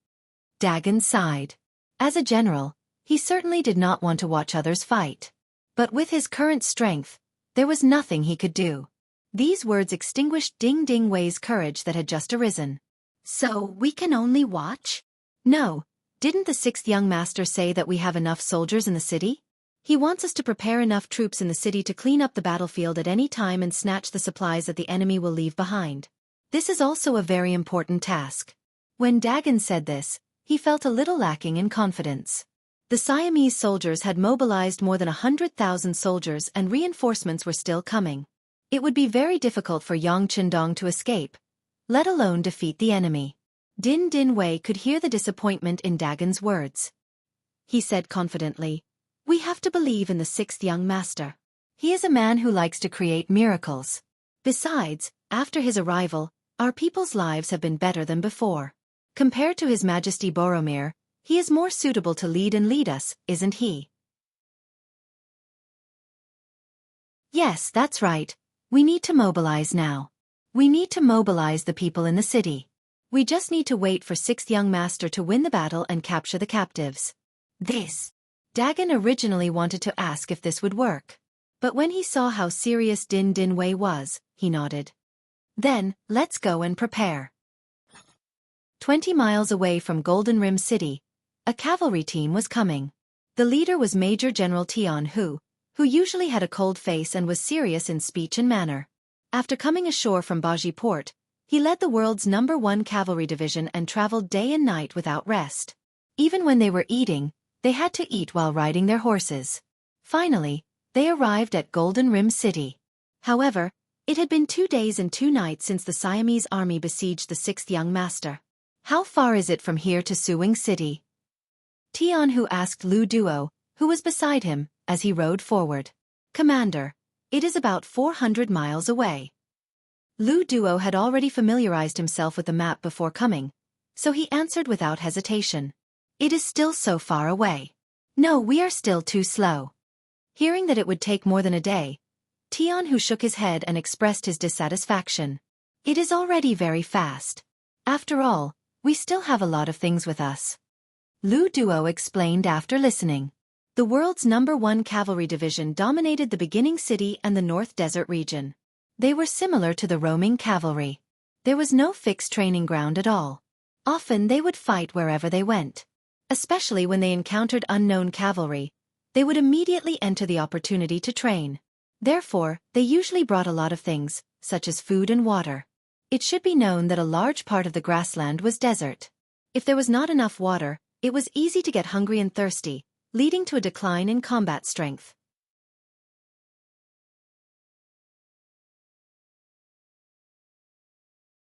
Dagon sighed. As a general, he certainly did not want to watch others fight. But with his current strength, there was nothing he could do. These words extinguished Ding Ding Wei's courage that had just arisen. So, we can only watch? No, didn't the 6th young master say that we have enough soldiers in the city? He wants us to prepare enough troops in the city to clean up the battlefield at any time and snatch the supplies that the enemy will leave behind. This is also a very important task. When Dagon said this, he felt a little lacking in confidence. The Siamese soldiers had mobilized more than 100,000 soldiers and reinforcements were still coming. It would be very difficult for Yang Chindong to escape, let alone defeat the enemy. Din Din Wei could hear the disappointment in Dagon's words. He said confidently, "We have to believe in the 6th young master. He is a man who likes to create miracles. Besides, after his arrival, our people's lives have been better than before. Compared to His Majesty Boromir, he is more suitable to lead us, isn't he?" Yes, that's right. We need to mobilize now. We need to mobilize the people in the city. We just need to wait for 6th young master to win the battle and capture the captives. Dagon originally wanted to ask if this would work. But when he saw how serious Din Din Wei was, he nodded. Then, let's go and prepare. 20 miles away from Golden Rim City, a cavalry team was coming. The leader was Major General Jianghu, who usually had a cold face and was serious in speech and manner. After coming ashore from Baji Port, he led the world's #1 cavalry division and traveled day and night without rest. Even when they were eating, they had to eat while riding their horses. Finally, they arrived at Golden Rim City. However, it had been 2 days and 2 nights since the Siamese army besieged the 6th young master. How far is it from here to Suing City? Tianhu asked Lu Duo, who was beside him, as he rode forward. Commander, it is about 400 miles away. Lu Duo had already familiarized himself with the map before coming, so he answered without hesitation. It is still so far away. No, we are still too slow. Hearing that it would take more than a day, Tianhu shook his head and expressed his dissatisfaction. It is already very fast. After all, we still have a lot of things with us. Lu Duo explained after listening. The world's #1 cavalry division dominated the beginning city and the North Desert region. They were similar to the roaming cavalry. There was no fixed training ground at all. Often they would fight wherever they went. Especially when they encountered unknown cavalry, they would immediately enter the opportunity to train. Therefore, they usually brought a lot of things, such as food and water. It should be known that a large part of the grassland was desert. If there was not enough water, it was easy to get hungry and thirsty, leading to a decline in combat strength.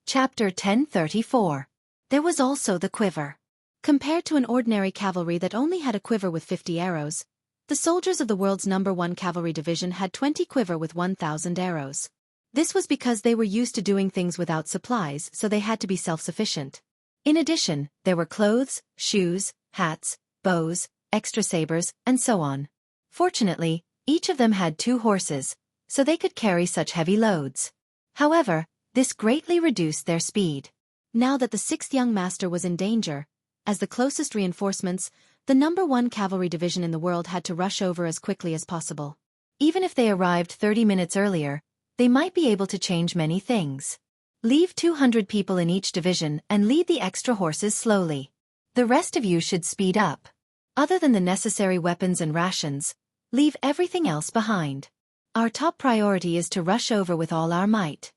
Chapter 1034. There was also the quiver. Compared to an ordinary cavalry that only had a quiver with 50 arrows, the soldiers of the world's #1 cavalry division had 20 quiver with 1,000 arrows. This was because they were used to doing things without supplies, so they had to be self-sufficient. In addition, there were clothes, shoes, hats, bows, extra sabers, and so on. Fortunately, each of them had 2 horses, so they could carry such heavy loads. However, This greatly reduced their speed. Now that the sixth young master was in danger, as the closest reinforcements, the number 1 cavalry division in the world had to rush over as quickly as possible. Even if they arrived 30 minutes earlier, they might be able to change many things. Leave 200 people in each division and lead the extra horses slowly. The rest of you should speed up. Other than the necessary weapons and rations, leave everything else behind. Our top priority is to rush over with all our might.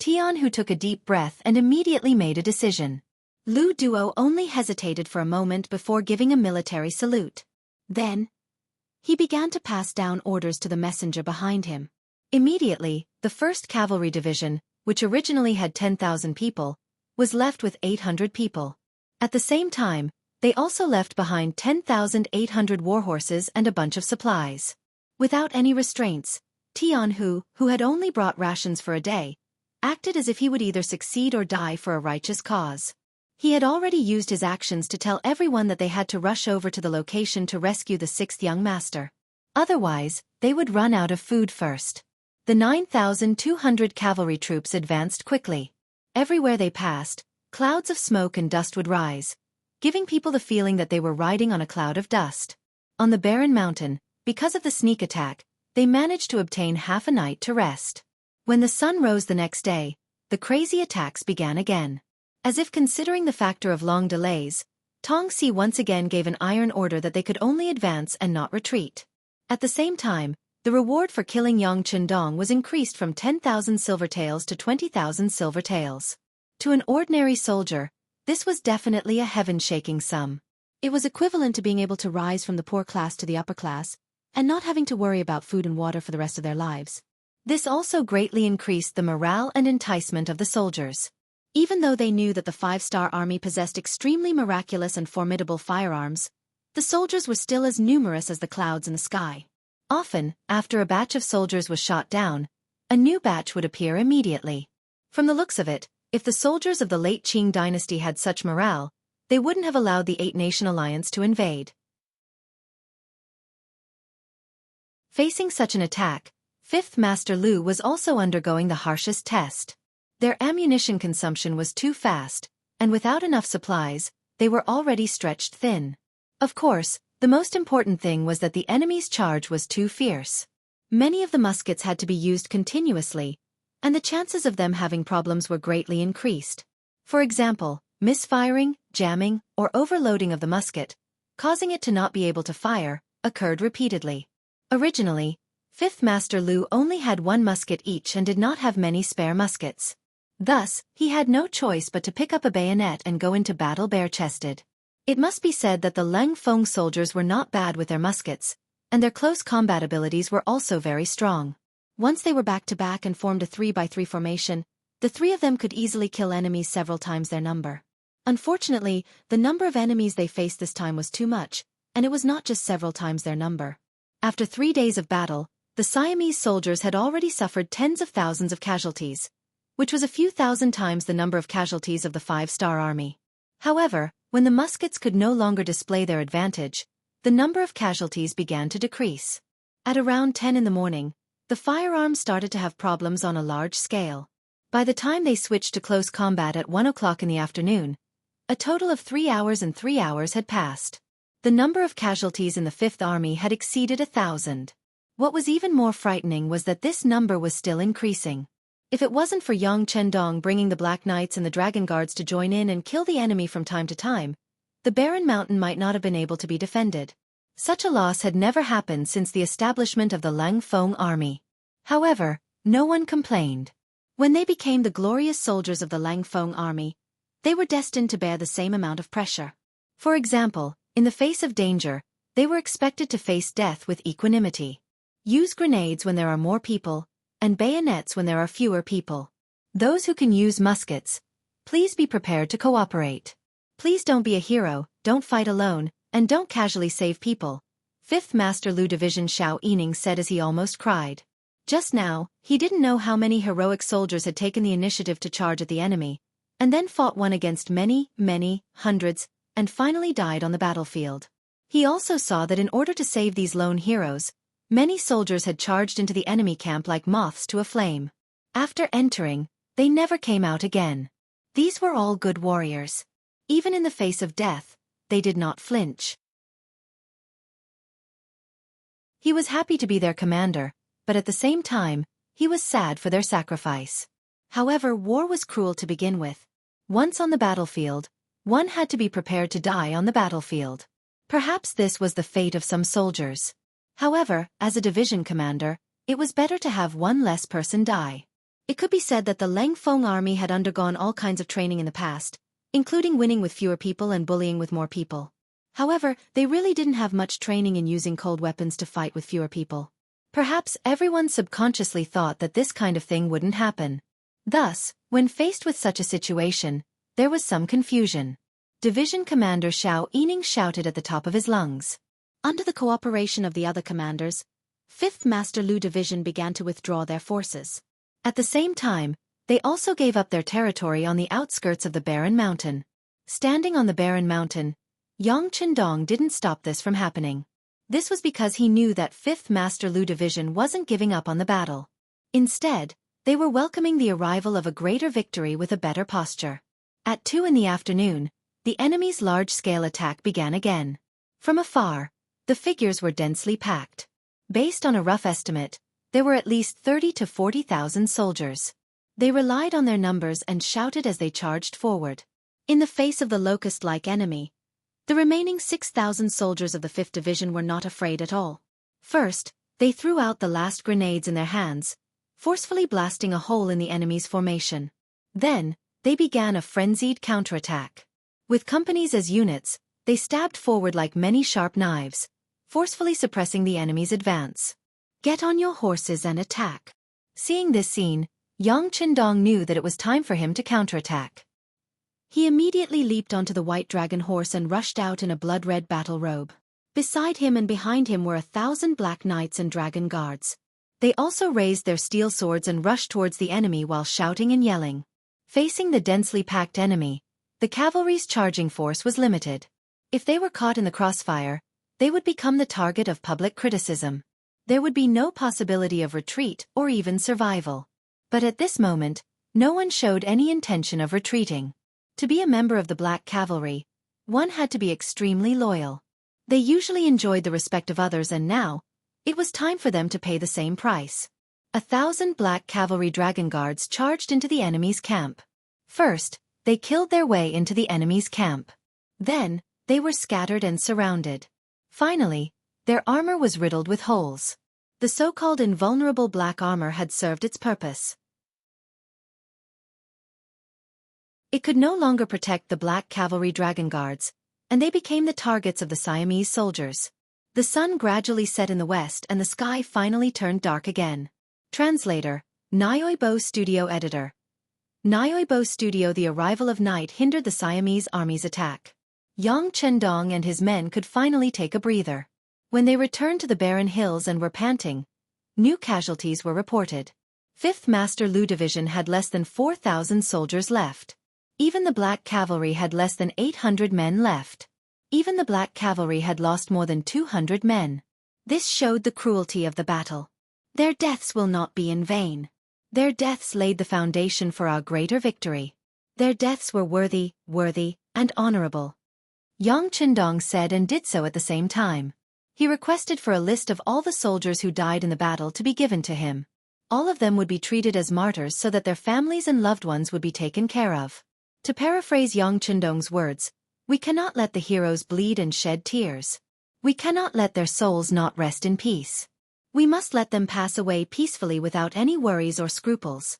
Tianhu took a deep breath and immediately made a decision. Lu Duo only hesitated for a moment before giving a military salute. Then, he began to pass down orders to the messenger behind him. Immediately, the 1st Cavalry Division, which originally had 10,000 people, was left with 800 people. At the same time, they also left behind 10,800 warhorses and a bunch of supplies. Without any restraints, Tianhu, who had only brought rations for a day, acted as if he would either succeed or die for a righteous cause. He had already used his actions to tell everyone that they had to rush over to the location to rescue the 6th young master. Otherwise, they would run out of food first. The 9,200 cavalry troops advanced quickly. Everywhere they passed, clouds of smoke and dust would rise, giving people the feeling that they were riding on a cloud of dust. On the barren mountain, because of the sneak attack, they managed to obtain half a night to rest. When the sun rose the next day, the crazy attacks began again. As if considering the factor of long delays, Tongxi once again gave an iron order that they could only advance and not retreat. At the same time, the reward for killing Yang Chendong was increased from 10,000 silver taels to 20,000 silver taels. To an ordinary soldier, this was definitely a heaven-shaking sum. It was equivalent to being able to rise from the poor class to the upper class, and not having to worry about food and water for the rest of their lives. This also greatly increased the morale and enticement of the soldiers. Even though they knew that the 5-star army possessed extremely miraculous and formidable firearms, the soldiers were still as numerous as the clouds in the sky. Often, after a batch of soldiers was shot down, a new batch would appear immediately. From the looks of it, if the soldiers of the late Qing dynasty had such morale, they wouldn't have allowed the 8-nation alliance to invade. Facing such an attack, 5th Master Lu was also undergoing the harshest test. Their ammunition consumption was too fast, and without enough supplies, they were already stretched thin. Of course, the most important thing was that the enemy's charge was too fierce. Many of the muskets had to be used continuously, and the chances of them having problems were greatly increased. For example, misfiring, jamming, or overloading of the musket, causing it to not be able to fire, occurred repeatedly. Originally, 5th Master Lu only had 1 musket each and did not have many spare muskets. Thus, he had no choice but to pick up a bayonet and go into battle bare-chested. It must be said that the Leng Feng soldiers were not bad with their muskets, and their close combat abilities were also very strong. Once they were back-to-back and formed a 3-by-3 formation, the 3 of them could easily kill enemies several times their number. Unfortunately, the number of enemies they faced this time was too much, and it was not just several times their number. After 3 days of battle, the Siamese soldiers had already suffered tens of thousands of casualties, which was a few thousand times the number of casualties of the 5-star army. However, when the muskets could no longer display their advantage, the number of casualties began to decrease. At around 10 in the morning, the firearms started to have problems on a large scale. By the time they switched to close combat at 1 o'clock in the afternoon, a total of 3 hours and 3 hours had passed. The number of casualties in the 5th Army had exceeded 1,000. What was even more frightening was that this number was still increasing. If it wasn't for Yang Chendong bringing the Black Knights and the Dragon Guards to join in and kill the enemy from time to time, the barren mountain might not have been able to be defended. Such a loss had never happened since the establishment of the Leng Feng army. However, no one complained. When they became the glorious soldiers of the Leng Feng army, they were destined to bear the same amount of pressure. For example, in the face of danger, they were expected to face death with equanimity. Use grenades when there are more people, and bayonets when there are fewer people. Those who can use muskets, please be prepared to cooperate. Please don't be a hero, don't fight alone, and don't casually save people, 5th Master Lu Division Xiao Yining said as he almost cried. Just now, he didn't know how many heroic soldiers had taken the initiative to charge at the enemy, and then fought one against many, hundreds, and finally died on the battlefield. He also saw that in order to save these lone heroes, many soldiers had charged into the enemy camp like moths to a flame. After entering, They never came out again. These were all good warriors. Even in the face of death, they did not flinch. He was happy to be their commander, but at the same time, he was sad for their sacrifice. However, war was cruel to begin with. Once on the battlefield, one had to be prepared to die on the battlefield. Perhaps this was the fate of some soldiers. However, as a division commander, it was better to have one less person die. It could be said that the Lengfeng army had undergone all kinds of training in the past, including winning with fewer people and bullying with more people. However, they really didn't have much training in using cold weapons to fight with fewer people. Perhaps everyone subconsciously thought that this kind of thing wouldn't happen. Thus, when faced with such a situation, there was some confusion. Division Commander Xiao Yining shouted at the top of his lungs. Under the cooperation of the other commanders, 5th Master Lu Division began to withdraw their forces. At the same time, they also gave up their territory on the outskirts of the Barren Mountain. Standing on the Barren Mountain, Yang Qindong didn't stop this from happening. This was because he knew that 5th Master Lu Division wasn't giving up on the battle. Instead, they were welcoming the arrival of a greater victory with a better posture. At 2 in the afternoon, the enemy's large-scale attack began again. From afar, the figures were densely packed. Based on a rough estimate, there were at least 30 to 40,000 soldiers. They relied on their numbers and shouted as they charged forward. In the face of the locust-like enemy, the remaining 6,000 soldiers of the 5th Division were not afraid at all. First, they threw out the last grenades in their hands, forcefully blasting a hole in the enemy's formation. Then, they began a frenzied counterattack. With companies as units, they stabbed forward like many sharp knives, forcefully suppressing the enemy's advance. Get on your horses and attack. Seeing this scene, Yang Qindong knew that it was time for him to counterattack. He immediately leaped onto the white dragon horse and rushed out in a blood-red battle robe. Beside him and behind him were 1,000 black knights and dragon guards. They also raised their steel swords and rushed towards the enemy while shouting and yelling. Facing the densely packed enemy, the cavalry's charging force was limited. If they were caught in the crossfire, they would become the target of public criticism. There would be no possibility of retreat or even survival. But at this moment, no one showed any intention of retreating. To be a member of the Black Cavalry, one had to be extremely loyal. They usually enjoyed the respect of others, and now, it was time for them to pay the same price. 1,000 Black Cavalry Dragon Guards charged into the enemy's camp. First, they killed their way into the enemy's camp. Then, they were scattered and surrounded. Finally, their armor was riddled with holes. The so-called invulnerable black armor had served its purpose. It could no longer protect the Black Cavalry Dragon Guards, and they became the targets of the Siamese soldiers. The sun gradually set in the west and the sky finally turned dark again. Translator, Nyoibo Studio Editor. Nyoibo Studio. The arrival of night hindered the Siamese army's attack. Yang Qindong and his men could finally take a breather. When they returned to the barren hills and were panting, new casualties were reported. 5th Master Lu Division had less than 4,000 soldiers left. Even the Black Cavalry had less than 800 men left. Even the Black Cavalry had lost more than 200 men. This showed the cruelty of the battle. Their deaths will not be in vain. Their deaths laid the foundation for our greater victory. Their deaths were worthy, and honorable. Yang Qindong said and did so at the same time. He requested for a list of all the soldiers who died in the battle to be given to him. All of them would be treated as martyrs so that their families and loved ones would be taken care of. To paraphrase Yang Qindong's words, we cannot let the heroes bleed and shed tears. We cannot let their souls not rest in peace. We must let them pass away peacefully without any worries or scruples.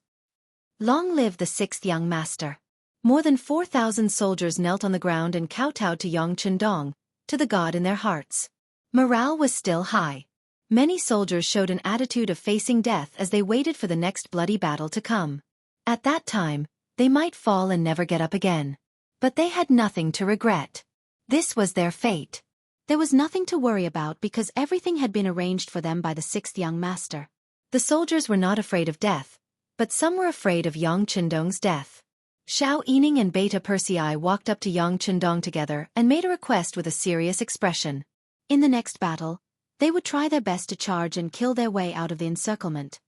Long live the 6th young master. More than 4,000 soldiers knelt on the ground and kowtowed to Yang Qindong, to the god in their hearts. Morale was still high. Many soldiers showed an attitude of facing death as they waited for the next bloody battle to come. At that time, they might fall and never get up again. But they had nothing to regret. This was their fate. There was nothing to worry about because everything had been arranged for them by the 6th young master. The soldiers were not afraid of death, but some were afraid of Yang Qindong's death. Xiao Yining and Beta Persei walked up to Yang Qindong together and made a request with a serious expression. In the next battle, they would try their best to charge and kill their way out of the encirclement.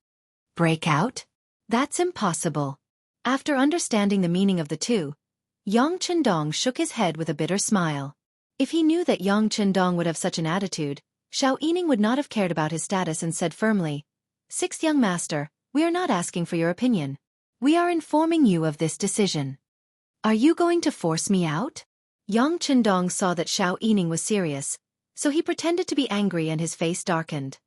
Break out? That's impossible. After understanding the meaning of the two, Yang Chendong shook his head with a bitter smile. If he knew that Yang Chendong would have such an attitude, Xiao Yining would not have cared about his status and said firmly, "Sixth young master, we are not asking for your opinion. We are informing you of this decision." "Are you going to force me out?" Yang Chendong saw that Xiao Yining was serious, so he pretended to be angry and his face darkened.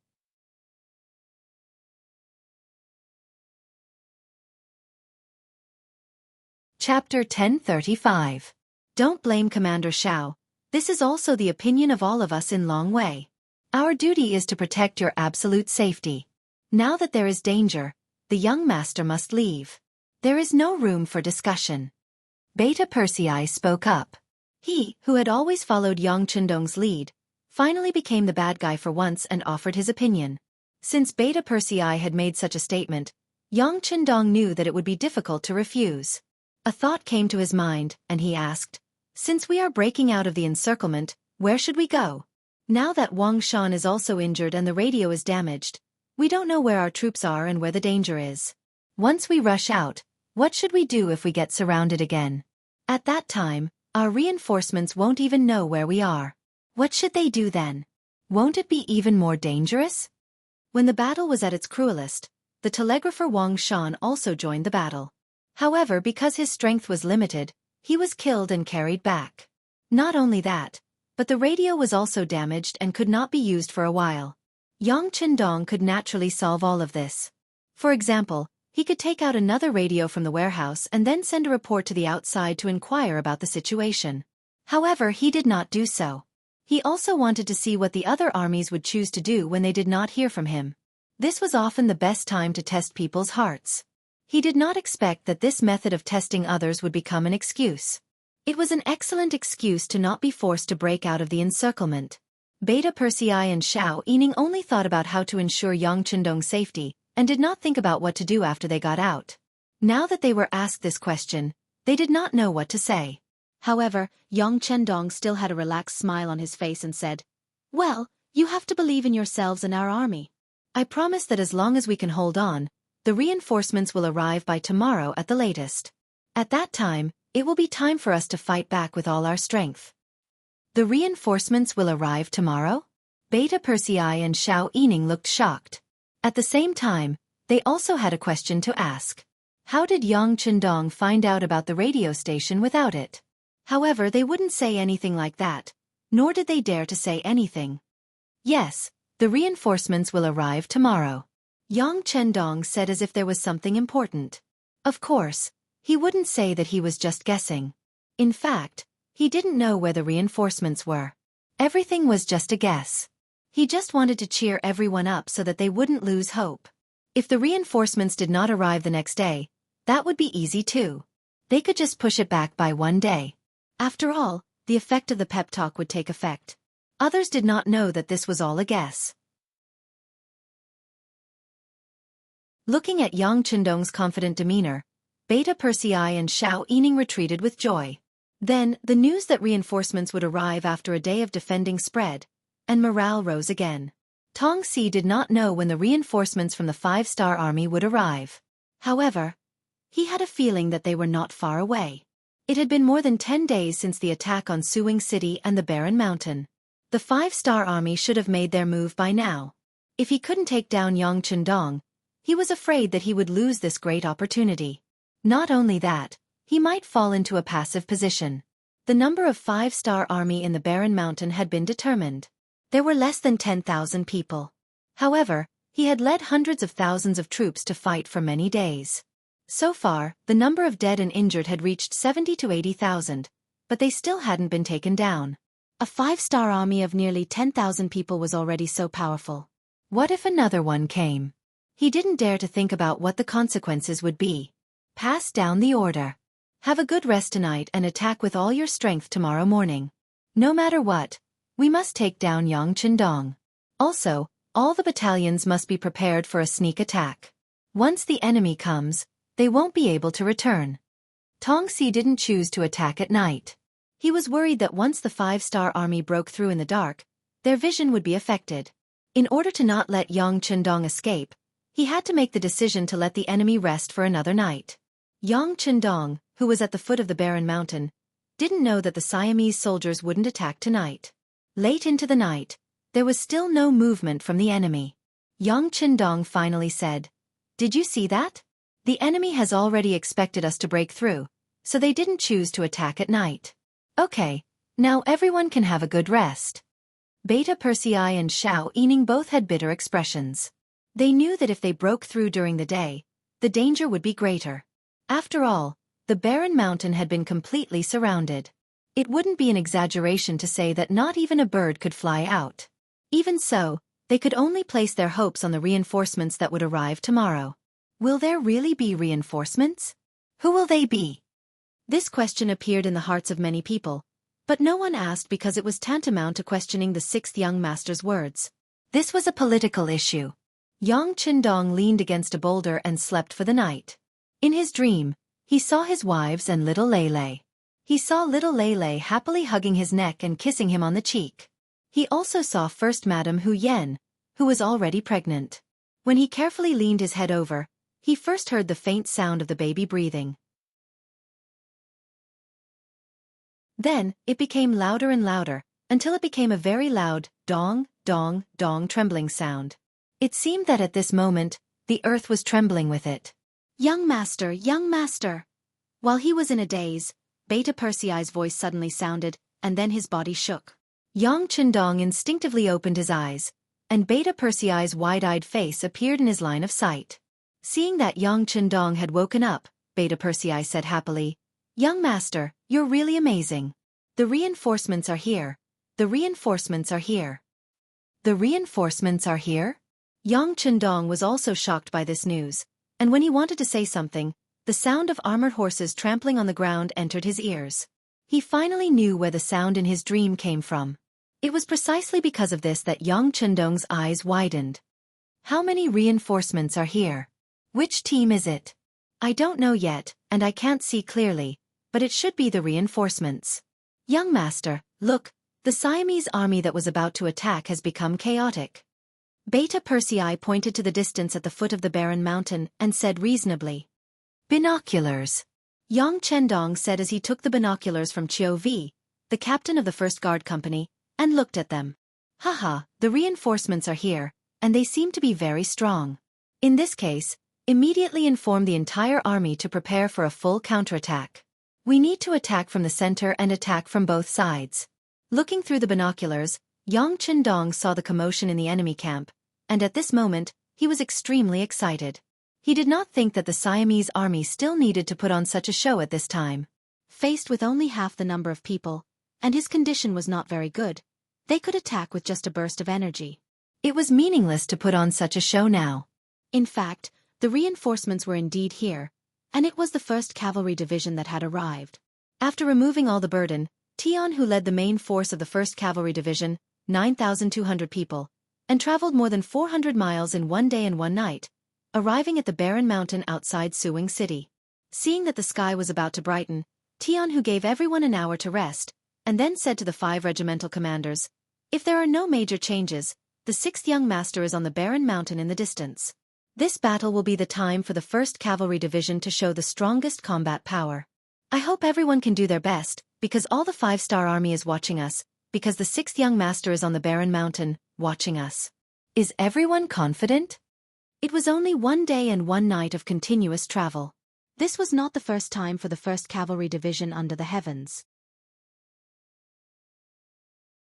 Chapter 1035. Don't blame Commander Xiao. This is also the opinion of all of us in Long Wei. Our duty is to protect your absolute safety. Now that there is danger, the young master must leave. There is no room for discussion. Beta Persei spoke up. He, who had always followed Yang Chendong's lead, finally became the bad guy for once and offered his opinion. Since Beta Persei had made such a statement, Yang Chendong knew that it would be difficult to refuse. A thought came to his mind, and he asked, "Since we are breaking out of the encirclement, where should we go? Now that Wang Shan is also injured and the radio is damaged, we don't know where our troops are and where the danger is. Once we rush out, what should we do if we get surrounded again? At that time, our reinforcements won't even know where we are. What should they do then? Won't it be even more dangerous?" When the battle was at its cruelest, the telegrapher Wang Shan also joined the battle. However, because his strength was limited, he was killed and carried back. Not only that, but the radio was also damaged and could not be used for a while. Yang Chendong could naturally solve all of this. For example, he could take out another radio from the warehouse and then send a report to the outside to inquire about the situation. However, he did not do so. He also wanted to see what the other armies would choose to do when they did not hear from him. This was often the best time to test people's hearts. He did not expect that this method of testing others would become an excuse. It was an excellent excuse to not be forced to break out of the encirclement. Beta Persei and Xiao Yining only thought about how to ensure Yang Chendong's safety, and did not think about what to do after they got out. Now that they were asked this question, they did not know what to say. However, Yang Chendong still had a relaxed smile on his face and said, "Well, you have to believe in yourselves and our army. I promise that as long as we can hold on, the reinforcements will arrive by tomorrow at the latest. At that time, it will be time for us to fight back with all our strength." "The reinforcements will arrive tomorrow?" Beta Persei and Xiao Yining looked shocked. At the same time, they also had a question to ask. How did Yang Chendong find out about the radio station without it? However, they wouldn't say anything like that, nor did they dare to say anything. "Yes, the reinforcements will arrive tomorrow," Yang Chendong said as if there was something important. Of course, he wouldn't say that he was just guessing. In fact, he didn't know where the reinforcements were. Everything was just a guess. He just wanted to cheer everyone up so that they wouldn't lose hope. If the reinforcements did not arrive the next day, that would be easy too. They could just push it back by one day. After all, the effect of the pep talk would take effect. Others did not know that this was all a guess. Looking at Yang Chendong's confident demeanor, Beta Persei and Xiao Yining retreated with joy. Then, the news that reinforcements would arrive after a day of defending spread, and morale rose again. Tong Si did not know when the reinforcements from the 5-star army would arrive. However, he had a feeling that they were not far away. It had been more than 10 days since the attack on Suing City and the Barren Mountain. The 5-star army should have made their move by now. If he couldn't take down Yang Chendong, he was afraid that he would lose this great opportunity. Not only that, he might fall into a passive position. The number of 5-star army in the Barren Mountain had been determined. There were less than 10,000 people. However, he had led hundreds of thousands of troops to fight for many days. So far, the number of dead and injured had reached 70 to 80,000, but they still hadn't been taken down. A 5-star army of nearly 10,000 people was already so powerful. What if another one came? He didn't dare to think about what the consequences would be. Pass down the order. Have a good rest tonight and attack with all your strength tomorrow morning. No matter what, we must take down Yang Chendong. Also, all the battalions must be prepared for a sneak attack. Once the enemy comes, they won't be able to return. Tong Si didn't choose to attack at night. He was worried that once the 5-star army broke through in the dark, their vision would be affected. In order to not let Yang Chendong escape, he had to make the decision to let the enemy rest for another night. Yang Chendong, who was at the foot of the barren mountain, didn't know that the Siamese soldiers wouldn't attack tonight. Late into the night, there was still no movement from the enemy. Yang Chendong finally said, "Did you see that? The enemy has already expected us to break through, so they didn't choose to attack at night. Okay, now everyone can have a good rest." Beta Persei and Xiao Yining both had bitter expressions. They knew that if they broke through during the day, the danger would be greater. After all, the barren mountain had been completely surrounded. It wouldn't be an exaggeration to say that not even a bird could fly out. Even so, they could only place their hopes on the reinforcements that would arrive tomorrow. Will there really be reinforcements? Who will they be? This question appeared in the hearts of many people, but no one asked because it was tantamount to questioning the sixth young master's words. This was a political issue. Yang Chendong leaned against a boulder and slept for the night. In his dream, he saw his wives and little Lele. He saw little Lele happily hugging his neck and kissing him on the cheek. He also saw First Madame Hu Yen, who was already pregnant. When he carefully leaned his head over, he first heard the faint sound of the baby breathing. Then, it became louder and louder, until it became a very loud, dong, dong, dong trembling sound. It seemed that at this moment, the earth was trembling with it. "Young master, young master!" While he was in a daze, Beta Persei's voice suddenly sounded, and then his body shook. Yang Chendong instinctively opened his eyes, and Beta Persei's wide-eyed face appeared in his line of sight. Seeing that Yang Chendong had woken up, Beta Persei said happily, "Young master, you're really amazing. The reinforcements are here. The reinforcements are here." The reinforcements are here? Yang Chendong was also shocked by this news, and when he wanted to say something, the sound of armored horses trampling on the ground entered his ears. He finally knew where the sound in his dream came from. It was precisely because of this that Yang Chendong's eyes widened. How many reinforcements are here? Which team is it? I don't know yet, and I can't see clearly, but it should be the reinforcements. Young master, look, the Siamese army that was about to attack has become chaotic. Beta Persei pointed to the distance at the foot of the barren mountain and said reasonably. Binoculars. Yang Chendong said as he took the binoculars from Qiu Vi, the captain of the first guard company, and looked at them. Haha, the reinforcements are here, and they seem to be very strong. In this case, immediately inform the entire army to prepare for a full counterattack. We need to attack from the center and attack from both sides. Looking through the binoculars, Yang Chendong saw the commotion in the enemy camp, and at this moment, he was extremely excited. He did not think that the Siamese army still needed to put on such a show at this time. Faced with only half the number of people, and his condition was not very good, they could attack with just a burst of energy. It was meaningless to put on such a show now. In fact, the reinforcements were indeed here, and it was the 1st Cavalry Division that had arrived. After removing all the burden, Tian, who led the main force of the 1st Cavalry Division, 9,200 people, and traveled more than 400 miles in one day and one night, arriving at the barren mountain outside Suwing City. Seeing that the sky was about to brighten, Tian, who gave everyone an hour to rest, and then said to the 5 regimental commanders, "If there are no major changes, the 6th young master is on the barren mountain in the distance. This battle will be the time for the 1st Cavalry Division to show the strongest combat power. I hope everyone can do their best, because all the 5-star army is watching us, because the 6th young master is on the barren mountain, watching us." Is everyone confident? It was only one day and one night of continuous travel. This was not the first time for the 1st Cavalry Division under the heavens.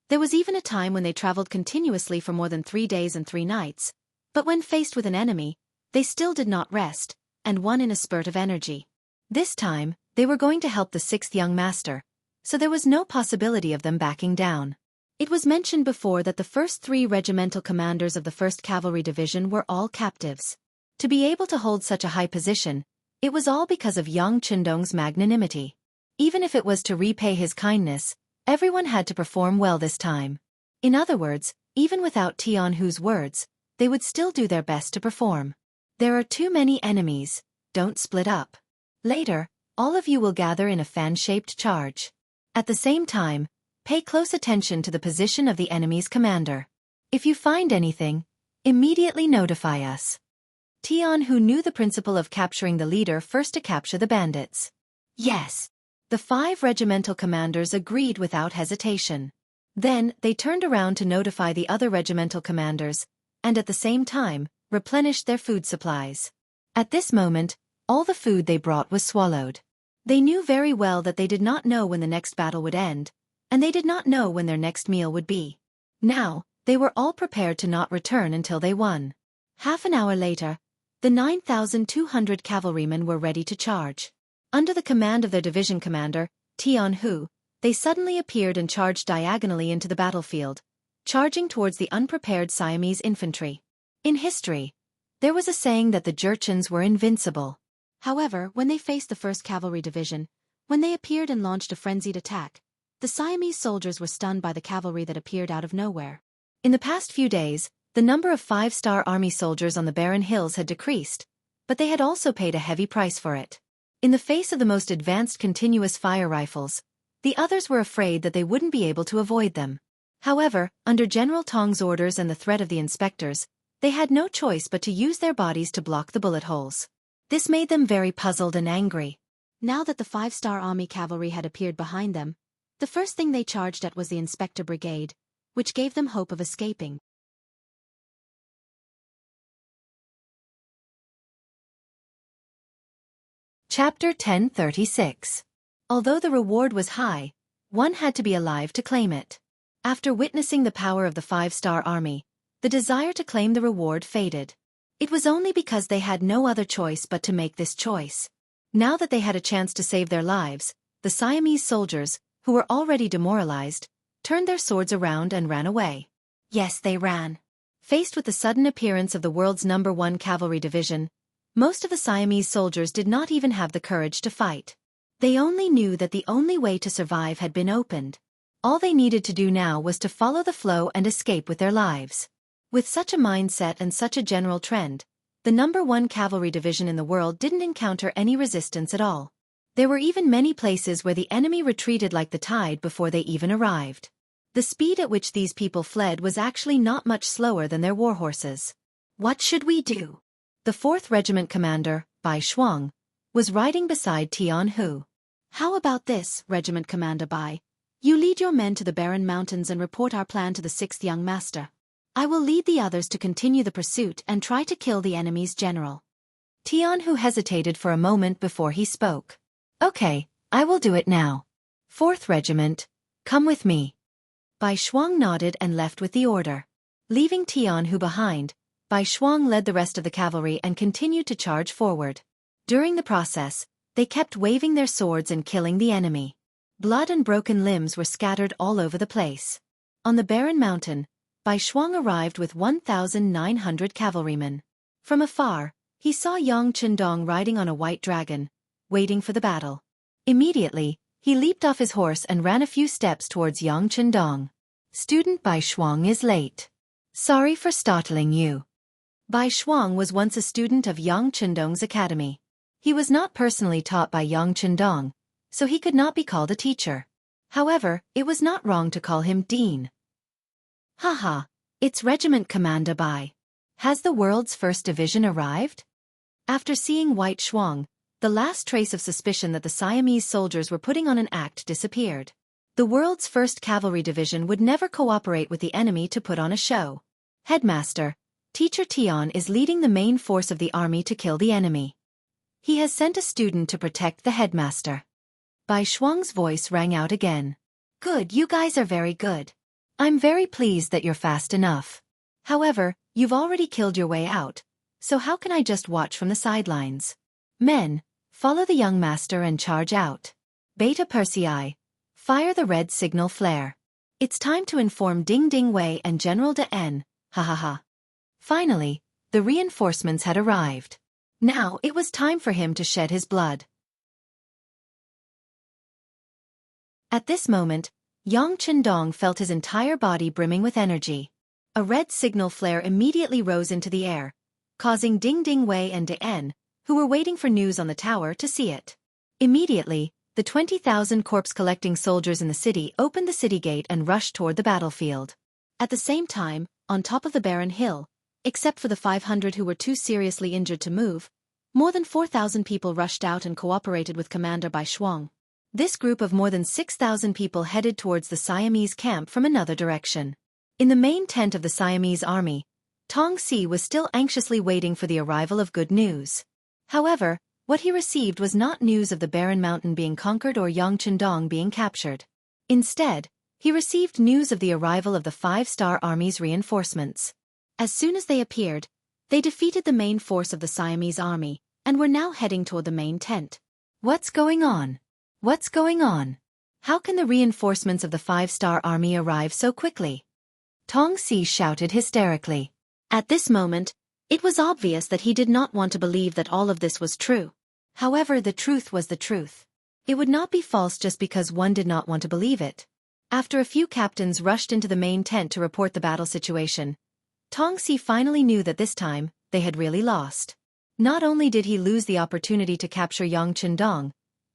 There was even a time when they traveled continuously for more than 3 days and 3 nights, but when faced with an enemy, they still did not rest, and won in a spurt of energy. This time, they were going to help the 6th young master, so there was no possibility of them backing down. It was mentioned before that the first 3 regimental commanders of the 1st Cavalry Division were all captives. To be able to hold such a high position, it was all because of Yang Chendong's magnanimity. Even if it was to repay his kindness, everyone had to perform well this time. In other words, even without Tian Hu's words, they would still do their best to perform. There are too many enemies, don't split up. Later, all of you will gather in a fan-shaped charge. At the same time, pay close attention to the position of the enemy's commander. If you find anything, immediately notify us. Tianhu knew the principle of capturing the leader first to capture the bandits. Yes. The 5 regimental commanders agreed without hesitation. Then, they turned around to notify the other regimental commanders, and at the same time, replenished their food supplies. At this moment, all the food they brought was swallowed. They knew very well that they did not know when the next battle would end, and they did not know when their next meal would be. Now, they were all prepared to not return until they won. Half an hour later, the 9,200 cavalrymen were ready to charge. Under the command of their division commander, Tianhu, they suddenly appeared and charged diagonally into the battlefield, charging towards the unprepared Siamese infantry. In history, there was a saying that the Jurchens were invincible. However, when they faced the 1st Cavalry Division, when they appeared and launched a frenzied attack, the Siamese soldiers were stunned by the cavalry that appeared out of nowhere. In the past few days, the number of 5-star army soldiers on the barren hills had decreased, but they had also paid a heavy price for it. In the face of the most advanced continuous fire rifles, the others were afraid that they wouldn't be able to avoid them. However, under General Tong's orders and the threat of the inspectors, they had no choice but to use their bodies to block the bullet holes. This made them very puzzled and angry. Now that the 5-star army cavalry had appeared behind them, the first thing they charged at was the Inspector Brigade, which gave them hope of escaping. Chapter 1036. Although the reward was high, one had to be alive to claim it. After witnessing the power of the 5-star army, the desire to claim the reward faded. It was only because they had no other choice but to make this choice. Now that they had a chance to save their lives, the Siamese soldiers, who were already demoralized, turned their swords around and ran away. Yes, they ran. Faced with the sudden appearance of the world's #1 cavalry division, most of the Siamese soldiers did not even have the courage to fight. They only knew that the only way to survive had been opened. All they needed to do now was to follow the flow and escape with their lives. With such a mindset and such a general trend, the #1 cavalry division in the world didn't encounter any resistance at all. There were even many places where the enemy retreated like the tide before they even arrived. The speed at which these people fled was actually not much slower than their war horses. What should we do? The 4th Regiment commander, Bai Shuang, was riding beside Tianhu. How about this, Regiment Commander Bai? You lead your men to the barren mountains and report our plan to the 6th young master. I will lead the others to continue the pursuit and try to kill the enemy's general. Tianhu hesitated for a moment before he spoke. Okay, I will do it now. 4th Regiment, come with me. Bai Shuang nodded and left with the order. Leaving Tianhu behind, Bai Shuang led the rest of the cavalry and continued to charge forward. During the process, they kept waving their swords and killing the enemy. Blood and broken limbs were scattered all over the place. On the barren mountain, Bai Shuang arrived with 1,900 cavalrymen. From afar, he saw Yang Qindong riding on a white dragon, waiting for the battle. Immediately, he leaped off his horse and ran a few steps towards Yang Qindong. Student Bai Shuang is late. Sorry for startling you. Bai Shuang was once a student of Yang Qindong's academy. He was not personally taught by Yang Qindong, so he could not be called a teacher. However, it was not wrong to call him Dean. Haha, it's Regiment Commander Bai. Has the world's 1st Division arrived? After seeing White Shuang, the last trace of suspicion that the Siamese soldiers were putting on an act disappeared. The world's 1st Cavalry Division would never cooperate with the enemy to put on a show. Headmaster, Teacher Tian is leading the main force of the army to kill the enemy. He has sent a student to protect the headmaster. Bai Shuang's voice rang out again. Good, you guys are very good. I'm very pleased that you're fast enough. However, you've already killed your way out, so how can I just watch from the sidelines? Men, follow the young master and charge out. Beta Persei, fire the red signal flare. It's time to inform Ding Ding Wei and General.At, ha ha ha. Finally, the reinforcements had arrived. Now it was time for him to shed his blood. At this moment, Yang Qindong felt his entire body brimming with energy. A red signal flare immediately rose into the air, causing Ding Ding Wei and De, who were waiting for news on the tower, to see it. Immediately, the 20,000 corpse-collecting soldiers in the city opened the city gate and rushed toward the battlefield. At the same time, on top of the barren hill, Except for the 500 who were too seriously injured to move, more than 4,000 people rushed out and cooperated with Commander Bai Shuang. This group of more than 6,000 people headed towards the Siamese camp from another direction. In the main tent of the Siamese army, Tong Si was still anxiously waiting for the arrival of good news. However, what he received was not news of the barren mountain being conquered or Yang Qindong being captured. Instead, he received news of the arrival of the 5-star army's reinforcements. As soon as they appeared, they defeated the main force of the Siamese army, and were now heading toward the main tent. What's going on? What's going on? How can the reinforcements of the 5-star army arrive so quickly? Tong Si shouted hysterically. At this moment, it was obvious that he did not want to believe that all of this was true. However, the truth was the truth. It would not be false just because one did not want to believe it. After a few captains rushed into the main tent to report the battle situation, Tong Si finally knew that this time, they had really lost. Not only did he lose the opportunity to capture Yang Qindong,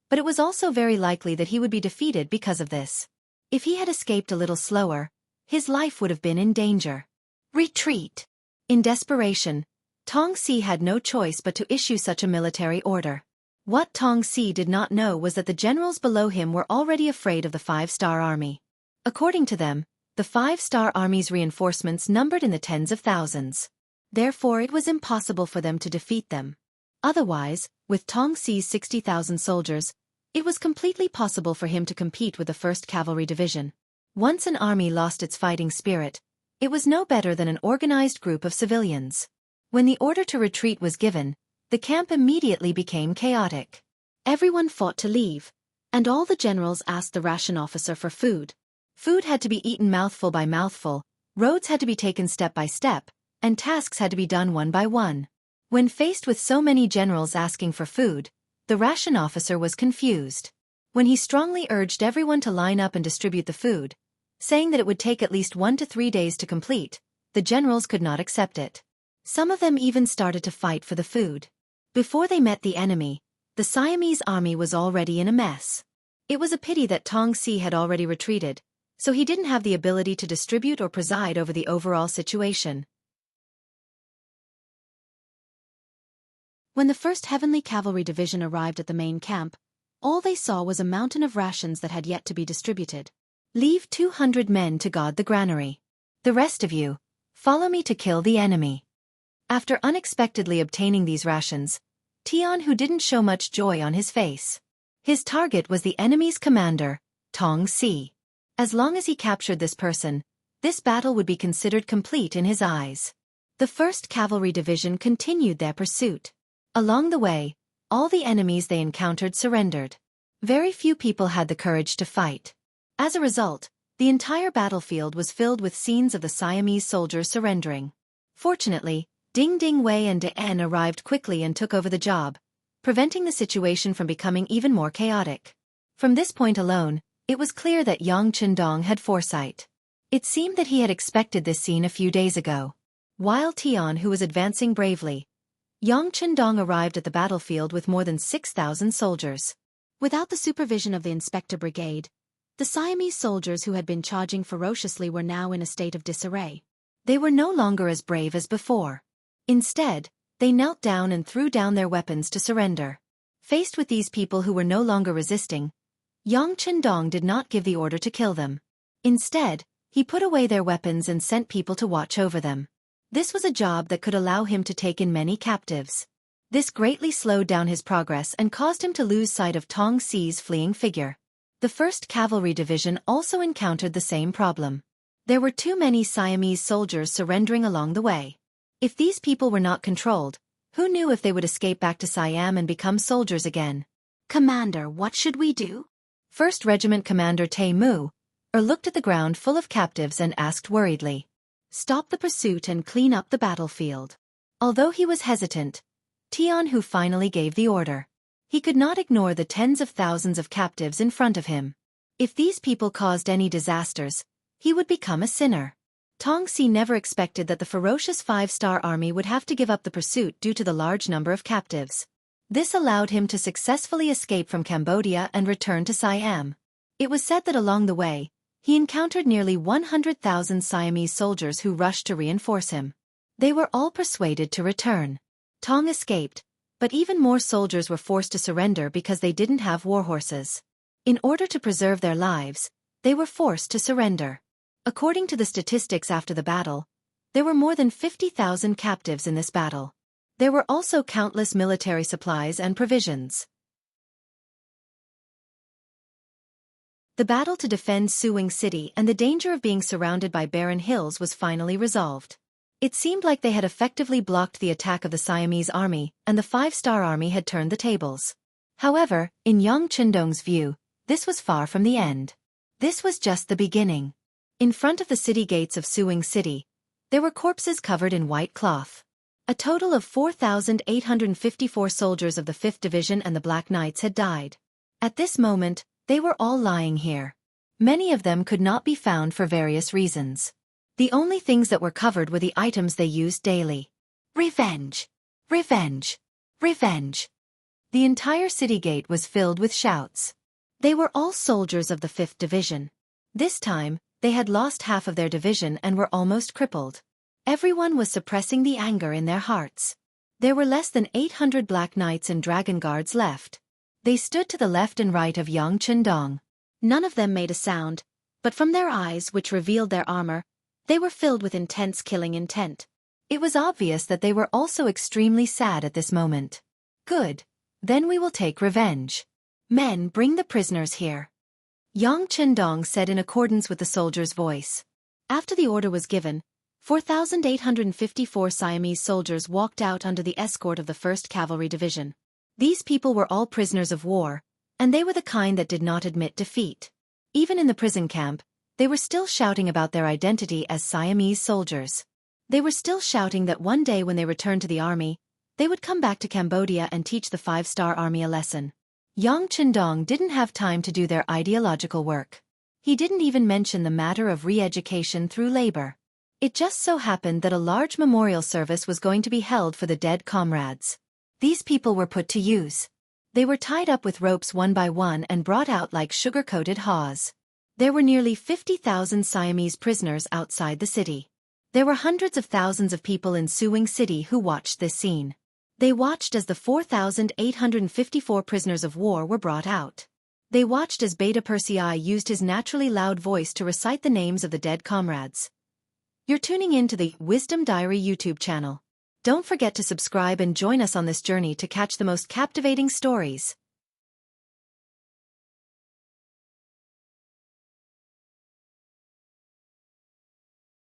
but it was also very likely that he would be defeated because of this. If he had escaped a little slower, his life would have been in danger. Retreat! In desperation, Tong Si had no choice but to issue such a military order. What Tong Si did not know was that the generals below him were already afraid of the 5-star army. According to them, the 5-star army's reinforcements numbered in the tens of thousands. Therefore it was impossible for them to defeat them. Otherwise, with Tong Si's 60,000 soldiers, it was completely possible for him to compete with the 1st Cavalry Division. Once an army lost its fighting spirit, it was no better than an organized group of civilians. When the order to retreat was given, the camp immediately became chaotic. Everyone fought to leave, and all the generals asked the ration officer for food. Food had to be eaten mouthful by mouthful, roads had to be taken step by step, and tasks had to be done one by one. When faced with so many generals asking for food, the ration officer was confused. When he strongly urged everyone to line up and distribute the food, saying that it would take at least 1 to 3 days to complete, the generals could not accept it. Some of them even started to fight for the food. Before they met the enemy, the Siamese army was already in a mess. It was a pity that Tong Si had already retreated, so he didn't have the ability to distribute or preside over the overall situation. When the 1st Heavenly Cavalry Division arrived at the main camp, all they saw was a mountain of rations that had yet to be distributed. Leave 200 men to guard the granary. The rest of you, follow me to kill the enemy. After unexpectedly obtaining these rations, Tianhu didn't show much joy on his face. His target was the enemy's commander, Tong Si. As long as he captured this person, this battle would be considered complete in his eyes. The 1st Cavalry Division continued their pursuit. Along the way, all the enemies they encountered surrendered. Very few people had the courage to fight. As a result, the entire battlefield was filled with scenes of the Siamese soldiers surrendering. Fortunately, Ding Ding Wei and De En arrived quickly and took over the job, preventing the situation from becoming even more chaotic. From this point alone, it was clear that Yang Qindong had foresight. It seemed that he had expected this scene a few days ago. While Tianhu was advancing bravely, Yang Qindong arrived at the battlefield with more than 6,000 soldiers. Without the supervision of the Inspector Brigade, the Siamese soldiers who had been charging ferociously were now in a state of disarray. They were no longer as brave as before. Instead, they knelt down and threw down their weapons to surrender. Faced with these people who were no longer resisting, Yang Qindong did not give the order to kill them. Instead, he put away their weapons and sent people to watch over them. This was a job that could allow him to take in many captives. This greatly slowed down his progress and caused him to lose sight of Tong Si's fleeing figure. The 1st Cavalry Division also encountered the same problem. There were too many Siamese soldiers surrendering along the way. If these people were not controlled, who knew if they would escape back to Siam and become soldiers again? Commander, what should we do? 1st Regiment Commander Tai Mu looked at the ground full of captives and asked worriedly. Stop the pursuit and clean up the battlefield. Although he was hesitant, Tianhu finally gave the order. He could not ignore the tens of thousands of captives in front of him. If these people caused any disasters, he would become a sinner. Tong Si never expected that the ferocious 5-star army would have to give up the pursuit due to the large number of captives. This allowed him to successfully escape from Cambodia and return to Siam. It was said that along the way, he encountered nearly 100,000 Siamese soldiers who rushed to reinforce him. They were all persuaded to return. Tong escaped, but even more soldiers were forced to surrender because they didn't have war horses. In order to preserve their lives, they were forced to surrender. According to the statistics after the battle, there were more than 50,000 captives in this battle. There were also countless military supplies and provisions. The battle to defend Suwing City and the danger of being surrounded by barren hills was finally resolved. It seemed like they had effectively blocked the attack of the Siamese army, and the five-star army had turned the tables. However, in Yang Chindong's view, this was far from the end. This was just the beginning. In front of the city gates of Suwing City, there were corpses covered in white cloth. A total of 4,854 soldiers of the 5th Division and the Black Knights had died. At this moment, they were all lying here. Many of them could not be found for various reasons. The only things that were covered were the items they used daily. Revenge! Revenge! Revenge! The entire city gate was filled with shouts. They were all soldiers of the 5th Division. This time, they had lost half of their division and were almost crippled. Everyone was suppressing the anger in their hearts. There were less than 800 Black Knights and Dragon Guards left. They stood to the left and right of Yang Chindong. None of them made a sound, but from their eyes, which revealed their armor, they were filled with intense killing intent. It was obvious that they were also extremely sad at this moment. Good. Then we will take revenge. Men, bring the prisoners here. Yang Chindong said in accordance with the soldier's voice. After the order was given, 4,854 Siamese soldiers walked out under the escort of the 1st Cavalry Division. These people were all prisoners of war, and they were the kind that did not admit defeat. Even in the prison camp, they were still shouting about their identity as Siamese soldiers. They were still shouting that one day when they returned to the army, they would come back to Cambodia and teach the 5-star army a lesson. Yang Chindong didn't have time to do their ideological work. He didn't even mention the matter of re-education through labor. It just so happened that a large memorial service was going to be held for the dead comrades. These people were put to use. They were tied up with ropes one by one and brought out like sugar-coated haws. There were nearly 50,000 Siamese prisoners outside the city. There were hundreds of thousands of people in Suwing City who watched this scene. They watched as the 4,854 prisoners of war were brought out. They watched as Beta Persei used his naturally loud voice to recite the names of the dead comrades. You're tuning in to the Wisdom Diary YouTube channel. Don't forget to subscribe and join us on this journey to catch the most captivating stories.